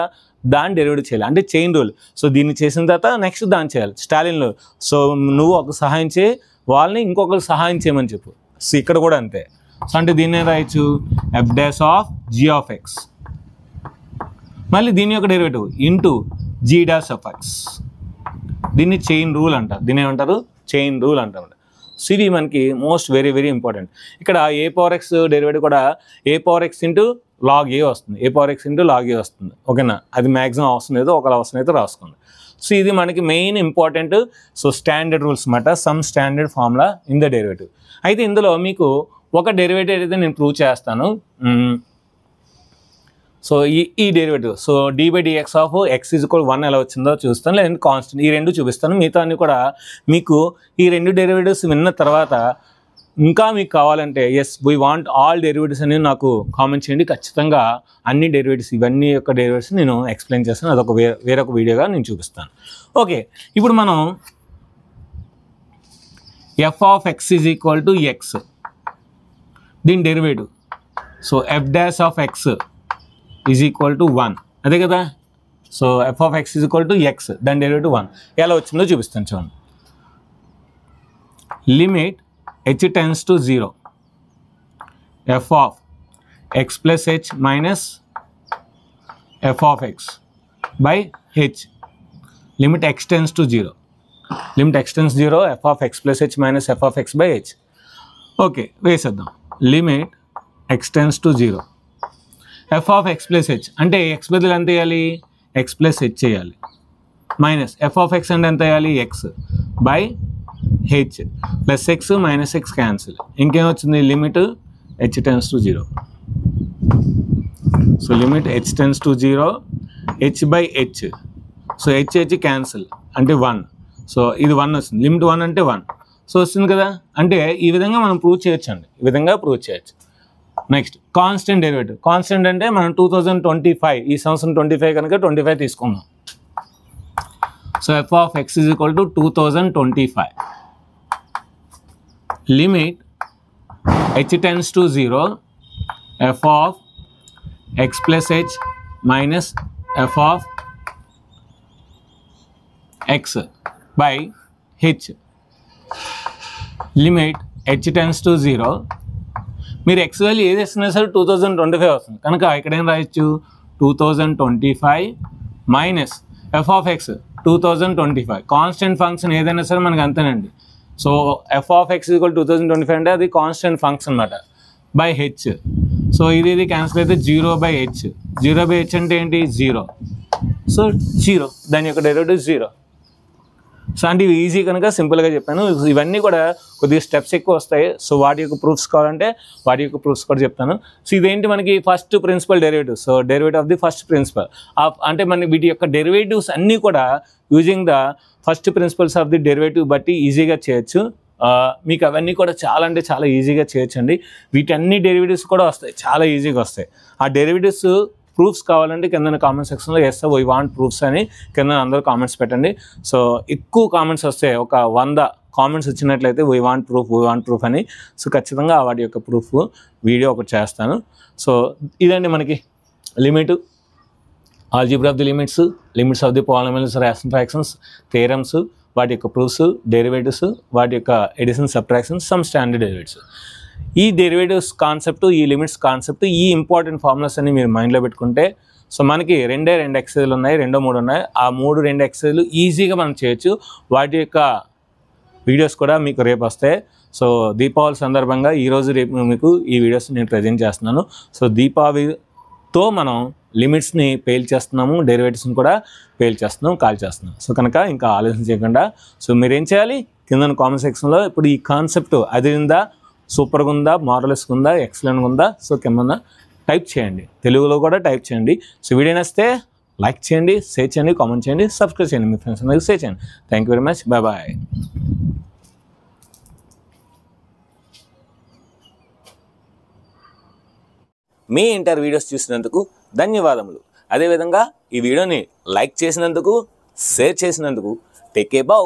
దాన్ని డెరివేటివ్ చేయాలి, అంటే చైన్ రూల్. సో దీన్ని చేసిన తర్వాత నెక్స్ట్ దాన్ని చేయాలి, స్టాలిన్లో. సో నువ్వు ఒక సహాయం చేయి, వాళ్ళని ఇంకొకరు సహాయం చేయమని చెప్పు. సో ఇక్కడ కూడా అంతే. సో అంటే దీన్నే రాయొచ్చు f dash of g of x, మళ్ళీ దీని యొక్క derivative into g dash of x. దీన్ని చైన్ రూల్ అంటారు, దీన్ని ఏమంటారు చైన్ రూల్ అంటారు. సో ఇది మనకి మోస్ట్ వెరీ వెరీ ఇంపార్టెంట్. ఇక్కడ ఏ పవర్ ఎక్స్ డెరివేటివ్ కూడా a power X into log ఏ వస్తుంది, ఏ పవర్ ఎక్స్ ఇంటూ లాగ్ ఏ వస్తుంది. ఓకేనా, అది మ్యాక్సిమం అవసరం లేదు, ఒకరు అవసరం అయితే రాసుకోండి. సో ఇది మనకి main important. So standard rules అన్నమాట, some standard formula in the derivative. అయితే ఇందులో మీకు ఒక డెరివేటివ్ అయితే నేను ప్రూవ్ చేస్తాను. సో ఈ derivative, so dy by dx of x is equal 1 ఎలా వచ్చిందో చూస్తాను, లేదంటే కాన్స్టెంట్, ఈ రెండు చూపిస్తాను. మిగతా అన్ని కూడా మీకు ఈ రెండు డెరివేటివ్స్ విన్న తర్వాత ఇంకా మీకు కావాలంటే yes we want all derivatives అని నాకు కామెంట్ చేయండి. ఖచ్చితంగా అన్ని డెరివేటివ్స్, ఇవన్నీ యొక్క డెరివేటివ్స్ నేను ఎక్స్ప్లెయిన్ చేస్తాను, అదొక వేరొక వీడియోగా నేను చూపిస్తాను. ఓకే, ఇప్పుడు మనం f of x is equal to x, దీని derivative. So f dash of x is equal to 1, అదే కదా. So f of x is equal to x, దాని డెరివేటివ్ 1. ఎలా వచ్చిందో చూపిస్తాను చూడండి. Limit h tends to 0 f of x plus h minus f of x by h. Limit x tends to 0. Limit x tends 0 f of x plus h minus f of x by h. Okay, వేసేద్దాం. Limit x tends to 0 f of x plus h అంటే x బదులు ఎంత వేయాలి, x plus h చేయాలి, minus f of x అంటే ఎంత వేయాలి, x by h plus x minus x cancel. ఇంకేం వచ్చింది, limit h tends to 0. So limit h tends to 0 h by h. So h cancel అంటే 1. సో ఇది 1 వస్తుంది, limit 1 అంటే 1. సో వస్తుంది కదా. అంటే ఈ విధంగా మనం ప్రూవ్ చేయొచ్చు అండి, ఈ విధంగా ప్రూవ్ చేయొచ్చు. Next constant derivative. కాన్స్టెంట్ అంటే మనం 2025 ఈ సంవత్సరం 25 కనుక 25 తీసుకుందాం. So f of x is equal to 2025. Limit h tends to 0 f of x plus h minus f of x by h. Limit h tends to 0. మీరు X value ఏది ఇస్తున్నా సరే 2025 వస్తుంది కనుక ఇక్కడ ఏం రాయొచ్చు, 2025 minus f of X 2025. Constant function ఏదైనా సరే మనకి అంతేనండి. So f of X equal 2025 అంటే అది కాన్స్టెంట్ ఫంక్షన్ అనమాట, బై హెచ్. సో ఇది క్యాన్సిల్ అయితే 0 బై హెచ్. 0 బై హెచ్ అంటే ఏంటి, 0. సో 0, దాని యొక్క డెరివేటివ్ 0. సో అంటే ఇవి ఈజీ కనుక సింపుల్గా చెప్పాను. ఇవన్నీ కూడా కొద్దిగా స్టెప్స్ ఎక్కువ వస్తాయి. సో వాటి యొక్క ప్రూఫ్స్ కావాలంటే వాటి యొక్క ప్రూఫ్స్ కూడా చెప్తాను. సో ఇదేంటి మనకి first principle derivative. So derivative of the first principle అంటే మనకి వీటి యొక్క డెరివేటివ్స్ అన్నీ కూడా using the first principles of the derivative బట్టి ఈజీగా చేయొచ్చు. మీకు అవన్నీ కూడా చాలా అంటే చాలా ఈజీగా చేయొచ్చండి. వీటన్ని డెరివేటివ్స్ కూడా వస్తాయి, చాలా ఈజీగా వస్తాయి. ఆ డెరివేటివ్స్ ప్రూఫ్స్ కావాలంటే కింద కామెంట్ సెక్షన్లో ఎస్ వై వాంట్ ప్రూఫ్స్ అని కింద అందరూ కామెంట్స్ పెట్టండి. సో ఎక్కువ కామెంట్స్ వస్తాయి, ఒక 100 కామెంట్స్ వచ్చినట్లయితే వై వాంట్ ప్రూఫ్ అని. సో ఖచ్చితంగా వాటి యొక్క ప్రూఫ్ వీడియో ఒకటి చేస్తాను. సో ఇదండి మనకి limit, algebra of the limits of the polynomials, rational fractions, theorems, వాటి యొక్క ప్రూఫ్స్, డెరివేటివ్స్, వాటి యొక్క addition, subtractions, some standard derivatives. ఈ డెరివేటివ్స్ కాన్సెప్ట్, ఈ లిమిట్స్ కాన్సెప్ట్, ఈ ఇంపార్టెంట్ ఫార్ములాస్ అన్ని మీరు మైండ్లో పెట్టుకుంటే సో మనకి 2 ఎక్సైజ్లు ఉన్నాయి, 3 ఉన్నాయి. ఆ 2 ఎక్సైజ్లు ఈజీగా మనం చేయొచ్చు. వాటి యొక్క వీడియోస్ కూడా మీకు రేపు వస్తాయి. సో దీపావళి సందర్భంగా ఈరోజు రేపు మీకు ఈ వీడియోస్ నేను ప్రజెంట్ చేస్తున్నాను. సో దీపావళితో మనం లిమిట్స్ని పేల్ చేస్తున్నాము, డెరివేటివ్స్ని కూడా పేల్ చేస్తున్నాం, కాల్ చేస్తున్నాం. సో కనుక ఇంకా ఆలోచన చేయకుండా సో మీరేం చేయాలి, కింద కామెంట్ సెక్షన్లో ఇప్పుడు ఈ కాన్సెప్ట్ అది ఉందా, సూపర్గా ఉందా, మార్వలస్గా ఉందా, ఎక్సలెంట్గా ఉందా, సో కింద టైప్ చేయండి, తెలుగులో కూడా టైప్ చేయండి. సో వీడియో నచ్చితే లైక్ చేయండి, షేర్ చేయండి, కామెంట్ చేయండి, సబ్స్క్రైబ్ చేయండి, మీ ఫ్రెండ్స్ అందరికీ షేర్ చేయండి. Thank you very much, bye bye. మీ ఇంటర్ వీడియోస్ చూసినందుకు ధన్యవాదములు. అదేవిధంగా ఈ వీడియోని లైక్ చేసినందుకు, షేర్ చేసినందుకు, టేక్ కేర్, బై.